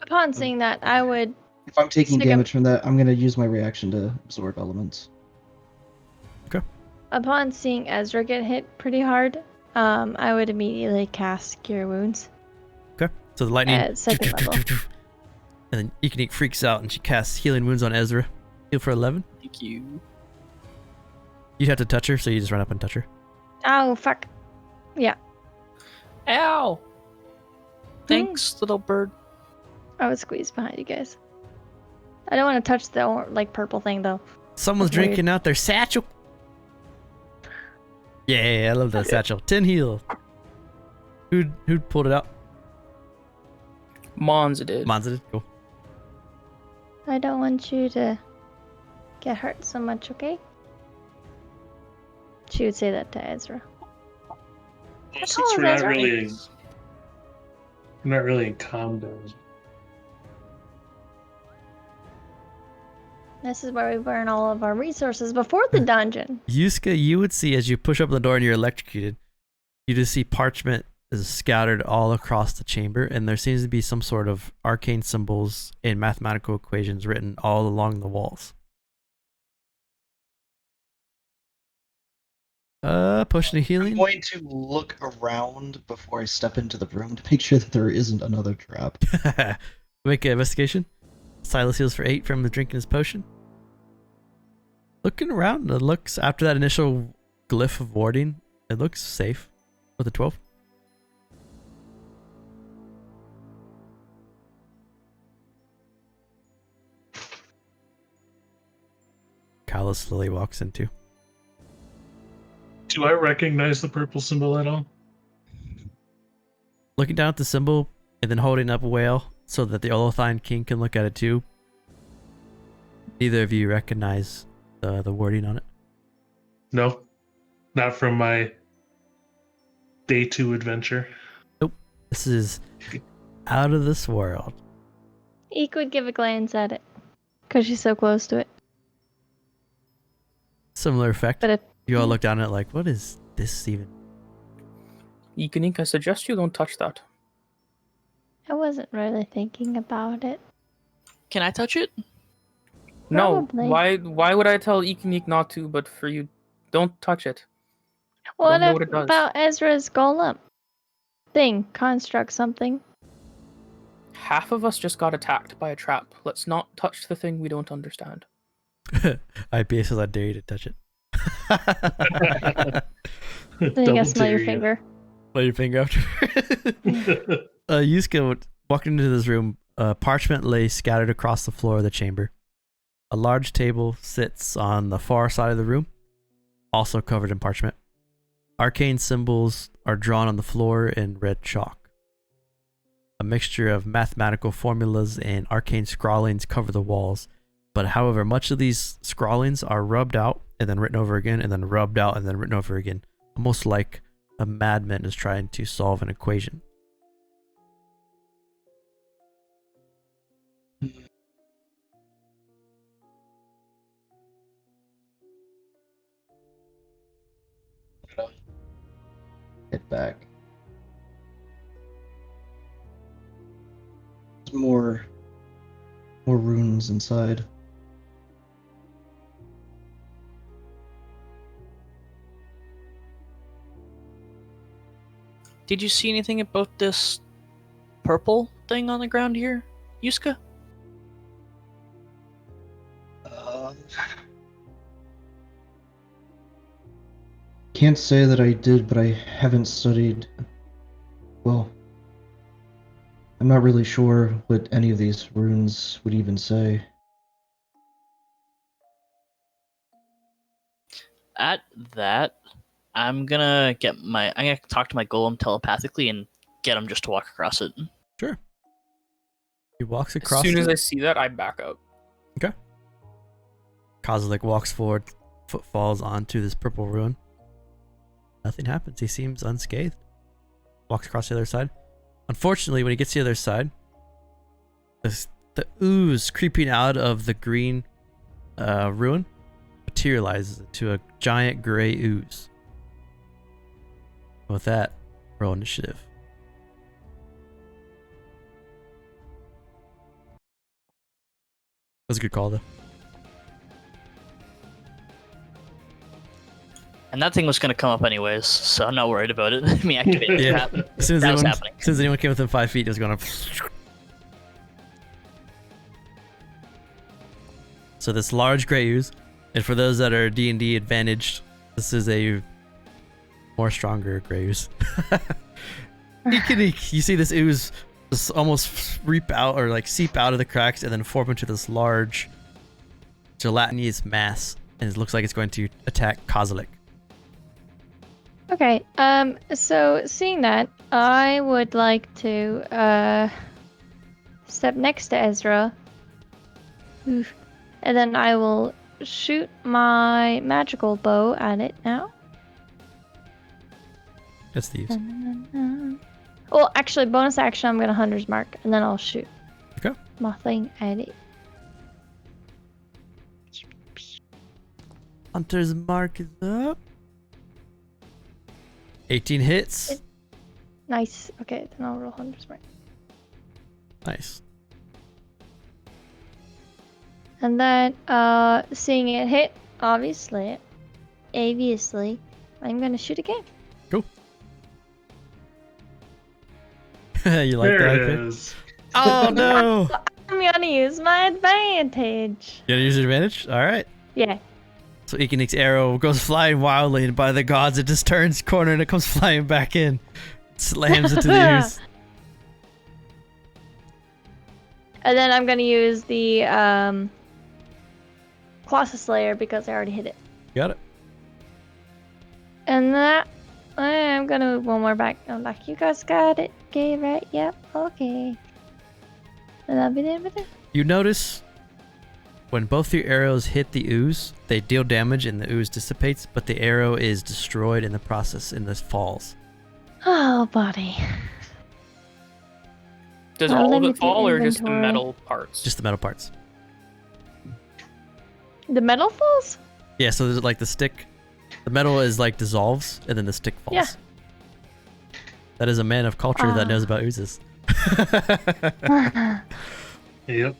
Upon seeing that, I would... if I'm taking Stick 'em. damage from that, I'm gonna use my reaction to absorb elements. Upon seeing Ezra get hit pretty hard, I would immediately cast Cure Wounds. Okay. So the lightning... At second level. And then Iqiniq freaks out and she casts healing wounds on Ezra. Heal for 11. Thank you. You'd have to touch her, so you just run up and touch her. Oh, fuck. Yeah. Ow! Thanks, little bird. I would squeeze behind you guys. I don't want to touch the purple thing, though. Someone's That's weird. drinking out their satchel. Yeah, I love that satchel. 10 heal. Who pulled it out? Monza did. Monza did. Cool. I don't want you to get hurt so much, okay? She would say that to Ezra. Since tall we're is not Ezra? really in calm down. This is where we burn all of our resources before the dungeon. Yusca, you would see as you push open the door and you're electrocuted, you just see parchment is scattered all across the chamber, and there seems to be some sort of arcane symbols and mathematical equations written all along the walls. Potion of I'm healing. going to look around before I step into the room to make sure that there isn't another trap. Make an investigation. Silas heals for 8 from the drinking his potion. Looking around, it looks, after that initial glyph of warding, it looks safe with a 12. Callus slowly walks into. Do I recognize the purple symbol at all? Looking down at the symbol and then holding up a whale so that the Olothian king can look at it too. Neither of you recognize the wording on it. No, not from my day 2 adventure. This is out of this world. Eek would give a glance at it, because she's so close to it. Similar effect. But it, You all look down at it like, what is this even? Iqiniq, I suggest you don't touch that. I wasn't really thinking about it. Can I touch it? No, Probably. why would I tell Iqiniq not to, but for you, don't touch it. What know what it does. about Ezra's golem thing? Construct something. Half of us just got attacked by a trap. Let's not touch the thing we don't understand. IPA says I dare you to touch it. Then you gotta smell your finger. Smell your finger after. Yusca walked into this room. Parchment lay scattered across the floor of the chamber. A large table sits on the far side of the room, also covered in parchment. Arcane symbols are drawn on the floor in red chalk. A mixture of mathematical formulas and arcane scrawlings cover the walls, but however, much of these scrawlings are rubbed out and then written over again, and then rubbed out and then written over again, almost like a madman is trying to solve an equation. Get back. There's more runes inside. Did you see anything about this purple thing on the ground here, Yusca? Can't say that I did, but I haven't studied. Well, I'm not really sure what any of these runes would even say. At that, I'm gonna talk to my golem telepathically and get him just to walk across it. Sure. He walks As across. soon as I see that, I back up. Okay. Kozilek walks forward, foot falls onto this purple rune. Nothing happens. He seems unscathed. Walks across the other side. Unfortunately, when he gets to the other side, the ooze creeping out of the green ruin materializes into a giant gray ooze. With that, roll initiative. That was a good call, though. And that thing was going to come up anyways, so I'm not worried about it. Me activating Yeah. happened. As soon as That was anyone, happening. as soon as anyone came within 5 feet, it was going to. So this large gray ooze, and for those that are D&D advantaged, this is a more stronger gray ooze. Iqiniq, you see this ooze just almost reap out or like seep out of the cracks and then form into this large gelatinous mass, and it looks like it's going to attack Kozilek. Okay, so seeing that, I would like to step next to Ezra. Oof. And then I will shoot my magical bow at it now. That's the use. Well, actually, bonus action, I'm gonna Hunter's Mark, and then I'll shoot. Okay. My thing at it. Hunter's mark is up. 18 hits. Nice. Okay, then I'll roll Hunter's Mark. Nice. And then, seeing it hit, obviously, I'm gonna shoot again. Cool. You like There that? it Okay? is. Oh no! I'm gonna use my advantage. You gonna use your advantage? Alright. Yeah. So Iqiniq's arrow goes flying wildly, and by the gods, it just turns corner and it comes flying back in. Slams into the ooze. And then I'm gonna use the Colossus Slayer because I already hit it. Got it. And that I'm gonna move one more back. I'm like, you guys got it. Okay, right? Yep. Okay. And I'll be there with it. You notice when both your arrows hit the ooze, they deal damage and the ooze dissipates, but the arrow is destroyed in the process and this falls. Oh, buddy. Does Oh, all let of me it do fall or just the inventory. metal parts? Just the metal parts. The metal falls? Yeah, so there's like the stick. The metal is like dissolves, and then the stick falls. Yeah. That is a man of culture that knows about oozes. Yep.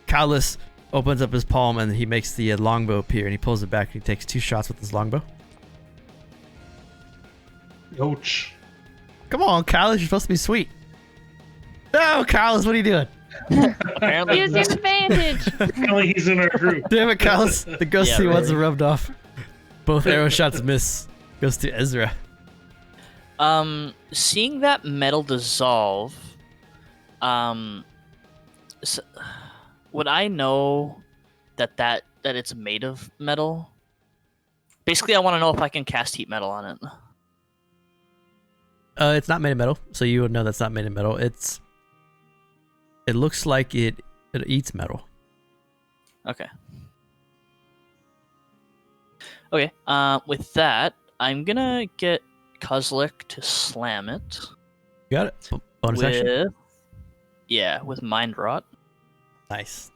Callus opens up his palm and he makes the longbow appear, and he pulls it back and he takes 2 shots with his longbow. Ouch. Come on, Callus, you're supposed to be sweet. No, Callus, what are you doing? Apparently, Use your advantage. Apparently he's in our group. Damn it, Callus. The ghosty Yeah, ones really. are rubbed off. Both arrow shots miss. Goes to Ezra. seeing that metal dissolve, would I know that it's made of metal. Basically, I want to know if I can cast heat metal on it. It's not made of metal, so you would know that's not made of metal. It looks like it eats metal. Okay. Okay. With that, I'm gonna get Kozlik to slam it. You got it. Bonus action. With Mind Rot. Nice.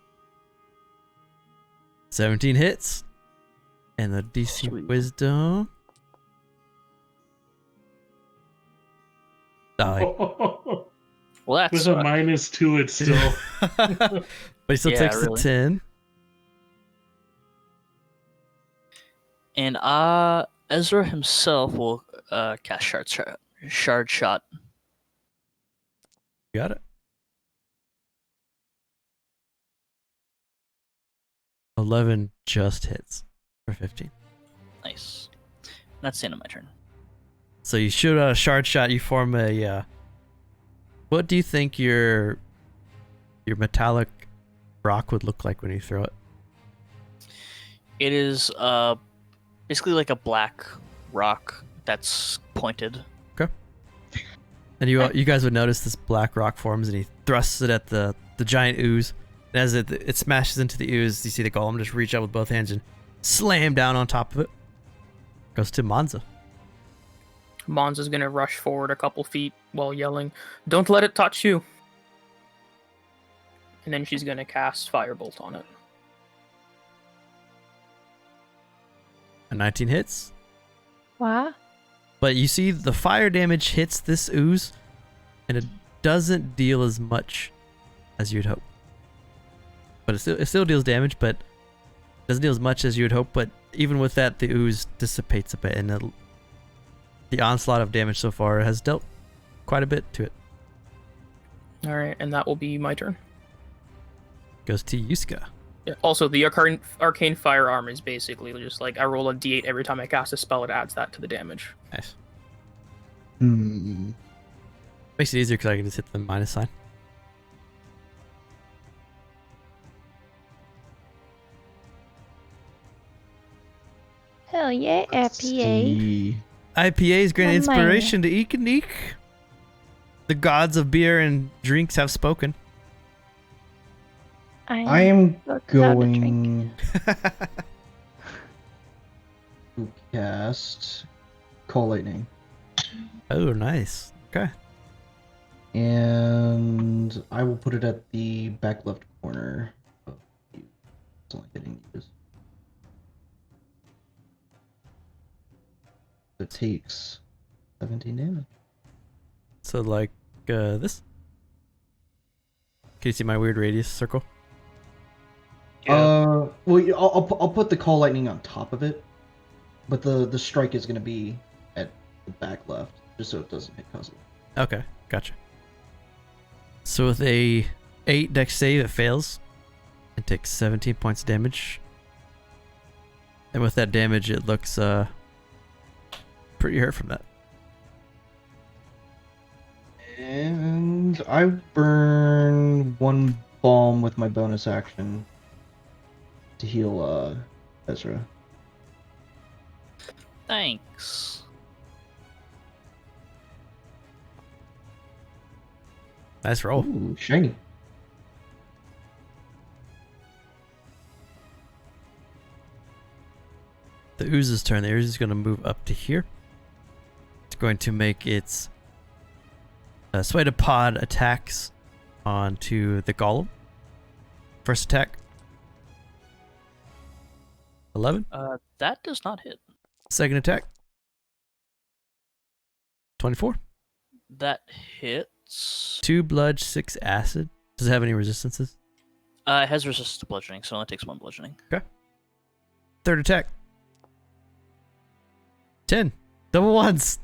17 hits. And the DC Sweet. Wisdom. Die. Well, that's With a -2, it's still. But he still Yeah, takes really. the 10. And Ezra himself will cast Shard Shot. You got it. 11 just hits for 15. Nice. That's the end of my turn. So you shoot a shard shot. You form a. What do you think your metallic rock would look like when you throw it? It is basically like a black rock that's pointed. And you guys would notice this black rock forms, and he thrusts it at the giant ooze. And as it smashes into the ooze, you see the golem just reach out with both hands and slam down on top of it. Goes to Monza. Monza's gonna rush forward a couple feet while yelling, "Don't let it touch you!" And then she's gonna cast Firebolt on it. A 19 hits. What? But you see the fire damage hits this ooze, and it doesn't deal as much as you'd hope. But it still deals damage, but doesn't deal as much as you would hope. But even with that, the ooze dissipates a bit, and the onslaught of damage so far has dealt quite a bit to it. Alright, and that will be my turn. Goes to Yusca. Yeah, also, the arcane firearm is basically just like I roll a d8 every time I cast a spell, it adds that to the damage. Nice. Hmm. Makes it easier because I can just hit the minus sign. Hell yeah, Let's IPA. see. IPAs grant Oh my. inspiration to Iqiniq. The gods of beer and drinks have spoken. I am about to drink. going to cast Call Lightning. Oh, nice. Okay. And I will put it at the back left corner of you. It's only getting used. It takes 17 damage. So like this. Can you see my weird radius circle? Well, I'll put the Call Lightning on top of it, but the strike is gonna be at the back left, just so it doesn't hit Puzzle. Okay, gotcha. So with a 8 dex save, it fails. It takes 17 points of damage. And with that damage, it looks pretty hurt from that. And I burn one balm with my bonus action to heal Ezra. Thanks. Nice roll. Ooh, shiny. The ooze's turn. The ooze is going to move up to here. It's going to make its Pod attacks onto the golem. First attack. 11. That does not hit. Second attack. 24. That hits. 2 bludge, 6 acid. Does it have any resistances? It has resistance to bludgeoning, so it only takes 1 bludgeoning. Third attack. 10. Double ones.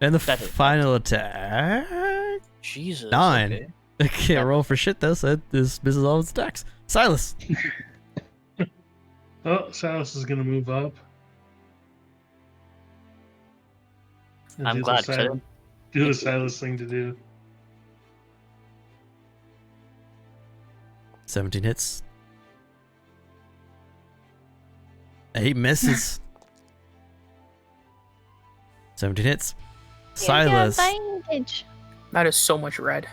And the That hit. final attack. Jesus. 9. Okay. I can't roll for shit though, so this misses all its attacks. Silas. Oh, Silas is gonna move up. And I'm do the glad, 'cause I Sil- didn't- do the Silas thing to do. 17 hits. 8 misses. 17 hits. You got Silas. advantage. That is so much red.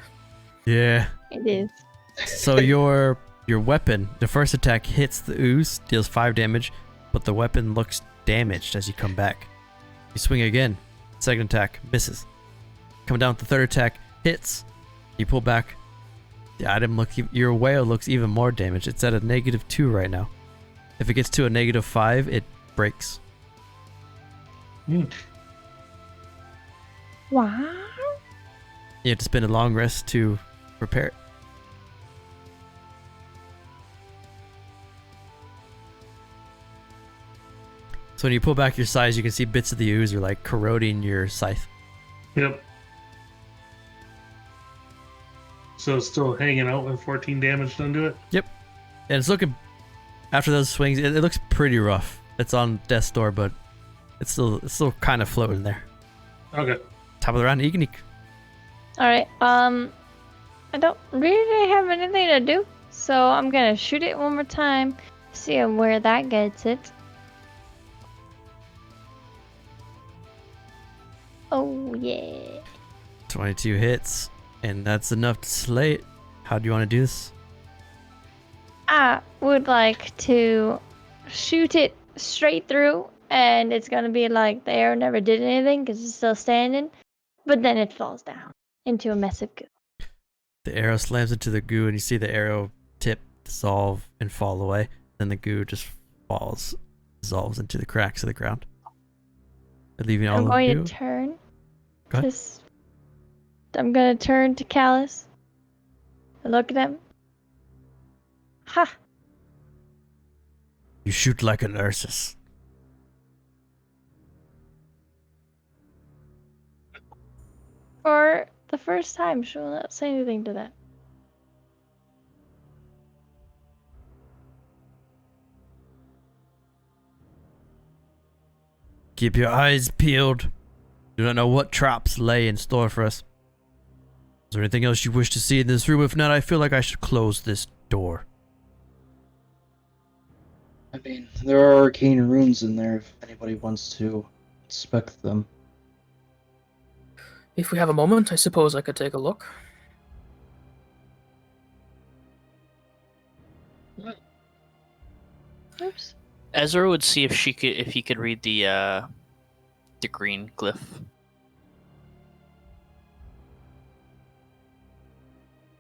Yeah. It is. So your weapon, the first attack hits the ooze, deals 5 damage, but the weapon looks damaged as you come back. You swing again. Second attack misses. Coming down with the third attack, hits. You pull back. The item your whale looks even more damaged. It's at a -2 right now. If it gets to a -5, it breaks. Wow. You have to spend a long rest to repair it. So when you pull back your size, you can see bits of the ooze are like corroding your scythe. Yep. So it's still hanging out with 14 damage done to it? Yep. And it's looking, after those swings, it looks pretty rough. It's on death's door, but it's still kind of floating there. Okay. Top of the round, Iqiniq. Alright, I don't really have anything to do, so I'm gonna shoot it one more time, see where that gets it. Oh, yeah. 22 hits, and that's enough to slay it. How do you want to do this? I would like to shoot it straight through, and it's gonna be like the arrow never did anything because it's still standing, but then it falls down into a mess of goo. The arrow slams into the goo, and you see the arrow tip dissolve and fall away. Then the goo just dissolves into the cracks of the ground, leaving all I'm the going goo. to turn. Go ahead. I'm gonna turn to Callus and look at him. Ha! You shoot like an Ursus. For the first time, she will not say anything to that. Keep your eyes peeled. Do not know what traps lay in store for us. Is there anything else you wish to see in this room? If not, I feel like I should close this door. I mean, there are arcane runes in there if anybody wants to inspect them. If we have a moment, I suppose I could take a look. Oops. Ezra would see if he could read the green glyph.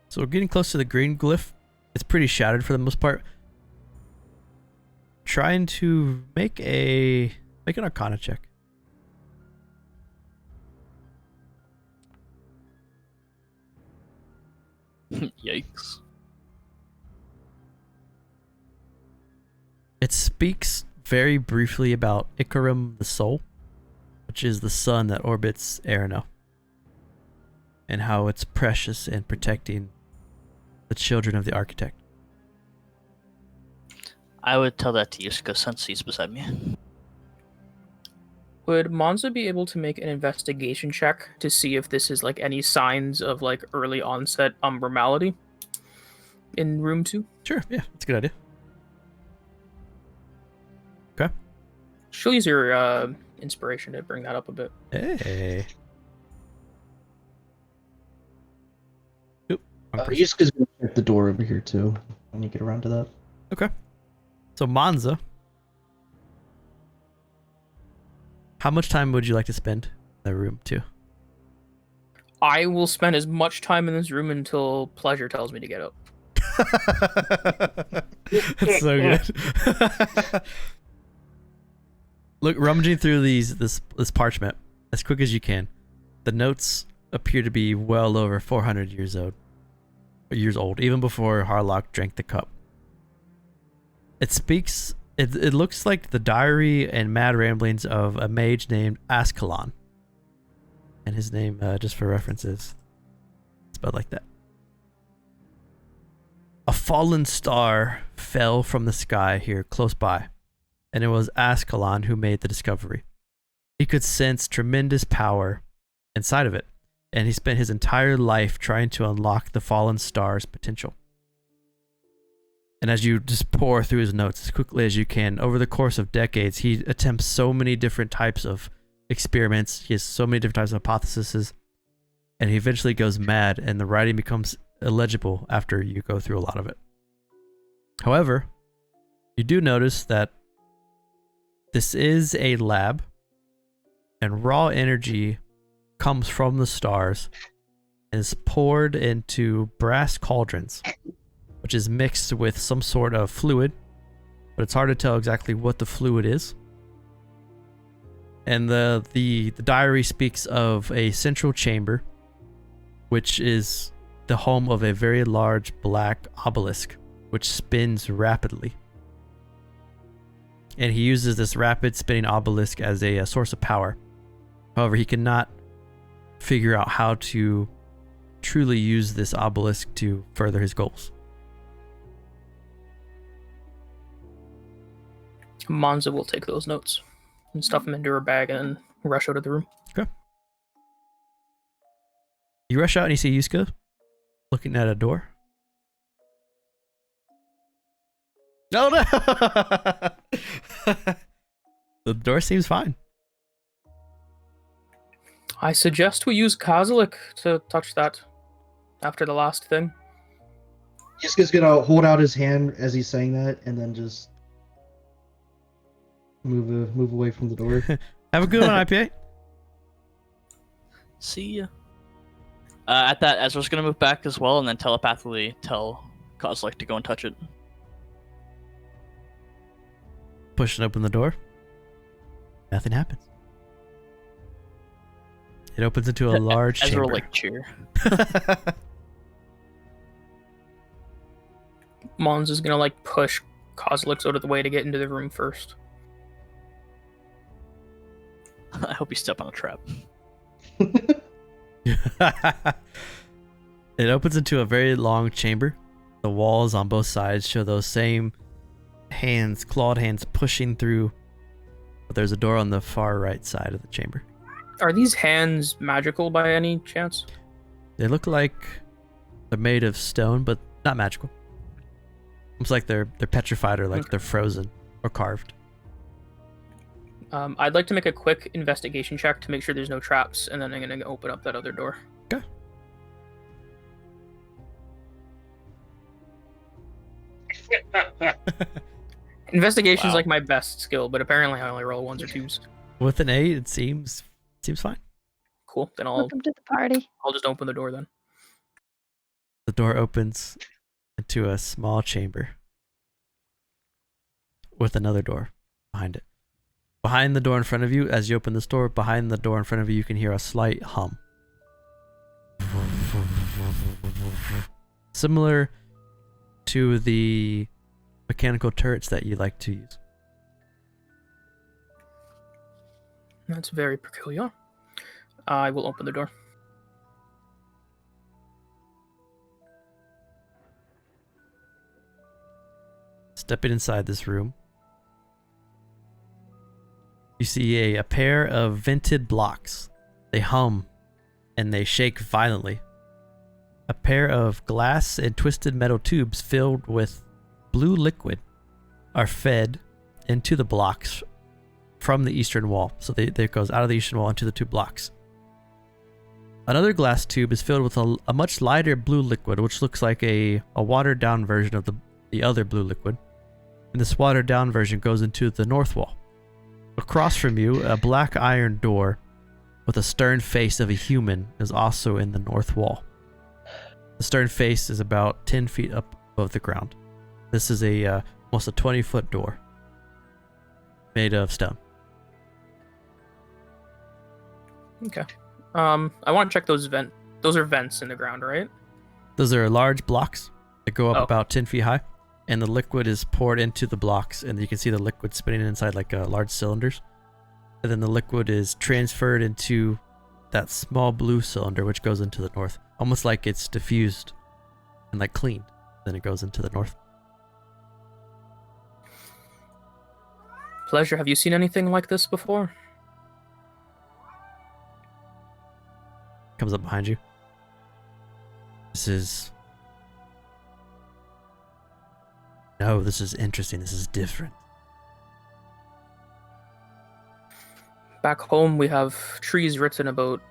So we're getting close to the green glyph. It's pretty shattered for the most part. Trying to make an Arcana check. Yikes. It speaks very briefly about Ikarim the Soul, which is the sun that orbits Erenel, and how it's precious in protecting the children of the architect. I would tell that to Yusca since he's beside me. Would Monza be able to make an investigation check to see if this is like any signs of like early onset Umbra malady in room 2? Sure, yeah, that's a good idea. Okay. She'll use your inspiration to bring that up a bit. Hey. Oop, wrong person. Yusca's gonna check the door over here too when you get around to that. Okay. So Monza, how much time would you like to spend in the room too? I will spend as much time in this room until pleasure tells me to get up. That's so good. Look, rummaging through this parchment as quick as you can. The notes appear to be well over 400 years old, even before Harlock drank the cup. It speaks. It looks like the diary and mad ramblings of a mage named Ascalon, and his name, just for reference, is spelled like that. A fallen star fell from the sky here close by, and it was Ascalon who made the discovery. He could sense tremendous power inside of it, and he spent his entire life trying to unlock the fallen star's potential. And as you just pour through his notes as quickly as you can, over the course of decades, he attempts so many different types of experiments. He has so many different types of hypotheses. And he eventually goes mad, and the writing becomes illegible after you go through a lot of it. However, you do notice that this is a lab, and raw energy comes from the stars and is poured into brass cauldrons, which is mixed with some sort of fluid, but it's hard to tell exactly what the fluid is. And the diary speaks of a central chamber, which is the home of a very large black obelisk, which spins rapidly. And he uses this rapid spinning obelisk as a source of power. However, he cannot figure out how to truly use this obelisk to further his goals. Monza will take those notes and stuff them into her bag and then rush out of the room. Okay. You rush out and you see Yusca looking at a door. No, no! The door seems fine. I suggest we use Kozilek to touch that after the last thing. Yusca's gonna hold out his hand as he's saying that, and then just move away from the door. Have a good one, Ep28. See ya. At that, Ezra's gonna move back as well, and then telepathically tell Kozilek to go and touch it. Pushing open the door. Nothing happens. It opens into a large Ezra chamber. like cheer. Mons is gonna like push Kozilek out of the way to get into the room first. I hope you step on a trap. It opens into a very long chamber. The walls on both sides show those same hands, clawed hands pushing through. But there's a door on the far right side of the chamber. Are these hands magical by any chance? They look like they're made of stone, but not magical. Almost like they're petrified or like they're frozen or carved. I'd like to make a quick investigation check to make sure there's no traps, and then I'm gonna open up that other door. Okay. Investigation's Wow. like my best skill, but apparently I only roll ones or twos. With an 8, it seems fine. Cool. Then I'll Welcome to the party. just open the door then. The door opens into a small chamber with another door behind it. Behind the door in front of you, as you open this door, behind the door in front of you, you can hear a slight hum. Similar to the mechanical turrets that you like to use. That's very peculiar. I will open the door. Stepping inside this room, you see a pair of vented blocks. They hum and they shake violently. A pair of glass and twisted metal tubes filled with blue liquid are fed into the blocks from the eastern wall. So it goes out of the eastern wall into the two blocks. Another glass tube is filled with a much lighter blue liquid, which looks like a watered down version of the other blue liquid. And this watered down version goes into the north wall. Across from you, a black iron door with a stern face of a human is also in the north wall. The stern face is about 10 feet up above the ground. This is almost a 20-foot door made of stone. Okay. I want to check those vents. Those are vents in the ground, right? Those are large blocks that go up Oh. about 10 feet high, and the liquid is poured into the blocks, and you can see the liquid spinning inside like large cylinders. And then the liquid is transferred into that small blue cylinder, which goes into the north, almost like it's diffused and like cleaned. Then it goes into the north. Pleasure. Have you seen anything like this before? Comes up behind you. This is No, this is interesting. This is different. Back home, we have trees written about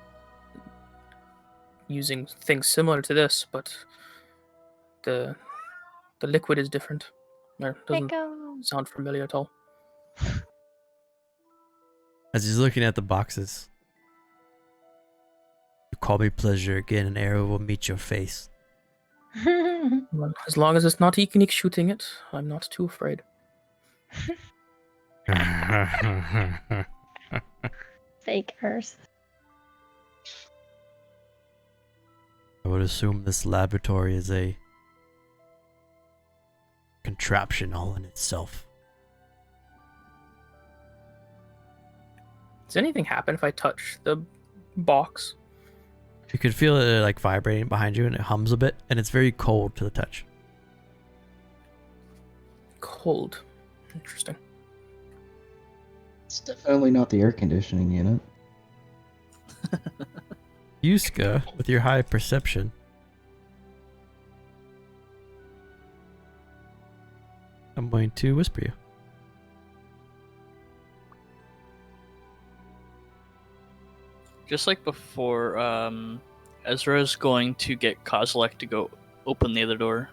using things similar to this, but the liquid is different. It doesn't Echo. sound familiar at all. As he's looking at the boxes, you call me pleasure again, an arrow will meet your face. Well, as long as it's not Iqiniq shooting it, I'm not too afraid. Fake Earth. I would assume this laboratory is a contraption all in itself. Does anything happen if I touch the box? You could feel it like vibrating behind you, and it hums a bit, and it's very cold to the touch. Cold. Interesting. It's definitely not the air conditioning unit. Yusca, with your high perception, I'm going to whisper you. Just like before, Ezra's going to get Kozilek to go open the other door.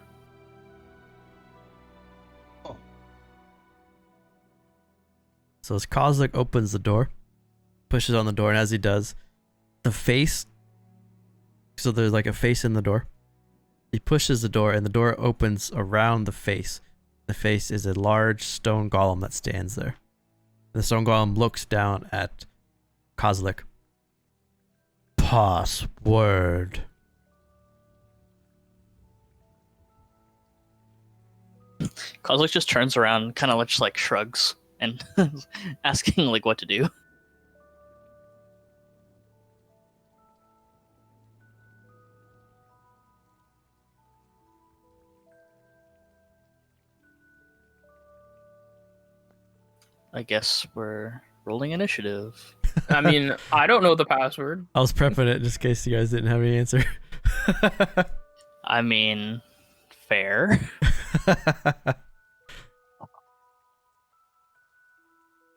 So as Kozilek opens the door, pushes on the door, and as he does, the face, so there's like a face in the door. He pushes the door, and the door opens around the face. The face is a large stone golem that stands there. The stone golem looks down at Kozilek. Password. Kozilek just turns around, kind of just like shrugs, and asking like what to do. I guess we're rolling initiative. I mean, I don't know the password. I was prepping it just in case you guys didn't have any answer. I mean, fair.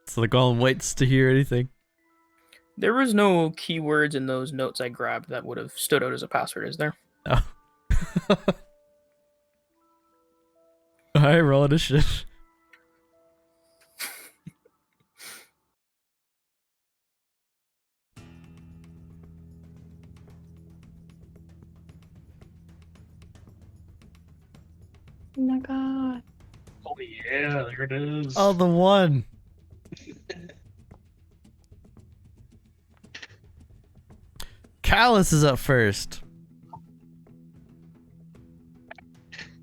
So the golem waits to hear anything. There was no keywords in those notes I grabbed that would have stood out as a password, is there? Oh. Alright, roll initiative. Oh my god. Oh yeah, there it is. Oh, the one. Callus is up first.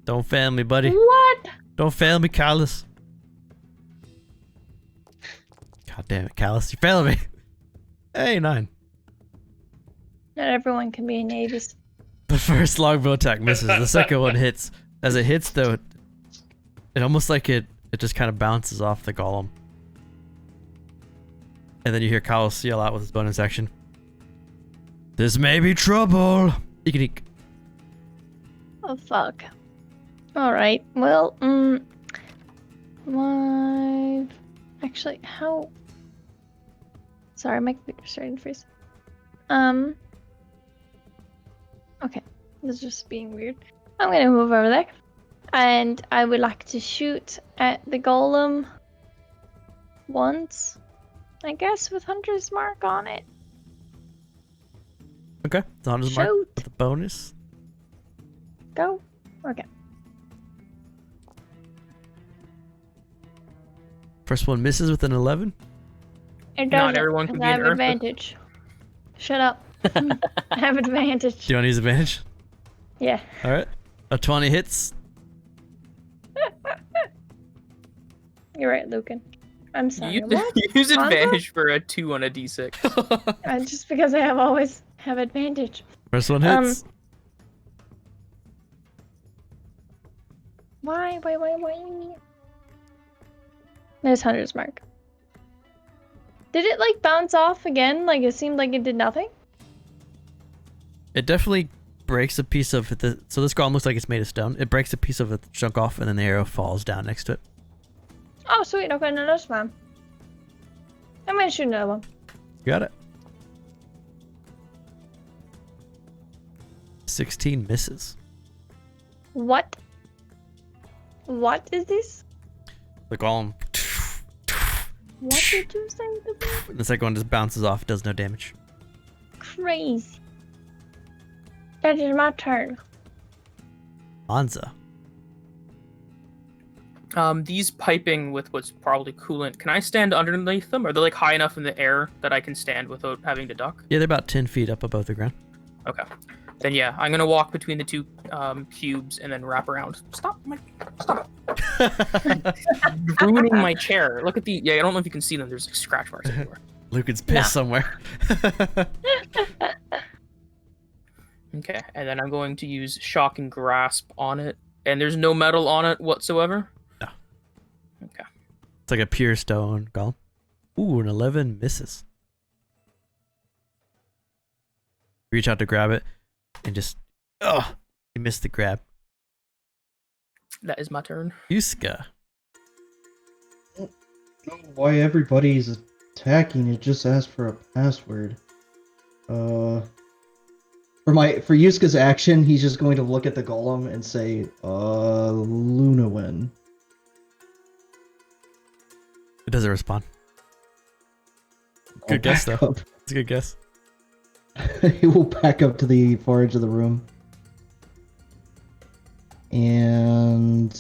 Don't fail me, buddy. What? Don't fail me, Callus. God damn it, Callus. You failing me. Hey, 9. Not everyone can be a Navis. The first longbow attack misses. The second one hits. As it hits, though, it almost like it just kind of bounces off the golem. And then you hear Callus yell out with his bonus action. This may be trouble. Iqiniq. Oh fuck. Alright, well, live. Actually, how? Sorry, my computer's starting to freeze. Okay, this is just being weird. I'm gonna move over there. And I would like to shoot at the golem once, I guess, with Hunter's Mark on it. Okay, it's on his mark Shoot. with the bonus. Go. Okay. First one misses with an 11. It Not doesn't, everyone can 'cause be I an have Earther. advantage. Shut up. I have advantage. Do you want to use advantage? Yeah. Alright. A 20 hits. You're right, Lucan. I'm sorry. Use, What? use Kwanzaa? advantage for a 2 on a d6. Just because I always have advantage. First one hits. Why? There's Hunter's Mark. Did it like bounce off again? Like it seemed like it did nothing? It definitely breaks a piece of the. So this golem looks like it's made of stone. It breaks a piece of the chunk off, and then the arrow falls down next to it. Oh, sweet. Okay, no, that's fine. I'm gonna shoot another one. You got it. 16 misses. What? What is this? The golem. What did you say? The second one just bounces off. It does no damage. Crazy. That is my turn. Anza. These piping with what's probably coolant, can I stand underneath them? Are they like high enough in the air that I can stand without having to duck? Yeah, they're about 10 feet up above the ground. Okay. Then yeah, I'm gonna walk between the two cubes and then wrap around. Stop! Ruining my chair. Look at the. Yeah, I don't know if you can see them. There's like scratch marks everywhere. Lucan's pissed somewhere. Okay, and then I'm going to use shock and grasp on it, and there's no metal on it whatsoever. No. Okay. It's like a pure stone golem. Ooh, an 11 misses. Reach out to grab it, and just you missed the grab. That is my turn. Yusca. I don't know why everybody's attacking. It just asked for a password. For Yusca's action, he's just going to look at the golem and say, Lunawin. It doesn't respond. I'll Good guess, back though. up. It's a good guess. He will back up to the far edge of the room. And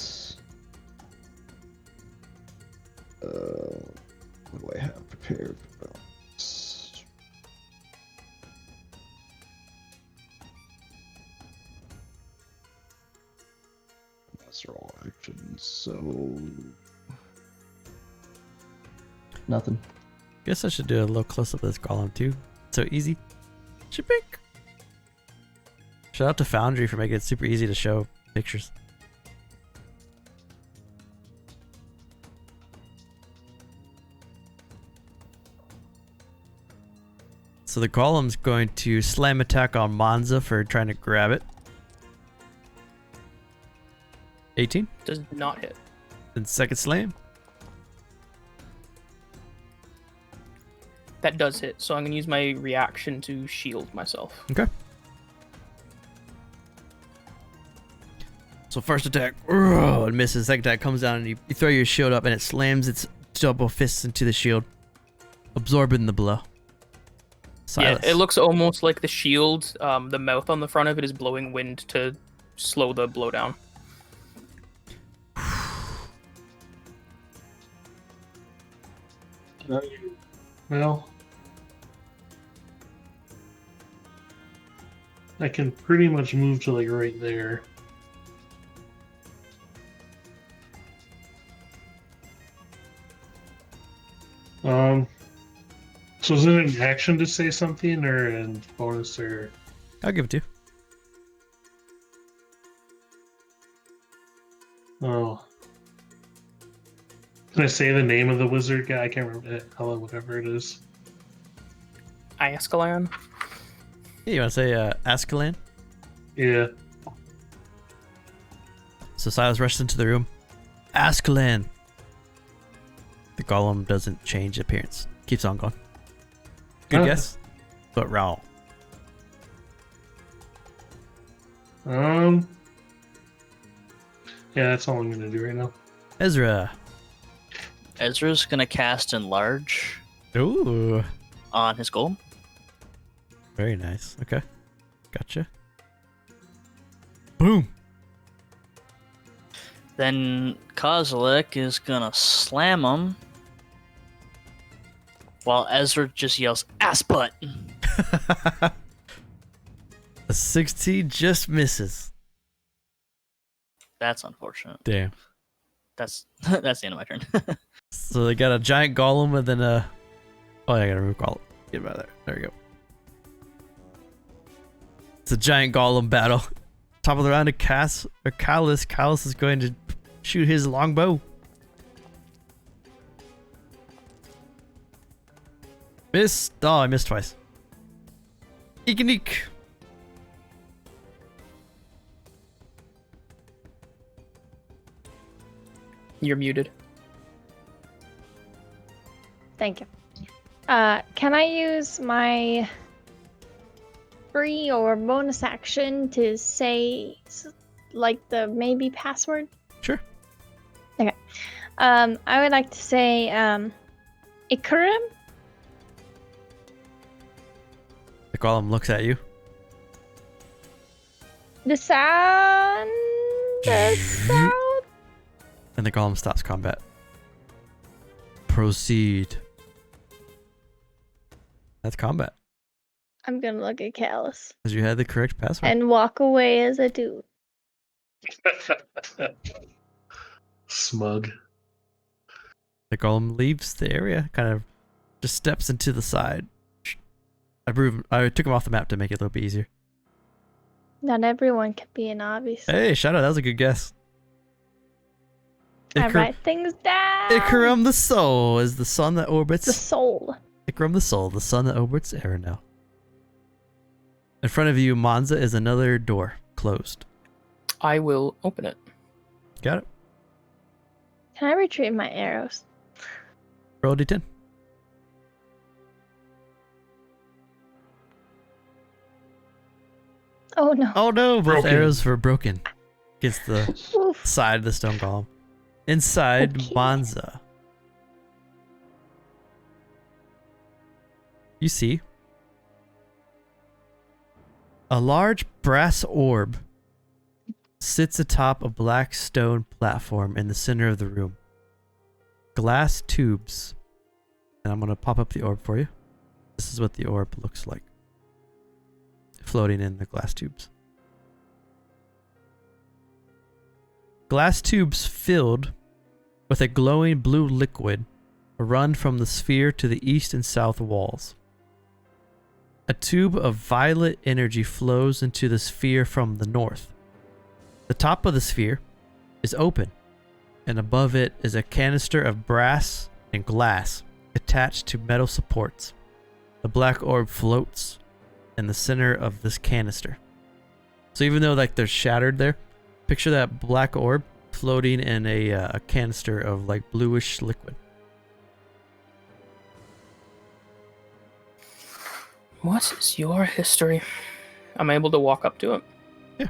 what do I have prepared for this? Those are all actions, so nothing. Guess I should do a little close up of this golem too. So easy. Chipink. Shout out to Foundry for making it super easy to show pictures. So the golem's going to slam attack on Monza for trying to grab it. 18. Does not hit. Then second slam. That does hit, so I'm gonna use my reaction to shield myself. Okay. So first attack, it misses. Second attack comes down and you throw your shield up and it slams its double fists into the shield, absorbing the blow. Silas. Yeah, it looks almost like the shield, the mouth on the front of it is blowing wind to slow the blow down. Well, I can pretty much move to like right there. So is it an action to say something or a bonus or? I'll give it to you. Oh. Can I say the name of the wizard guy? I can't remember it. Hello, whatever it is. Iascalan? Yeah, you want to say Ascalan? Yeah. So Silas rushes into the room. Ascalan! The golem doesn't change appearance. Keeps on going. Good Huh. guess, but wrong. Yeah, that's all I'm gonna do right now. Ezra. Ezra's gonna cast Enlarge Ooh. on his golem. Very nice. Okay. Gotcha. Boom. Then Kozilek is gonna slam him while Ezra just yells, "Ass butt!" A 16 just misses. That's unfortunate. Damn. That's that's the end of my turn. So they got a giant golem and then a... Oh, yeah, I gotta remove golem. Get him out of there. There we go. It's a giant golem battle. Top of the round to Callus. Callus is going to shoot his longbow. Missed. Oh, I missed twice. Iqiniq. You're muted. Thank you. Can I use my free or bonus action to say, like, the maybe password? Sure. Okay. I would like to say, Ikarim? The golem looks at you. The sound. And the golem stops combat. Proceed. That's combat. I'm gonna look at Callus Because you had the correct password. and walk away as I do. Smug. The golem leaves the area, kind of just steps into the side. I took him off the map to make it a little bit easier. Not everyone can be an obvious. Hey, shout out. That was a good guess. I write things down. Ikarim the Soul is the sun that orbits. The soul. Ikarim the Soul, the sun that orbits Erenel. In front of you, Monza, is another door, closed. I will open it. Got it. Can I retrieve my arrows? Roll a d10. Oh no. Oh no, both Broken. arrows were broken against the Oof. side of the stone golem. Inside, Okay. Monza. You see a large brass orb sits atop a black stone platform in the center of the room. Glass tubes. And I'm going to pop up the orb for you. This is what the orb looks like. Floating in the glass tubes. Glass tubes filled with a glowing blue liquid run from the sphere to the east and south walls. A tube of violet energy flows into the sphere from the north. The top of the sphere is open, and above it is a canister of brass and glass attached to metal supports. The black orb floats in the center of this canister. So even though like they're shattered there, picture that black orb floating in a canister of like bluish liquid. What is your history? I'm able to walk up to it. Yeah.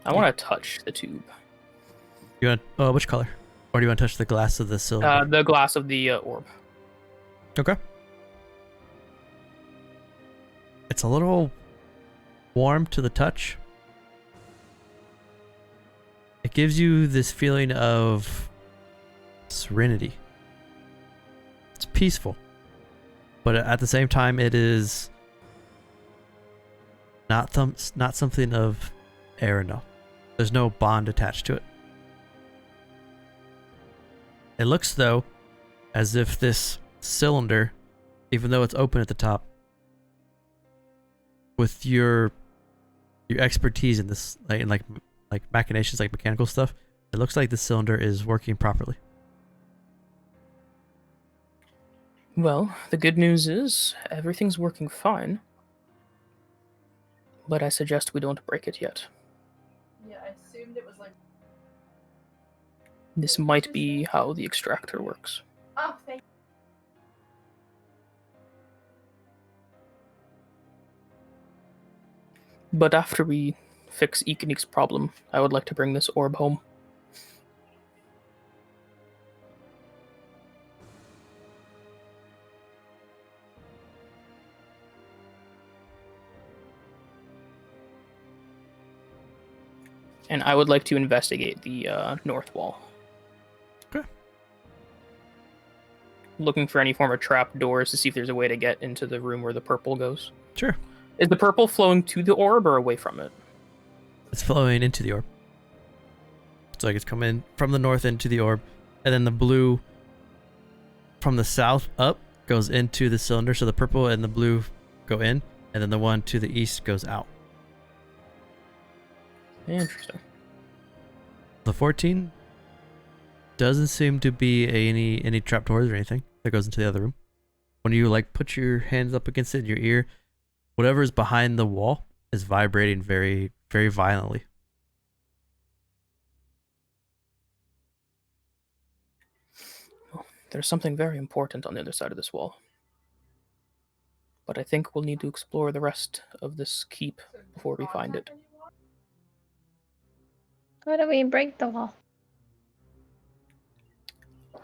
I want to touch the tube. You want which color? Or do you want to touch the glass of the cylinder? The glass of the orb. Okay. It's a little warm to the touch. It gives you this feeling of serenity. It's peaceful. But at the same time, it is not something of Erenel. There's no bond attached to it. It looks, though, as if this cylinder, even though it's open at the top, with your expertise in this, like machinations, like mechanical stuff, it looks like the cylinder is working properly. Well, the good news is everything's working fine. But I suggest we don't break it yet. Yeah, I assumed it was like. This might be how the extractor works. Oh, thank But after we fix Iqiniq's problem, I would like to bring this orb home. And I would like to investigate the north wall. Okay. Looking for any form of trap doors to see if there's a way to get into the room where the purple goes. Sure. Is the purple flowing to the orb or away from it? It's flowing into the orb. It's like it's coming from the north into the orb, and then the blue from the south up goes into the cylinder, so the purple and the blue go in, and then the one to the east goes out. Interesting. The 14 doesn't seem to be any trapdoors or anything that goes into the other room. When you like put your hands up against it in your ear, whatever is behind the wall is vibrating very, very violently. There's something very important on the other side of this wall. But I think we'll need to explore the rest of this keep before we find it. Why don't we break the wall?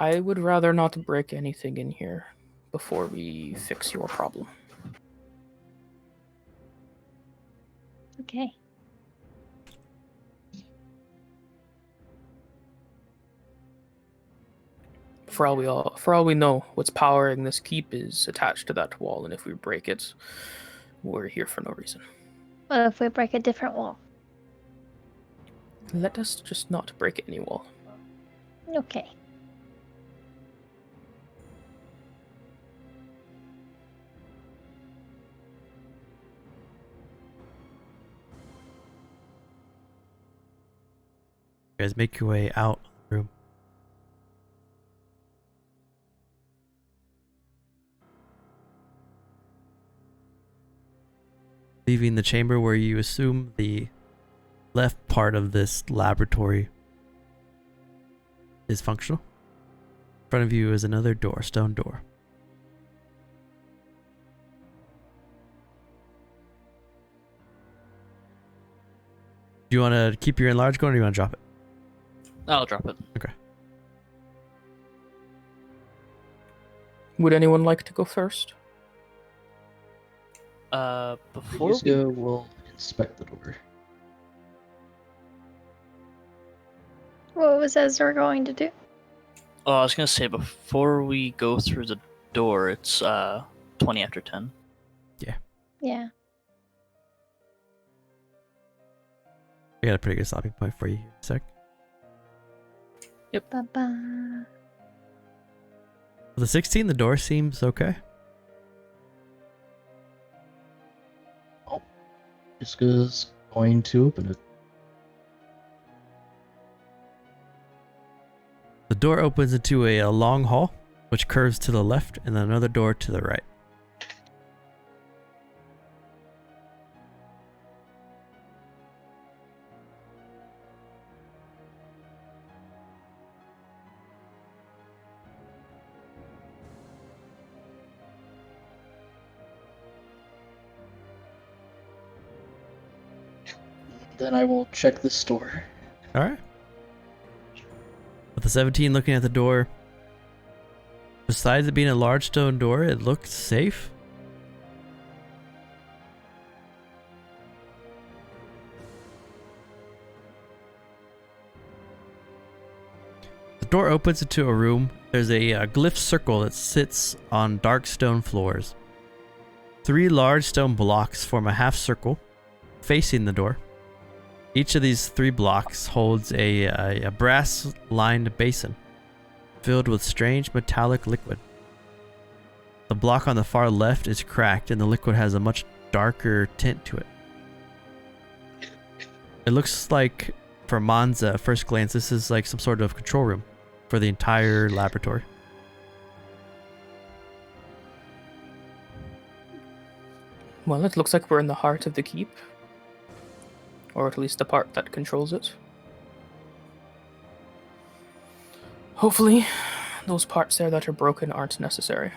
I would rather not break anything in here before we fix your problem. Okay. For all we know, what's powering this keep is attached to that wall, and if we break it, we're here for no reason. What if we break a different wall? Let us just not break any wall. Okay. You guys make your way out of the room. Leaving the chamber where you assume the left part of this laboratory is functional. In front of you is another door, stone door. Do you want to keep your enlarge going or do you want to drop it? I'll drop it. Would anyone like to go first? Before Yusca will inspect the door. What was Ezra going to do? Oh, I was gonna say before we go through the door, it's 20 after 10. Yeah. I got a pretty good stopping point for you in a sec. Ba-ba. For the 16, the door seems okay. Yusca's going to open it. The door opens into a long hall, which curves to the left, and then another door to the right. Then I will check the store. Alright. With the 17 looking at the door, besides it being a large stone door, it looks safe. The door opens into a room. There's a glyph circle that sits on dark stone floors. 3 large stone blocks form a half circle facing the door. Each of these 3 blocks holds a brass-lined basin filled with strange metallic liquid. The block on the far left is cracked and the liquid has a much darker tint to it. It looks like, for Monza, at first glance, this is like some sort of control room for the entire laboratory. Well, it looks like we're in the heart of the keep. Or at least the part that controls it. Hopefully, those parts there that are broken aren't necessary.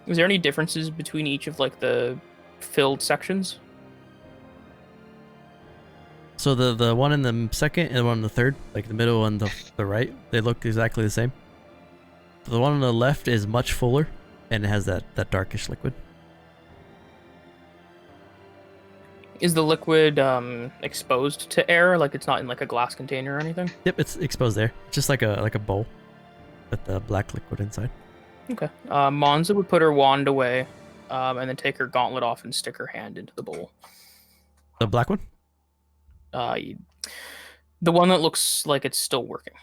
Is there any differences between each of like the filled sections? So the one in the second and the one in the third, like the middle and the right, they look exactly the same. The one on the left is much fuller and it has that darkish liquid. Is the liquid exposed to air? Like it's not in like a glass container or anything? Yep, it's exposed there. Just like a bowl with the black liquid inside. Okay. Monza would put her wand away, and then take her gauntlet off and stick her hand into the bowl. The black one? The one that looks like it's still working.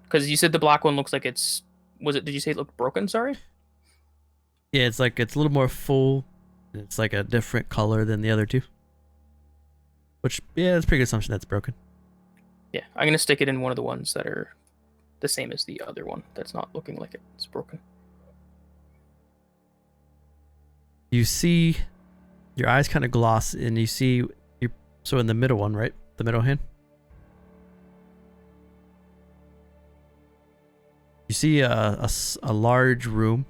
Because you said the black one looks like it's... Did you say it looked broken? Sorry? Yeah, it's a little more full. It's like a different color than the other 2. Which, yeah, it's a pretty good assumption that's broken. Yeah, I'm going to stick it in one of the ones that are the same as the other one. That's not looking like it's broken. You see, your eyes kind of gloss and you see, so in the middle one, right? The middle hand? You see a large room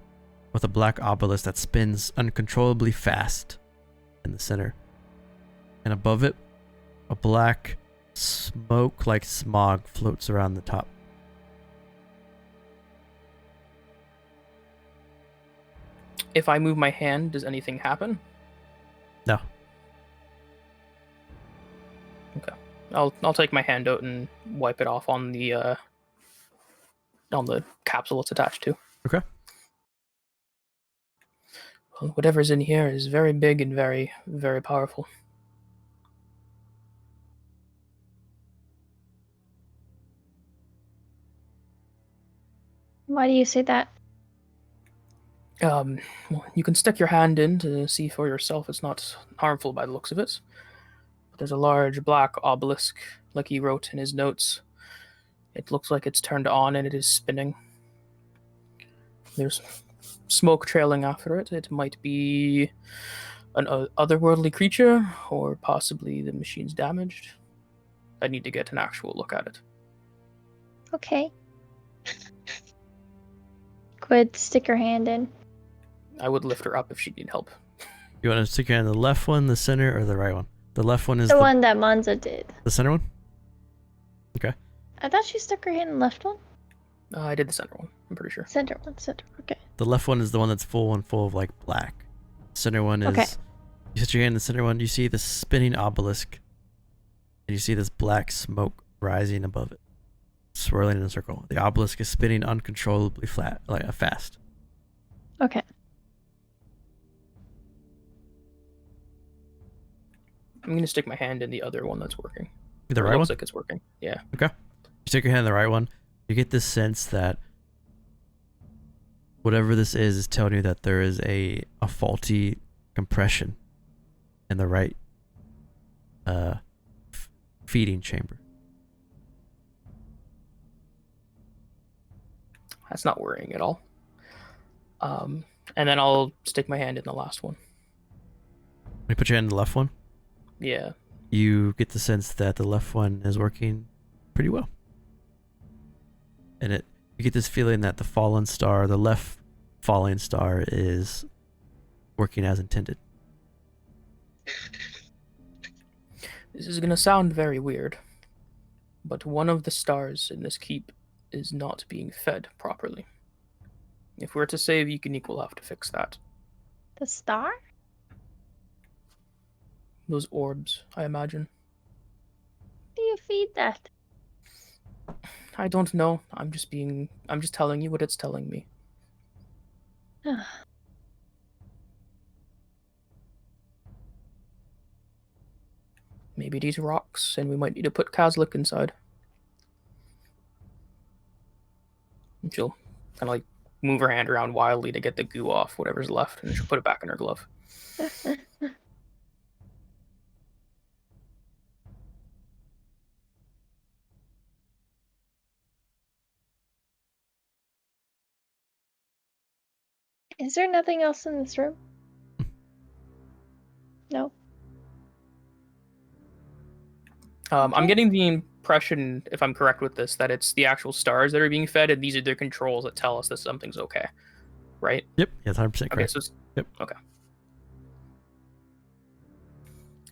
with a black obelisk that spins uncontrollably fast in the center. And above it, a black smoke like smog floats around the top. If I move my hand, does anything happen? No. Okay. I'll take my hand out and wipe it off on the capsule it's attached to. Okay. Well, whatever's in here is very big and very, very powerful. Why do you say that? Well, you can stick your hand in to see for yourself. It's not harmful by the looks of it. But there's a large black obelisk, like he wrote in his notes. It looks like it's turned on and it is spinning. There's smoke trailing after it. It might be an otherworldly creature, or possibly the machine's damaged. I need to get an actual look at it. Okay. Go ahead, stick your hand in. I would lift her up if she needed help. You want to stick your hand in the left one, the center, or the right one? The left one is The one that Monza did. the center one? Okay. I thought she stuck her hand in the left one. I did the center one, I'm pretty sure. Center one, center. Okay. The left one is the one that's full of like black. Center one is... Okay. You set your hand in the center one, you see the spinning obelisk. And you see this black smoke rising above it, swirling in a circle. The obelisk is spinning uncontrollably fast. Okay. I'm going to stick my hand in the other one that's working. The Or right one? looks like it's working. Yeah. Okay. You stick your hand in the right one. You get this sense that whatever this is telling you that there is a faulty compression in the right feeding chamber. That's not worrying at all. And then I'll stick my hand in the last one. When you put your hand in the left one, Yeah. you get the sense that the left one is working pretty well. And you get this feeling that the left falling star is working as intended. This is going to sound very weird, but one of the stars in this keep is not being fed properly. If we're to save Iqiniq, we'll have to fix that. The star? Those orbs, I imagine. How do you feed that? I don't know. I'm just telling you what it's telling me. Maybe these rocks, and we might need to put Kazlik inside. And she'll kind of like move her hand around wildly to get the goo off whatever's left, and she'll put it back in her glove. Is there nothing else in this room? No. I'm getting the impression, if I'm correct with this, that it's the actual stars that are being fed, and these are the controls that tell us that something's okay, right? Yep, yeah, 100% correct. Okay, so Yep. Okay.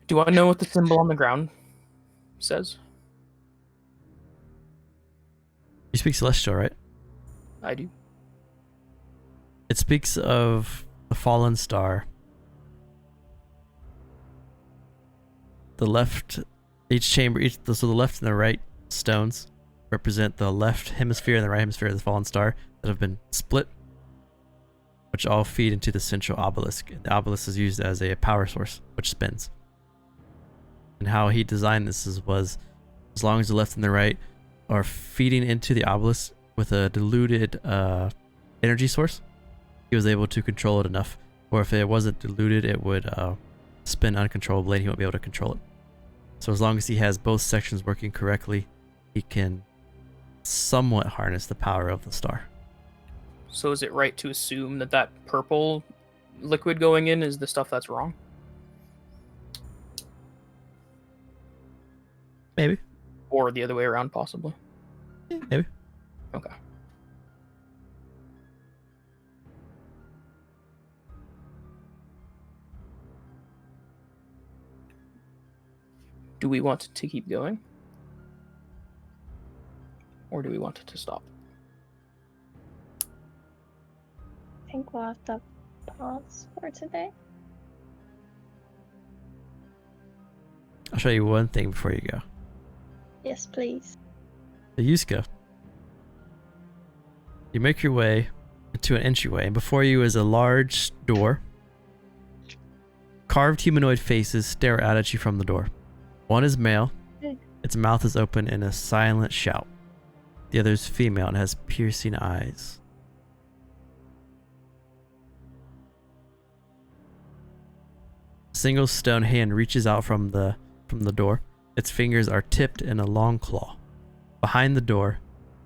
Do I know what the symbol on the ground says? You speak Celestial, right? I do. It speaks of the fallen star. The left, each chamber, so the left and the right stones represent the left hemisphere and the right hemisphere of the fallen star that have been split, which all feed into the central obelisk. The obelisk is used as a power source, which spins. And how he designed this was, as long as the left and the right are feeding into the obelisk with a diluted energy source, he was able to control it enough. Or if it wasn't diluted, it would spin uncontrollably and he won't be able to control it. So as long as he has both sections working correctly, he can somewhat harness the power of the star. So is it right to assume that that purple liquid going in is the stuff that's wrong? Maybe. Or the other way around, possibly? Yeah, maybe. Okay. Do we want to keep going? Or do we want to stop? I think we'll have to pause for today. I'll show you one thing before you go. Yes, please. The Yusca. You make your way into an entryway, and before you is a large door. Carved humanoid faces stare out at you from the door. One is male. Its mouth is open in a silent shout. The other is female and has piercing eyes. A single stone hand reaches out from the door. Its fingers are tipped in a long claw. Behind the door,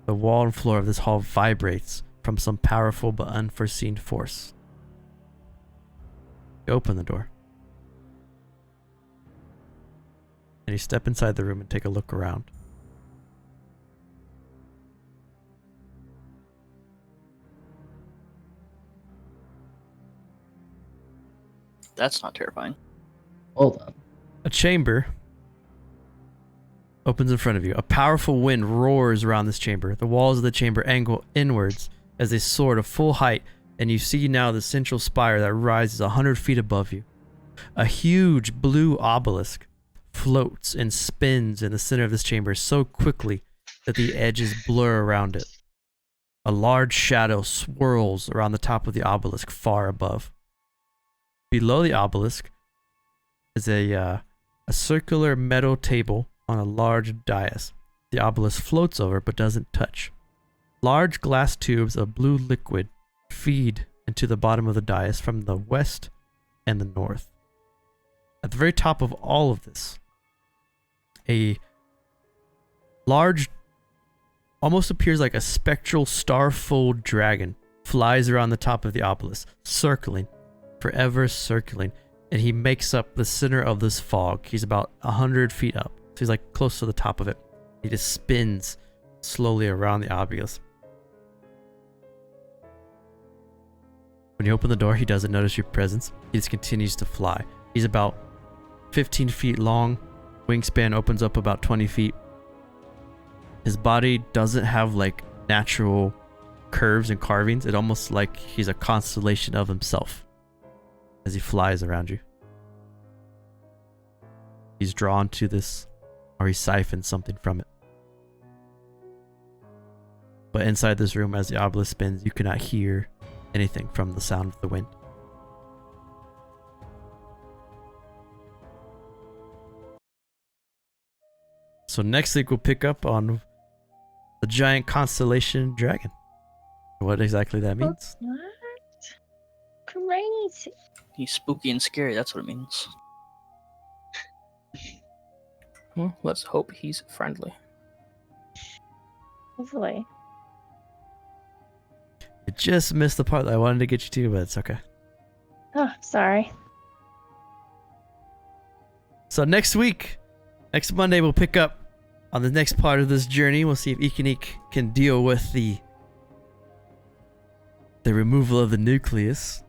the wall and floor of this hall vibrates from some powerful but unforeseen force. You open the door. And you step inside the room and take a look around. That's not terrifying. Hold on. A chamber opens in front of you. A powerful wind roars around this chamber. The walls of the chamber angle inwards as they soar to full height, and you see now the central spire that rises 100 feet above you. A huge blue obelisk floats and spins in the center of this chamber so quickly that the edges blur around it. A large shadow swirls around the top of the obelisk far above. Below the obelisk is a circular metal table on a large dais. The obelisk floats over but doesn't touch. Large glass tubes of blue liquid feed into the bottom of the dais from the west and the north. At the very top of all of this, a large, almost appears like a spectral starfold dragon flies around the top of the obelisk, circling, forever circling, and he makes up the center of this fog. He's about 100 feet up, so he's like close to the top of it. He just spins slowly around the obelisk. When you open the door, he doesn't notice your presence. He just continues to fly. He's about 15 feet long. Wingspan opens up about 20 feet. His body doesn't have like natural curves and carvings. It's almost like he's a constellation of himself as he flies around you. He's drawn to this, or he siphons something from it. But inside this room, as the obelisk spins, you cannot hear anything from the sound of the wind. So next week we'll pick up on the giant constellation dragon. What exactly that means. What? Crazy. He's spooky and scary, that's what it means. Well, let's hope he's friendly. Hopefully. You just missed the part that I wanted to get you to, but it's okay. Oh, sorry. So next week, next Monday, we'll pick up on the next part of this journey. We'll see if Iqiniq can deal with the removal of the nucleus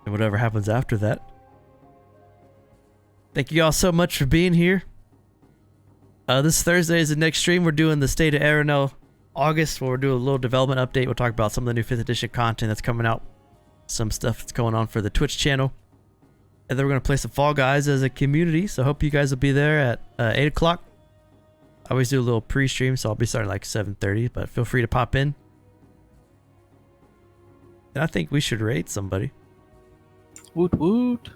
and whatever happens after that. Thank you all so much for being here. This Thursday is the next stream. We're doing the State of Erenel August, where we'll do a little development update. We'll talk about some of the new 5th edition content that's coming out, some stuff that's going on for the Twitch channel, and then we're going to play some Fall Guys as a community. So I hope you guys will be there at 8 o'clock. I always do a little pre-stream, so I'll be starting like 7:30, but feel free to pop in. And I think we should raid somebody. Woot woot.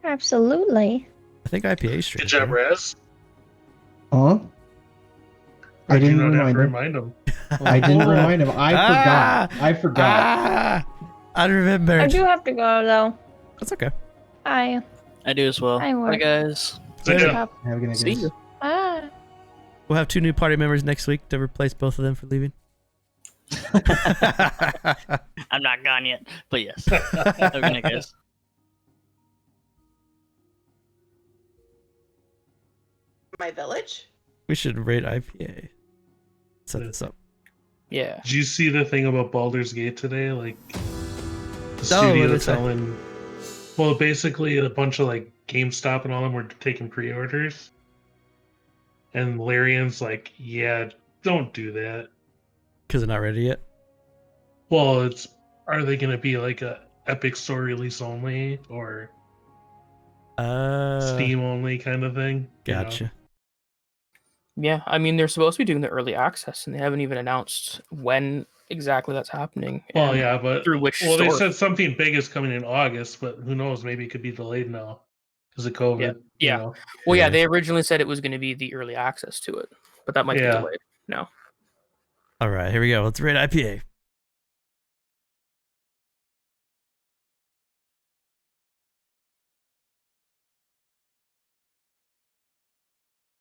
Absolutely. I think IPA stream. Good job, Raz. Huh? I didn't not have to remind remind him. him. I didn't remind him. I forgot. I remember. I do have to go though. That's okay. I do as well. I Bye, work. guys. Good job. up. Have a good night, See guys. you. Ah. We'll have 2 new party members next week to replace both of them for leaving. I'm not gone yet, but yes. Have a good night, guys. My village? We should raid IPA. Set this up. Yeah. Did you see the thing about Baldur's Gate today? Like, the No, what studio did it say? telling. Well, basically, a bunch of like GameStop and all them were taking pre-orders. And Larian's like, yeah, don't do that. Because they're not ready yet. Well, are they going to be like a Epic Store release only or Steam only kind of thing? Gotcha. Yeah, I mean, they're supposed to be doing the early access, and they haven't even announced when exactly that's happening. Well, and yeah, but through which they store. said something big is coming in August, but who knows? Maybe it could be delayed now because of COVID. Yeah. You know? Well, yeah, Yeah. they originally said it was going to be the early access to it, but that might be Yeah. delayed now. All right, here we go. Let's rate IPA.